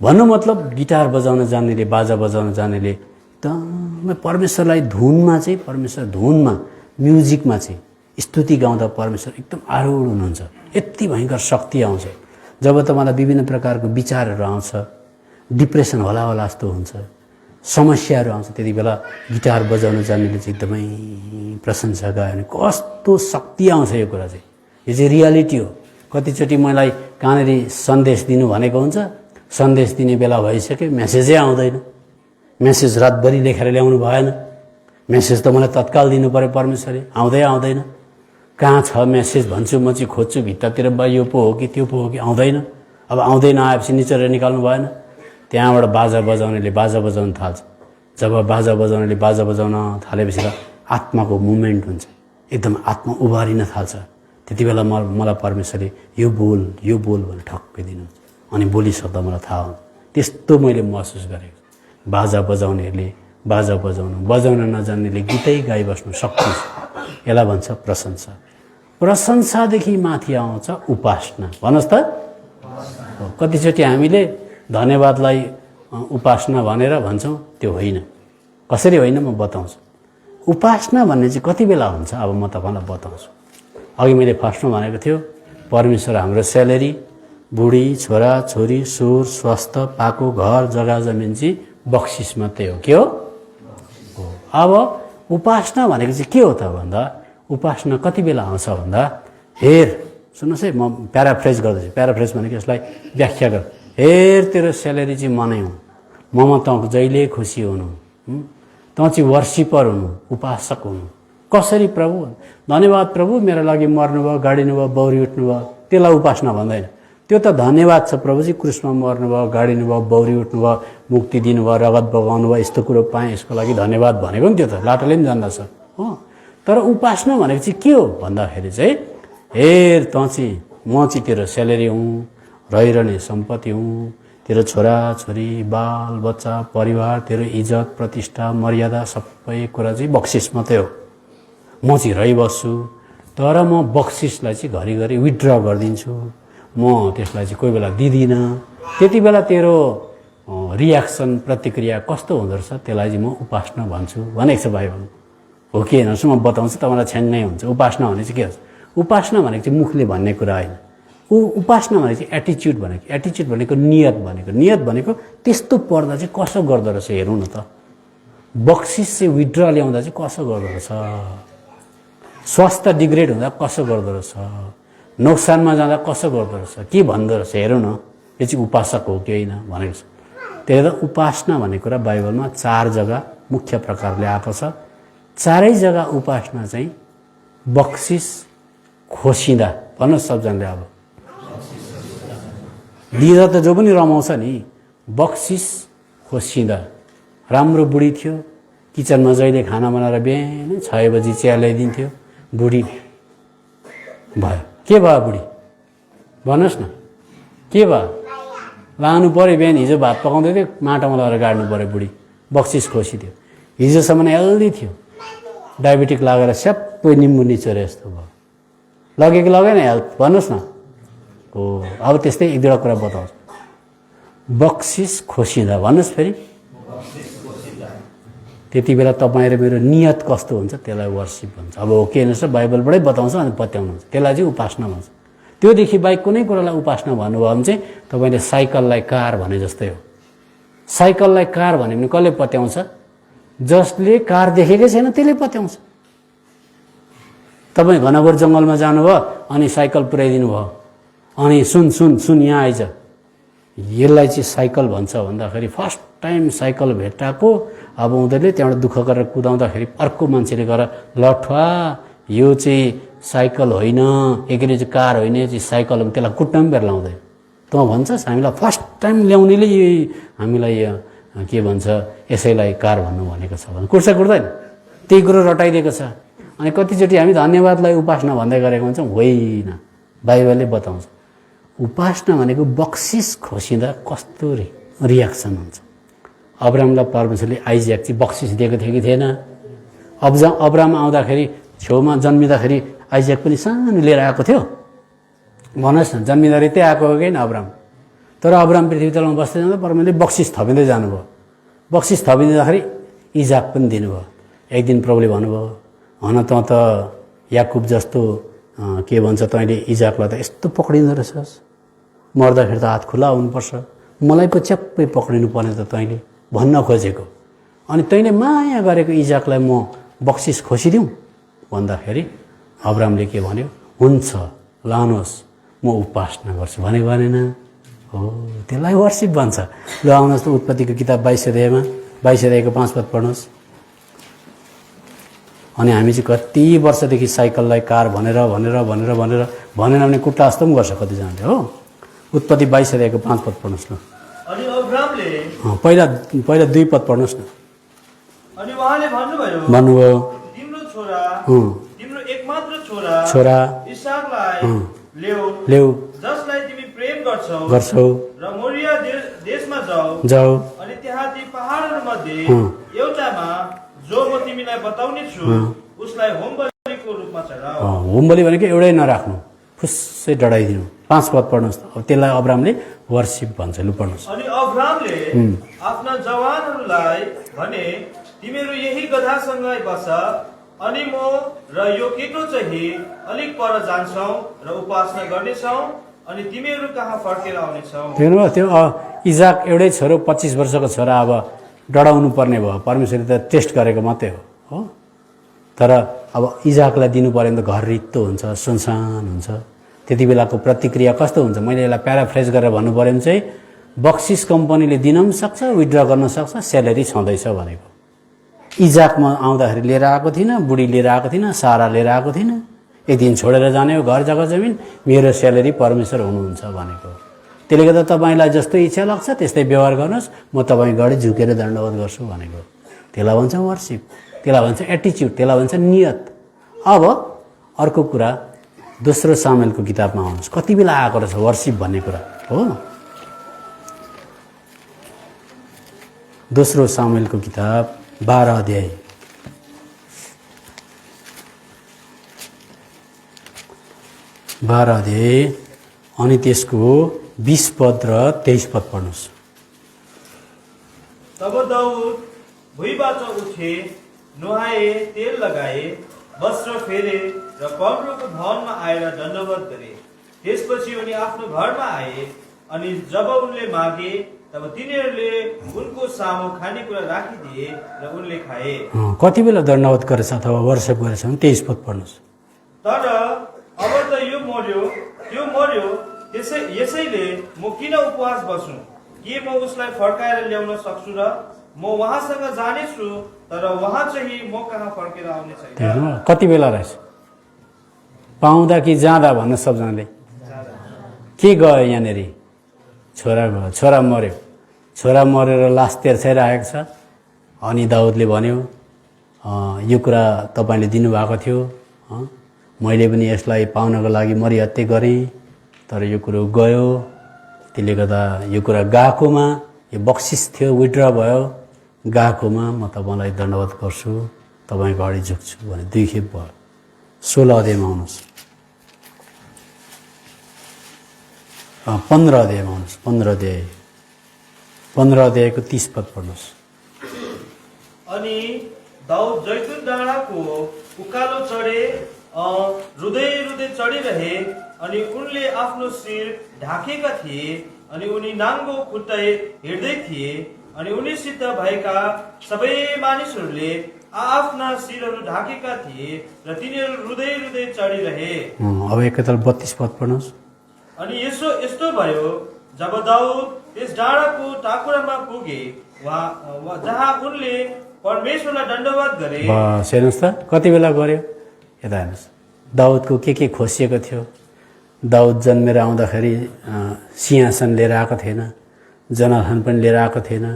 भन्नु मतलब गिटार बजाउन जान्नेले, बाजा बजाउन जान्नेले एकदमै परमेश्वरलाई धुनमा चाहिँ, परमेश्वर धुनमा म्युजिकमा चाहिँ स्तुति गाउँदा परमेश्वर एकदम आरूढ हुनुहुन्छ। यति भयङ्कर शक्ति आउँछ। जब तपाईँलाई विभिन्न प्रकारको विचारहरू आउँछ, डिप्रेसन होला जस्तो हुन्छ, समस्याहरू आउँछ, त्यति बेला गिटार बजाउन जान्नेले चाहिँ एकदमै प्रशंसा गायो भने कस्तो शक्ति आउँछ। यो कुरा चाहिँ यो चाहिँ रियालिटी हो। कतिचोटि मलाई कहाँनिर सन्देश दिनु भनेको हुन्छ, सन्देश दिने बेला भइसक्यो, मेसेजै आउँदैन। मेसेज रातभरि लेखेर ल्याउनु भएन। मेसेज त मलाई तत्काल दिनु पर्यो परमेश्वरले, आउँदैन। कहाँ छ मेसेज भन्छु, म चाहिँ खोज्छु भित्तातिर, बा यो पो हो कि त्यो पो हो कि, आउँदैन। अब आउँदैन, आएपछि निचोरेर निकाल्नु भएन। त्यहाँबाट बाजा बजाउनेले बाजा बजाउन थाल्छ। जब बाजा बजाउनेले बाजा बजाउन थालेपछि त आत्माको मुभमेन्ट हुन्छ, एकदम आत्मा उभारिन थाल्छ। त्यति बेला मलाई परमेश्वरले यो बोल भनेर ठक्कै दिनुहुन्छ, अनि बोलिसक्दा मलाई थाहा हुन्छ। त्यस्तो मैले महसुस गरेको। बाजा बजाउनेहरूले बाजा बजाउन नजान्नेले गीतै गाइबस्नु सक्छ। यसलाई भन्छ प्रशंसा। प्रशंसादेखि माथि आउँछ उपासना। भन्नुहोस् त, कतिचोटि हामीले धन्यवादलाई उपासना भनेर भन्छौँ, त्यो होइन। कसरी होइन म बताउँछु। उपासना भन्ने चाहिँ कति बेला हुन्छ, अब म तपाईँलाई बताउँछु। अघि मैले फर्स्टमा भनेको थियो, परमेश्वर हाम्रो स्यालेरी, बुढी छोरा छोरी, सुर स्वास्थ्य, पाएको घर जग्गा जमिन चाहिँ बक्सिस मात्रै हो। के हो? अब उपासना भनेको चाहिँ के हो त भन्दा, उपासना कति बेला आउँछ भन्दा, हेर सुन्नुहोस् है, म प्याराफ्रेज गर्दैछु। प्याराफ्रेज भनेको यसलाई व्याख्या गर। हेर तेरो स्यालेरी चाहिँ म नै हुँ, ममा तँ जहिले खुसी हुनु, तँ चाहिँ वर्सिपर हुनु, उपासक हुनु। कसरी प्रभु? धन्यवाद प्रभु, मेरो लागि मर्नुभयो, गाडिनु भयो, बौरी उठ्नुभयो, त्यसलाई उपासना भन्दैन। त्यो त धन्यवाद छ, प्रभुजी क्रुसमा मर्नुभयो, गाडिनु भयो, बौरी उठ्नुभयो, मुक्ति दिनुभयो, रगत बगाउनु भयो, यस्तो कुरो पाएँ, यसको लागि धन्यवाद भनेको नि। त्यो त लाटोले पनि जान्दछ हो। तर उपासना भनेको चाहिँ के हो भन्दाखेरि चाहिँ, हेर तँ चाहिँ म चाहिँ तेरो स्यालेरी हुँ, रहिरहने सम्पत्ति हुँ, तेरो छोरा छोरी, बाल बच्चा, परिवार, तेरो इज्जत प्रतिष्ठा मर्यादा सबै कुरा चाहिँ बक्सिस मात्रै हो। म चाहिँ रहिबस्छु, तर म बक्सिसलाई चाहिँ घरिघरि विथड्र गरिदिन्छु। म त्यसलाई चाहिँ कोही बेला दिदिनँ। त्यति बेला तेरो रियाक्सन प्रतिक्रिया कस्तो हुँदो रहेछ, त्यसलाई चाहिँ म उपासना भन्छु भनेको छ बाइबलमा। हो कि होइन म बताउँछु, तपाईँलाई छ्याङ्गै हुन्छ। उपासना भने चाहिँ के हो? उपासना भनेको चाहिँ मुखले भन्ने कुरा होइन। उपासना भनेको चाहिँ एटिच्युड भनेको, एटिच्युड भनेको नियत भनेको, नियत भनेको त्यस्तो पर्दा चाहिँ कसो गर्दो रहेछ हेरौँ न त। बक्सिस चाहिँ विथड्र ल्याउँदा चाहिँ कसो गर्दो रहेछ, स्वास्थ्य डिग्रेड हुँदा कसो गर्दो रहेछ, नोक्सानमा जाँदा कसो गर्दो रहेछ, के भन्दो रहेछ हेरौँ न। यो चाहिँ उपासक हो कि होइन भनेको छ। त्यही भएर उपासना भन्ने कुरा बाइबलमा 4 जग्गा मुख्य प्रकारले आएको छ। चारै जग्गा उपासना चाहिँ बक्सिस खोसिँदा, भन्नुहोस् सबजनाले अब दिँदा त जो पनि रमाउँछ नि, बक्सिस खोसिँदा। राम्रो बुढी थियो, किचनमा जहिले खाना बनाएर बिहान 6 बजी चिया ल्याइदिन्थ्यो, बुढी भयो। के भयो बुढी? भन्नुहोस् न, के भयो? लानु पऱ्यो, बिहान हिजो भात पकाउँदै थियो, माटोमा लगाएर गाड्नु पऱ्यो बुढी, बक्सिस खोसिदियो। हिजोसम्म हेल्दी थियो, डायबिटिक लागेर सबै निम्बु निचोरे जस्तो भयो। लग्यो कि लगेन हेल्थ? भन्नुहोस् न। हो, अब त्यस्तै 1-2 कुरा बताउँछु। बक्सिस खोसिँदा, भन्नुहोस् फेरि। त्यति बेला तपाईँ र मेरो नियत कस्तो हुन्छ त्यसलाई वर्सिप भन्छ। अब हो के हेर्नुहोस्, बाइबलबाटै बताउँछ अनि पत्याउनुहुन्छ, त्यसलाई चाहिँ उपासना भन्छ। त्योदेखि बाहेक कुनै कुरालाई उपासना भन्नुभयो भने चाहिँ तपाईँले साइकललाई कार भने जस्तै हो। साइकललाई कार भन्यो भने कसले पत्याउँछ? जसले कार देखेकै छैन त्यसले पत्याउँछ। तपाईँ घनघोर जङ्गलमा जानुभयो अनि साइकल पुर्याइदिनु भयो, अनि सुन यहाँ आइज, यसलाई चाहिँ साइकल भन्छ भन्दाखेरि फर्स्ट टाइम साइकल भेटाएको अब उनीहरूले त्यहाँबाट दुःख गरेर कुदाउँदाखेरि अर्को मान्छेले गएर लठवा यो चाहिँ साइकल होइन, एकले चाहिँ कार होइन, यो चाहिँ साइकल हो, त्यसलाई कुट्न पनि बेर लाउँदैन। तँ भन्छस् हामीलाई फर्स्ट टाइम ल्याउनेले हामीलाई के भन्छ यसैलाई कार भन्नु भनेको छ भने कुर्छ कुर्दैन? त्यही कुरो रटाइदिएको छ। अनि कतिचोटि हामी धन्यवादलाई उपासना भन्दै गरेको हुन्छौँ। होइन, बाइबलले बताउँछ उपासना भनेको बक्सिस खोसिँदा कस्तो रियाक्सन हुन्छ। अब्रामलाई परमेश्वरले आइज्याक चाहिँ बक्सिस दिएको थियो कि थिएन? अब्राम आउँदाखेरि छेउमा जन्मिँदाखेरि आइज्याक पनि सानो लिएर आएको थियो। भन्नुहोस् न, जन्मिँदाखेरि त्यही आएको हो कि होइन अब्राम? तर अब्राम पृथ्वी तलमा बस्दै जाँदा परमेश्वरले बक्सिस थपिँदै जानुभयो। बक्सिस थपिँदाखेरि इजाक पनि दिनुभयो। एक दिन प्रभुले भन्नुभयो, हन तँ त याकुब जस्तो के भन्छ तैँले इजाकलाई त यस्तो पक्रिँदो रहेछस्, मर्दाखेरि त हात खुला हुनुपर्छ, मलाई पो च्याप्पै पक्रिनु पर्ने त तैँले भन्न खोजेको। अनि तैँले माया गरेको इजाकलाई म बक्सिस खोसिदिउँ भन्दाखेरि अब्रामले के भन्यो? हुन्छ लानुहोस्, म उपासना गर्छु भने भनेन हो। त्यसलाई वर्सिप भन्छ। ल आउनुहोस् त उत्पत्तिको किताब 22 अध्यायमा 22 अध्यायको 5 पद पढ्नुहोस्। अनि हामी चाहिँ कति वर्षदेखि साइकललाई कार भनेर भनेन भने कुट्टा जस्तो पनि गर्छ कतिजनाले हो। उत्पत्ति 22 अध्यायको 5 पद पढ्नुहोस् न। अनि अब्रामले पहिला 2 पद पढ्नुहोस् न। अनि उहाँले भन्नुभयो तिम्रो छोरा तिम्रो एकमात्र छोरा इसाकलाई ल्याऊ जसलाई तिमी प्रेम गर्छौ र मोरिया देशमा जाऊ अनि त्यहाँ ती पहाडहरूमध्ये एउटामा जो म तिमीलाई बताउने छु उसलाई होम बलिको रूपमा चढाऊ। होम बलि भनेको एउटै नराख्नु, फुस्सै डढाइदिनु। 5 पद पढ्नुहोस्। अब त्यसलाई अब्रामले वर्शिप भन्छ। लु पढ्नुहोस्। अनि अब्रामले आफ्ना जवानहरूलाई भने तिमीहरू यही गधासँगै बस अनि म र यो केटो चाहिँ अलिक पर जान्छौ र उपासना गर्नेछौ अनि तिमीहरू कहाँ फर्केर आउनेछौ। त्यो इजाक एउटै छोरो 25 वर्षको छोरा अब डढाउनु पर्ने भयो। परमेश्वरले त टेस्ट गरेको मात्रै हो। तर अब इजाकलाई दिनु पर्यो भने त घर रित्तो हुन्छ, सुनसान हुन्छ। त्यति बेलाको प्रतिक्रिया कस्तो हुन्छ? मैले यसलाई प्याराफ्रेज गरेर भन्नु पर्यो भने चाहिँ बक्सिस कम्पनीले दिन पनि सक्छ, विथड्र गर्न सक्छ, स्यालेरी छँदैछ भनेको। इजाकमा आउँदाखेरि लिएर आएको थिइनँ, बुढी लिएर आएको थिइनँ, सारा लिएर आएको थिइनँ। एक दिन छोडेर जाने हो घर जग्गा जमिन, मेरो स्यालेरी परमेश्वर हुनुहुन्छ भनेको। त्यसले गर्दा तपाईँलाई जस्तो इच्छा लाग्छ त्यस्तै व्यवहार गर्नुहोस्, म तपाईँ अगाडि झुकेर दण्डवत गर्छु भनेको। त्यसलाई भन्छ वर्शिप, त्यसलाई भन्छ एटिच्युड, त्यसलाई भन्छ नियत। अब अर्को कुरा दोस्रो सामुएलको किताबमा आउनुहोस्। कति बेला आएको रहेछ वर्शिप भन्ने कुरा हो। दोस्रो सामुएलको किताब 12 अध्याय। अनि त्यसको 20 पद र 23 पद पढ्नुहोस्। तब दाउद भुइँबाट उठे, नुहाए, तेल लगाए, वस्त्र फेरे र परमप्रभुको भवनमा आएर दण्डवत गरे। त्यसपछि उनी आफ्नो घरमा आए अनि जब उनले मागे तब तिनीहरूले उनको सामु खानेकुरा राखिदिए र उनले खाए। कति बेला दण्डवत गरेछ अथवा वर्शिप गरेछ भने 23 पद पढ्नुहोस्। तर अब त यो मर्यो त्यो मर्यो, यसैले म किन उपवास बस्नु? के म उसलाई फर्काएर ल्याउन सक्छु र म उहाँसँग जानेछु, तर उहाँ चाहिँ म कहाँ फर्केर आउने छैन। कति बेला रहेछ? पाउँदा कि जाँदा भन्नु सबजनाले। के गयो यहाँनिर? छोरा गयो, छोरा मर्यो। छोरा मरेर लास तेर्छाइरहेको छ। अनि दाउदले भन्यो यो कुरा तपाईँले दिनुभएको थियो, मैले पनि यसलाई पाउनको लागि मरिहत्ते गरेँ, तर यो कुरो गयो। त्यसले गर्दा यो कुरा गएकोमा, यो बक्सिस थियो, विथड्र भयो, गएकोमा म तपाईँलाई दण्डवत गर्छु, तपाईँको अगाडि झुक्छु भने 2 खेप भयो। 16 अध्यायमा आउनुहोस्। 15 अध्यायमा आउनुहोस्। 15 अध्यायको 30 पद पढ्नुहोस्। अनि दाउद जैतुन डाँडाको उकालो चढे, रुँदै चढिरहे अनि उनले आफ्नो शिर ढाकेका थिए अनि उनी नाङ्गो खुट्टाए हिँड्दै थिए अनि उनीसित भएका सबै मानिसहरूले आफ्ना शिरहरू ढाकेका थिए र तिनीहरू रुँदै चढिरहे। अब एकैताल 32 पद पढ्नुहोस्। अनि यस्तो भयो जब दाउद त्यस डाँडाको टाकुरामा पुगे जहाँ उनले परमेश्वरलाई दण्डवत गरे। बस हेर्नुहोस् त कति बेला गर्यो। यता हेर्नुहोस्, दाउदको के खोसिएको थियो। दाउद जन्मेर आउँदाखेरि सिंहासन लिएर आएको थिएन, जनाथन पनि लिएर आएको थिएन।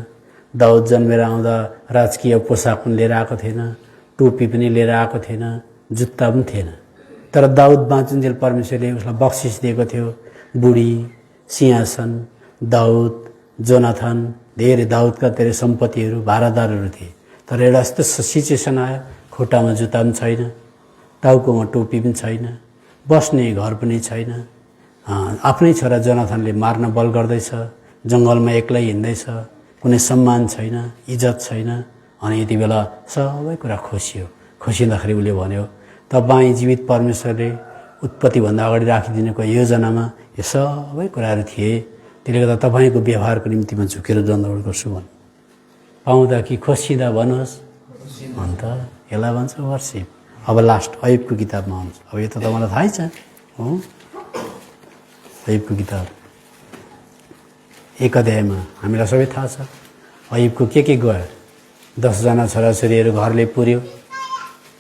दाउद जन्मेर आउँदा राजकीय पोसाक पनि लिएर आएको थिएन, टोपी पनि लिएर आएको थिएन, जुत्ता पनि थिएन। तर दाउद बाँचुन्जेल परमेश्वरले उसलाई बक्सिस दिएको थियो। बुढी, सिंहासन, दाउद, जोनाथन, धेरै दाउदका धेरै सम्पत्तिहरू, भारादारहरू थिए। तर एउटा यस्तो सिचुएसन आयो, खुट्टामा जुत्ता पनि छैन, टाउकोमा टोपी पनि छैन, बस्ने घर पनि छैन। आफ्नै छोरा जोनाथनले मार्न बल गर्दैछ, जङ्गलमा एक्लै हिँड्दैछ, कुनै सम्मान छैन, इज्जत छैन। अनि यति बेला सबै कुरा खोसियो। खोसिँदाखेरि उसले भन्यो, तपाईँ जीवित परमेश्वरले उत्पत्तिभन्दा अगाडि राखिदिनुको योजनामा यो सबै कुराहरू थिए। त्यसले गर्दा तपाईँको व्यवहारको निम्ति म झुकेर दण्डवत गर्छु भन्नु। पाउँदा कि खोसिँदा भन्नुहोस्, अन्त यसलाई भन्छ वर्शिप। अब लास्ट अयुबको किताबमा आउँछ। अब यो त तपाईँलाई थाहै छ हो। अयुबको किताब 1 अध्यायमा हामीलाई सबै थाहा छ अयुबको के गयो। 10जना छोराछोरीहरू घरले पुर्यो।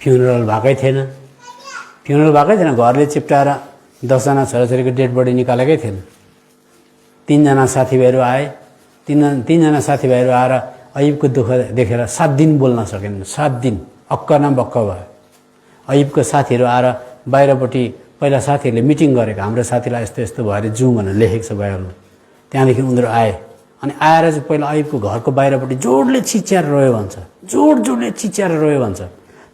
फ्युनरल भएकै थिएन, घरले चिप्टाएर 10जना छोराछोरीको डेड बडी निकालेकै थिएन। 3जना साथीभाइहरू आए। तीनजना साथीभाइहरू आएर अयुबको दुःख देखेर 7 दिन बोल्न सकेन। 7 दिन अक्क न बक्क भयो। अयुबको साथीहरू आएर बाहिरपट्टि पहिला साथीहरूले मिटिङ गरेको, हाम्रो साथीलाई यस्तो यस्तो भएर जाउँ भनेर लेखेको छ बाइबलमा। त्यहाँदेखि उनीहरू आए अनि आएर चाहिँ पहिला अयुबको घरको बाहिरपट्टि जोडले चिच्याएर रोयो भन्छ, जोडले चिच्याएर रोयो भन्छ।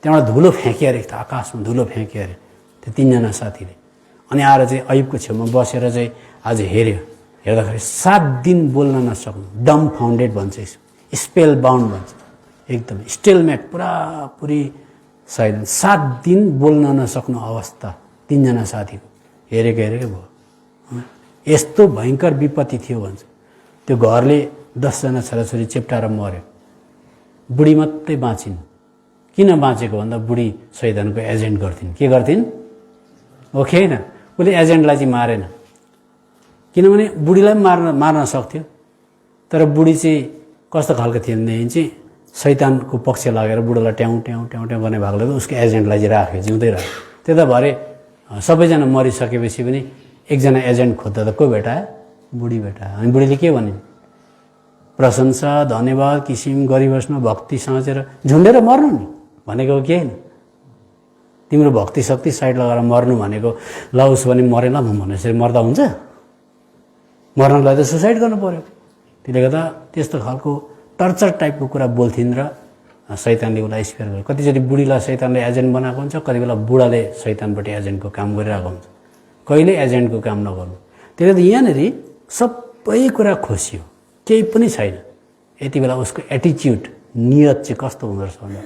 त्यहाँबाट धुलो फ्याँक्यो अरे, आकाशमा धुलो फ्याँक्यो अरे त्यो 3जना साथीले। अनि आएर चाहिँ अयुबको छेउमा बसेर चाहिँ आज हेऱ्यो। हेर्दाखेरि 7 दिन बोल्न नसक्नु, डम फाउन्डेड भन्छ, स्पेल बााउन्ड भन्छ, एकदम स्टेलमेट, पुरापुरी साइलेन्ट। 7 दिन बोल्न नसक्नु अवस्था 3जना साथीको। हेरेको भयो। यस्तो भयङ्कर विपत्ति थियो भन्छ। त्यो घरले 10जना छोराछोरी चेप्टाएर मऱ्यो। बुढी मात्रै बाँचिन्। किन बाँचेको भन्दा बुढी शैतानको एजेन्ट गर्थिन्। के गर्थिन्? ओके होइन, उसले एजेन्टलाई चाहिँ मारेन, किनभने बुढीलाई मार्न सक्थ्यो। तर बुढी चाहिँ कस्तो खालको थियो भनेदेखि चाहिँ शैतानको पक्ष लागेर बुढोलाई ट्याउँ गर्ने भागले उसको एजेन्टलाई चाहिँ राख्यो, जिउँदै राख्यो। त्यता भरे सबैजना मरिसकेपछि पनि एकजना एजेन्ट खोज्दा त को भेटायो? बुढी भेटायो। अनि बुढीले के भने? प्रशंसा, धन्यवाद, किसिम गरिबस्न, भक्ति साँचेर झुन्डेर मर्नु नि भनेको के होइन। तिम्रो भक्ति शक्ति साइड लगाएर मर्नु भनेको ल उस भने मरेन म भनेपछि मर्दा हुन्छ? मर्नलाई त सुसाइड गर्नु पर्यो। त्यसले गर्दा त्यस्तो खालको टर्चर टाइपको कुरा बोल्थिन् र शैतानले उसलाई स्पेयर गर्यो। कतिचोटि बुढीलाई शैतानले एजेन्ट बनाएको हुन्छ, कति बेला बुढाले शैतानबाट एजेन्टको काम गरिरहेको हुन्छ। कहिले एजेन्टको काम नगर्नु। त्यसले त यहाँनिर सबै कुरा खोसियो, केही पनि छैन। यति बेला उसको एटिच्युड, नियत चाहिँ कस्तो हुँदो रहेछ भन्दा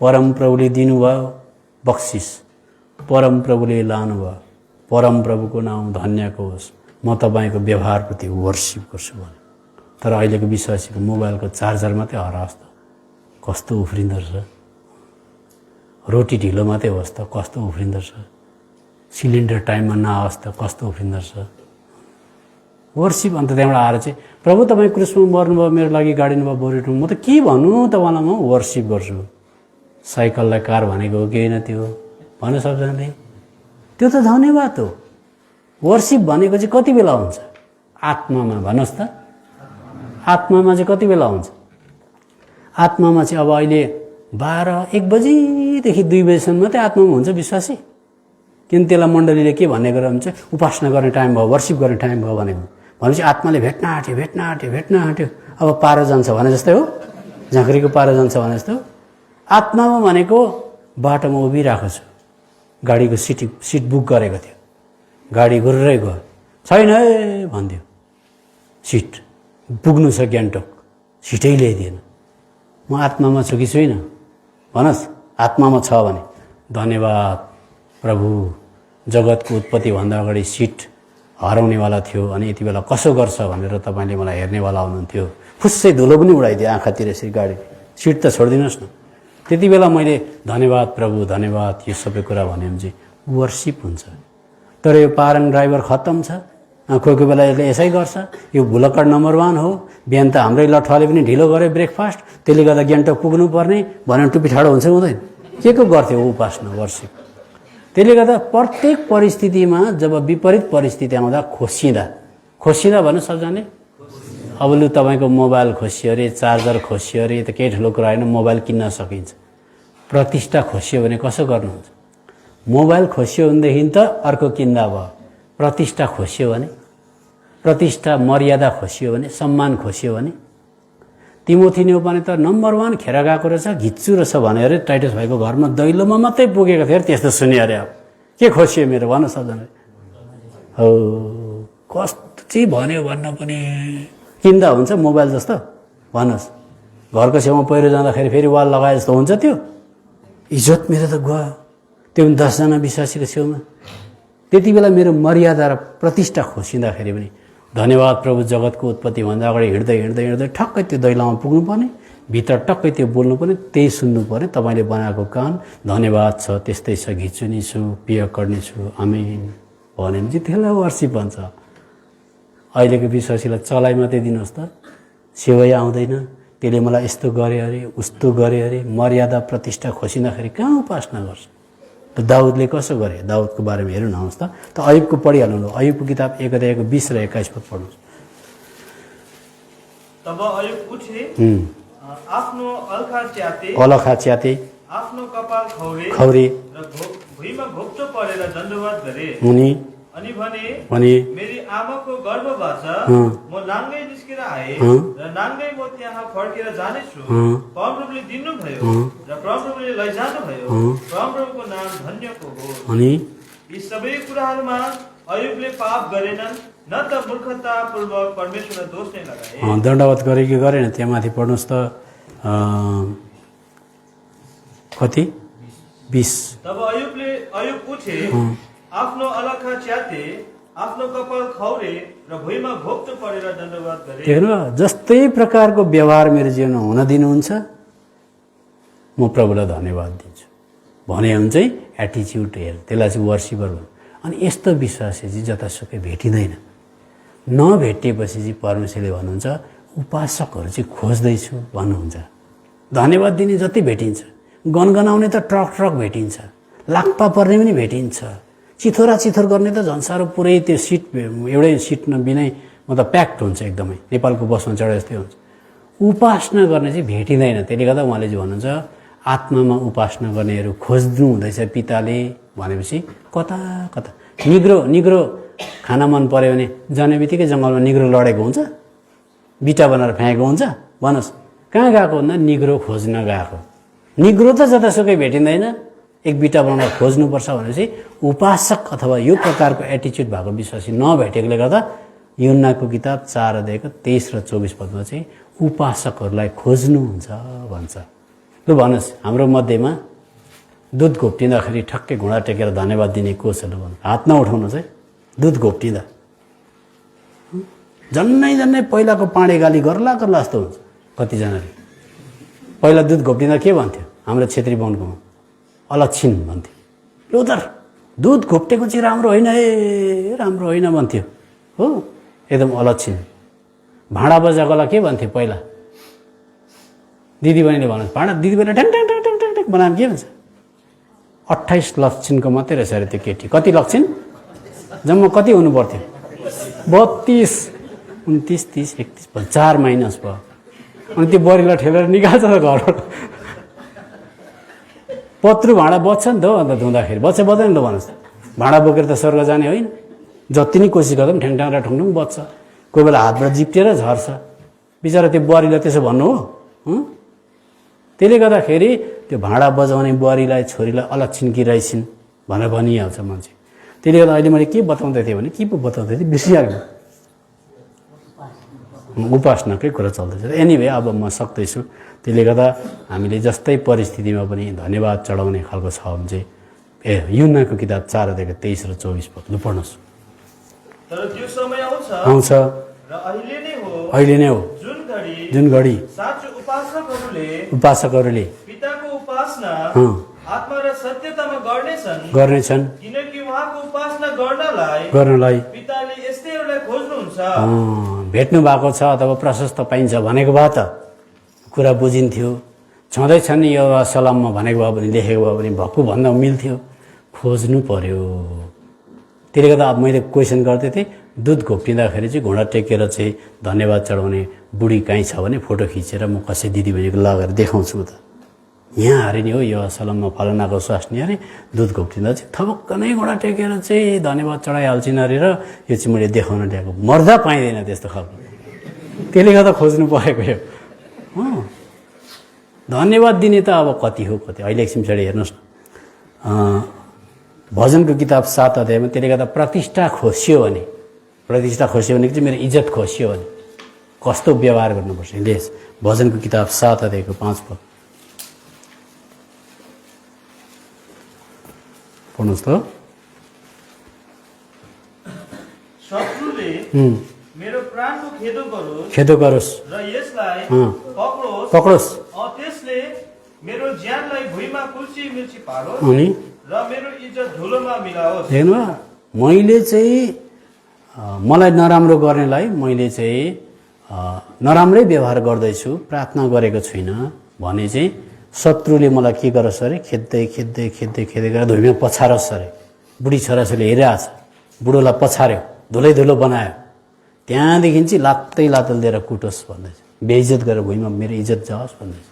परमप्रभुले दिनुभयो बक्सिस, परमप्रभुले लानुभयो, परमप्रभुको नाम धन्यको होस्, म तपाईँको व्यवहारप्रति वर्सिप गर्छु भने। तर अहिलेको विश्वासीको मोबाइलको चार्जर मात्रै हरास् त कस्तो उफ्रिँदो रहेछ। रोटी ढिलो मात्रै होस् त कस्तो उफ्रिँदो रहेछ। सिलिन्डर टाइममा नआओस् त कस्तो उफ्रिँदो रहेछ। वर्सिप। अन्त त्यहाँबाट आएर चाहिँ प्रभु तपाईँ क्रुसमा मर्नुभयो, मेरो लागि गाडिनुभयो, बोरिनु, म त के भन्नु तपाईँलाई, म वर्सिप गर्छु। साइकललाई कार भनेको हो कि होइन त्यो भन्नु सबजनाले? त्यो त धन्यवाद हो। वर्सिप भनेको चाहिँ कति बेला हुन्छ? आत्मामा। भन्नुहोस् त, आत्मामा चाहिँ कति बेला हुन्छ? आत्मामा चाहिँ अब अहिले 12-1 बजीदेखि 2 बजीसम्म मात्रै आत्मामा हुन्छ विश्वासी। किन त्यसलाई मण्डलीले के भनेको हुन्छ? उपासना गर्ने टाइम भयो, वर्सिप गर्ने टाइम भयो भनेको। भनेपछि आत्माले भेट्न आँट्यो। अब पारो जान्छ भने जस्तै हो, झाँक्रीको पारो जान्छ भने जस्तो। आत्मामा भनेको बाटोमा उभिरहेको छु, गाडीको सिट बुक गरेको थियो, गाडी गुर्रै गयो, छैन है भनिदियो, सिट पुग्नु छ ग्यान्टोक, सिटै ल्याइदिएन। म आत्मामा छु कि छुइनँ? भनोस्, आत्मामा छ भने धन्यवाद प्रभु। जगतको उत्पत्तिभन्दा अगाडि सिट हराउनेवाला थियो, अनि यति बेला कसो गर्छ भनेर तपाईँले मलाई हेर्नेवाला हुनुहुन्थ्यो। फुस्सै धुलो पनि उडाइदियो आँखातिर यसरी गाडी, सिट त छोडिदिनुहोस् न। त्यति बेला मैले धन्यवाद प्रभु, धन्यवाद, यो सबै कुरा भने चाहिँ वर्सिप हुन्छ। तर यो पारङ ड्राइभर खत्तम छ। कोही बेला यसले यसै गर्छ। यो भुलक्कड नम्बर 1 हो। बिहान त हाम्रै लठुवाले पनि ढिलो गरे ब्रेकफास्ट, त्यसले गर्दा ग्यान्टोक पुग्नुपर्ने भनेर टुपी ठाडो हुन्छ हुँदैन? के को गर्थ्यो उपासना, वर्सिप। त्यसले गर्दा प्रत्येक परिस्थितिमा जब विपरीत परिस्थिति आउँदा खोसिँदा भन्नु सबजनाले। अब लु तपाईँको मोबाइल खोसियो अरे, चार्जर खोसियो अरे, त केही ठुलो कुरा होइन, मोबाइल किन्न सकिन्छ। प्रतिष्ठा खोसियो भने कसो गर्नुहुन्छ? मोबाइल खोसियो भनेदेखि त अर्को किन्दा भयो। प्रतिष्ठा खोसियो भने, प्रतिष्ठा मर्यादा खोसियो भने, सम्मान खोसियो भने। तिमोथी न्यौपाने त नम्बर 1 खेर गएको रहेछ, घिच्चु रहेछ भने अरे टाइटस भाइको घरमा दैलोमा मात्रै पुगेको थियो अरे, त्यस्तो सुने अरे। अब के खोसियो मेरो भन्नु सबजनाले? हो कस्तो चाहिँ भन्यो भन्न पनि किन्दा हुन्छ मोबाइल जस्तो? भन्नुहोस्, घरको छेउमा पहिरो जाँदाखेरि फेरि वाल लगाए जस्तो हुन्छ त्यो? इज्जत मेरो त गयो। त्यो पनि 10जना विश्वासीको छेउमा। त्यति बेला मेरो मर्यादा र प्रतिष्ठा खोसिँदाखेरि पनि धन्यवाद प्रभु। जगतको उत्पत्तिभन्दा अगाडि हिँड्दै ठक्कै त्यो दैलामा पुग्नुपर्ने, भित्र टक्कै त्यो बोल्नुपर्ने, त्यही सुन्नुपर्ने। तपाईँले बनाएको कान धन्यवाद छ, त्यस्तै छ, घिच्चुनी छु, पियकर्नी छु, आमेन भनेपछि त्यसलाई वर्सिप भन्छ। अहिलेको विश्वासीलाई चलाइ मात्रै दिनुहोस् त, सेवै आउँदैन, त्यसले मलाई यस्तो गरे अरे उस्तो गरे अरे मर्यादा प्रतिष्ठा खोसिँदाखेरि कहाँ उपासना गर्छ त दाउदले कसो गरे दाउदको बारेमा हेर्नुहोस् त अयुबको पढिहाल्नु अयुबको किताब 1 अध्यायको 20 र 21 पद पढ्नुहोस् तब अयुब उठे आफ्नो अलखा च्याते आफ्नो कपाल खौरे र भुइँमा घोप्टो परेर दण्डवत गरे अनि भने मेरी आमाको गर्भबाट म नाङ्गै निस्केर आए र नाङ्गै म त्यहाँ फर्केर जानेछु परमप्रभुले दिनुभयो र परमप्रभुले लैजानु भयो परमप्रभुको नाम धन्यको हो अनि यी सबै कुराहरूमा अयुबले पाप गरेनन् न त मूर्खतापूर्वक परमेश्वरलाई दोष नै लगाए दण्डवत गरे कि गरेन त्यहाँ माथि पढ्नुहोस् त कति 20 तब अयुब उठे आफ्नो अलखा च्याते आफ्नो कपाल खौरे र भुइँमा घोप्टो परेर दण्डवत गरे हेर्नु जस्तै प्रकारको व्यवहार मेरो जीवनमा हुन दिनुहुन्छ म प्रभुलाई धन्यवाद दिन्छु भने हुन्छ चाहिँ एटिच्युड हेर त्यसलाई चाहिँ वर्सिपर भन्छ अनि यस्तो विश्वास चाहिँ जतासुकै भेटिँदैन नभेटिएपछि चाहिँ परमेश्वरले भन्नुहुन्छ उपासकहरू चाहिँ खोज्दैछु भन्नुहुन्छ धन्यवाद दिने जति भेटिन्छ गनगनाउने त ट्रक ट्रक भेटिन्छ लाक्पा पर्ने पनि भेटिन्छ चिथोरा चिथोर गर्ने त झन् साह्रो पुरै त्यो सिट एउटै सिट नबिनै म त प्याक्ड हुन्छ एकदमै नेपालको बसमा चढे जस्तै हुन्छ उपासना गर्ने चाहिँ भेटिँदैन त्यसले गर्दा उहाँले चाहिँ भन्नुहुन्छ आत्मामा उपासना गर्नेहरू खोज्नु हुँदैछ पिताले भनेपछि कता कता निग्रो खाना मन पर्यो भने जाने बित्तिकै जङ्गलमा निग्रो लडेको हुन्छ बिटा बनाएर फ्याँकेको हुन्छ भन्नुहोस् कहाँ गएको भन्दा निग्रो खोज्न गएको निग्रो त जतासुकै भेटिँदैन एक बिटा बनाएर खोज्नुपर्छ भनेपछि उपासक अथवा यो प्रकारको एटिच्युड भएको विश्वासी नभेटेकोले गर्दा यूहन्नाको किताब 4 अध्यायको 23 र 24 पदमा चाहिँ उपासकहरूलाई खोज्नुहुन्छ भन्छ लु भन्नुहोस् हाम्रो मध्येमा दुध घोप्टिँदाखेरि ठक्कै घुँडा टेकेर धन्यवाद दिने को छ लु भन्नु हात नउठाउनुहोस् है दुध घोप्टिँदा जन्नै पहिलाको पाँडे गाली गर्ला जस्तो हुन्छ कतिजनाले पहिला दुध घोप्टिँदा के भन्थ्यो हाम्रो क्षेत्री बाहुनकोमा अलक्षिण भन्थ्यो यो त दुध घोप्टेको चाहिँ राम्रो होइन है राम्रो होइन भन्थ्यो हो एकदम अलक्षिण भाँडा बजाएकोलाई के भन्थ्यो पहिला दिदीबहिनीले भन्नुहोस् भाँडा दिदीबहिनी ट्याङ ट्याङ ट्याङ ट्याङ ट्याङ बनाएर के भन्छ 28 लक्षिणको मात्रै रहेछ अरे त्यो केटी कति लक्षिण जम्मा कति हुनु पर्थ्यो 32 29 30 31 4 माइनस भयो अनि त्यो बरीलाई ठेलेर निकाल्छ त घरबाट पत्रु भाँडा बच्छ नि त अन्त धुँदाखेरि बच्दैन त भन्नुहोस् भाँडा बोकेर त स्वर्ग जाने होइन जति नै कोसिस गर्दा पनि ठ्याङठ्याङ र ठुङ्ठुङ बच्छ कोही बेला हातबाट जिप्टेर झर्छ बिचरा त्यो बुहारीलाई त्यसो भन्नु हो त्यसले गर्दाखेरि त्यो भाँडा बजाउने बुहारीलाई छोरीलाई अलक्षिणकी रहेछिन् भनेर भनिहाल्छ मान्छे त्यसले गर्दा अहिले मैले के बताउँदै थिएँ भने के पो बताउँदै थिएँ बिर्सिहाल्नु उपासनाकै कुरा चल्दैछ एनिवे अब म सक्दैछु त्यसले गर्दा हामीले जस्तै परिस्थितिमा पनि धन्यवाद चढाउने खालको छ भने चाहिँ यूहन्नाको किताब 4 अध्यायको 23 र 24 पद लु पढ्नुहोस् तर त्यो समय आउँछ र अहिले नै हो जुन घडी साँचो उपासकहरूले पिताको उपासना आत्मा र सत्यतामा गर्नेछन् किनकि उहाँको उपासना गर्नलाई पिताले यस्तैहरूलाई खोज्नुहुन्छ भेट्नु भएको छ अथवा प्रशस्त पाइन्छ भनेको भए त कुरा बुझिन्थ्यो छँदैछ नि यो सलाममा भनेको भए पनि लेखेको भए पनि भक्कु भन्दा मिल्थ्यो खोज्नु पर्यो त्यसले गर्दा अब मैले क्वेसन गर्दै थिएँ दुध घोप्टिँदाखेरि चाहिँ घुँडा टेकेर चाहिँ धन्यवाद चढाउने बुढी कहीँ छ भने फोटो खिचेर म कसै दिदीबहिनीको लगेर देखाउँछु त यहाँ हारे नि हो यो सलाममा फलनाको स्वास्नी अरे दुध घोप्टिँदा चाहिँ थपक्क नै घुँडा टेकेर चाहिँ धन्यवाद चढाइहाल्छिन् अरे र यो चाहिँ मैले देखाउन ल्याएको मर्दा पाइँदैन त्यस्तो खालको त्यसले गर्दा खोज्नु परेको यो धन्यवाद दिने त अब कति हो कति अहिले एकछिन पछाडि हेर्नुहोस् न भजनको किताब 7 अध्यायमा त्यसले गर्दा प्रतिष्ठा खोसियो भने चाहिँ मेरो इज्जत खोसियो भने कस्तो व्यवहार गर्नुपर्छ लेस भजनको किताब 7 अध्यायको 5 पद पढ्नुहोस् त शत्रुले मेरो प्राणको खेदो गरोस् र यसलाई पक्रोस् त्यसले मेरो ज्यानलाई भुइँमा कुल्ची मिल्ची पारोस् अनि र मेरो इज्जत धुलोमा मिलाओस् हेर्नु मैले चाहिँ मलाई नराम्रो गर्नेलाई मैले चाहिँ नराम्रै व्यवहार गर्दैछु, प्रार्थना गरेको छुइनँ भने चाहिँ शत्रुले मलाई के गरोस् अरे, खेद्दै खेद्दै खेद्दै खेद्दै गरेर धुइँमा पछारोस् अरे। बुढी छोराछोरीले हेरिरहेछ, बुढोलाई पछार्यो, धुलै धुलो बनायो, त्यहाँदेखि चाहिँ लात्तै लातल दिएर कुटोस् भन्दैछ, बेइज्जत गरेर भुइँमा मेरो इज्जत जाओस् भन्दैछ।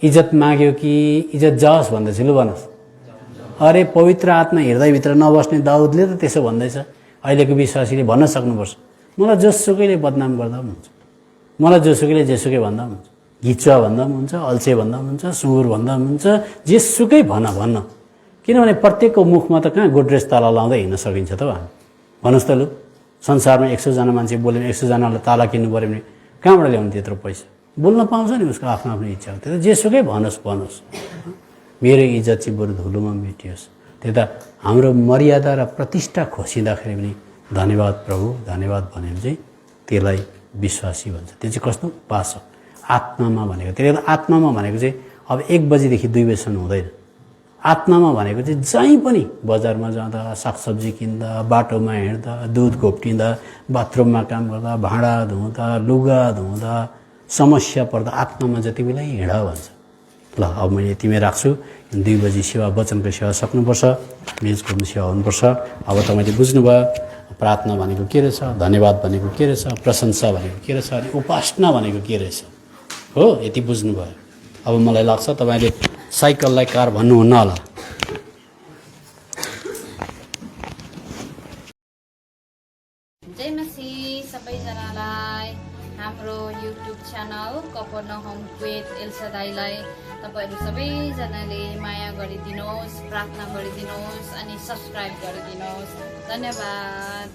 इज्जत माग्यो कि इज्जत जाओस् भन्दैछ, लु भन्नुहोस्। अरे पवित्र आत्मा हृदयभित्र नबस्ने दाउदले त त्यसो भन्दैछ। अहिलेको विश्वासीले भन्न सक्नुपर्छ, मलाई जोसुकैले बदनाम गर्दा पनि हुन्छ, मलाई जोसुकैले जेसुकै भन्दा पनि हुन्छ, घिचुवा भन्दा पनि हुन्छ, अल्छे भन्दा पनि हुन्छ, सुँगुर भन्दा पनि हुन्छ, जेसुकै भन्न। किनभने प्रत्येकको मुखमा त कहाँ गोड्रेज ताला लाउँदै हिँड्न सकिन्छ त हामी? भन्नुहोस् त लु, संसारमा 100 जना मान्छे बोल्यो भने 100 जनालाई ताला किन्नु पऱ्यो भने कहाँबाट ल्याउने त्यत्रो पैसा? बोल्न पाउँछ नि, उसको आफ्नो आफ्नो इच्छा हो। त्यो त जेसुकै भन्नुहोस्, मेरो इज्जत चाहिँ बरु धुलोमा मेटियोस्। त्यो त हाम्रो मर्यादा र प्रतिष्ठा खोसिँदाखेरि पनि धन्यवाद प्रभु, धन्यवाद भने चाहिँ त्यसलाई विश्वासी भन्छ। त्यो चाहिँ कस्तो पास हो आत्मामा भनेको। त्यसले गर्दा आत्मामा भनेको चाहिँ अब 1 बजीदेखि 2 बजीसम्म हुँदैन। आत्मामा भनेको चाहिँ जहीँ पनि बजारमा जाँदा, सागसब्जी किन्दा, बाटोमा हिँड्दा, दुध घोप्टिँदा, बाथरुममा काम गर्दा, भाँडा धुँदा, लुगा धुँदा, समस्या पर्दा आत्मामा जति बेला हिँड भन्छ। ल अब मैले यतिमै राख्छु। 2 बजी सेवा, वचनको सेवा सक्नुपर्छ, मेजको सेवा हुनुपर्छ। अब तपाईँले बुझ्नुभयो प्रार्थना भनेको के रहेछ, धन्यवाद भनेको के रहेछ, प्रशंसा भनेको के रहेछ, अनि उपासना भनेको के रहेछ, हो यति बुझ्नुभयो। अब मलाई लाग्छ तपाईँले साइकललाई कार भन्नुहुन्न होला। जय मसीह सबैजनालाई। हाम्रो युट्युब च्यानल कफरनहुम विथ एल्सादाईलाई तपाईँहरू सबैजनाले माया गरिदिनुहोस्, प्रार्थना गरिदिनुहोस् अनि सब्सक्राइब गरिदिनुहोस्। धन्यवाद।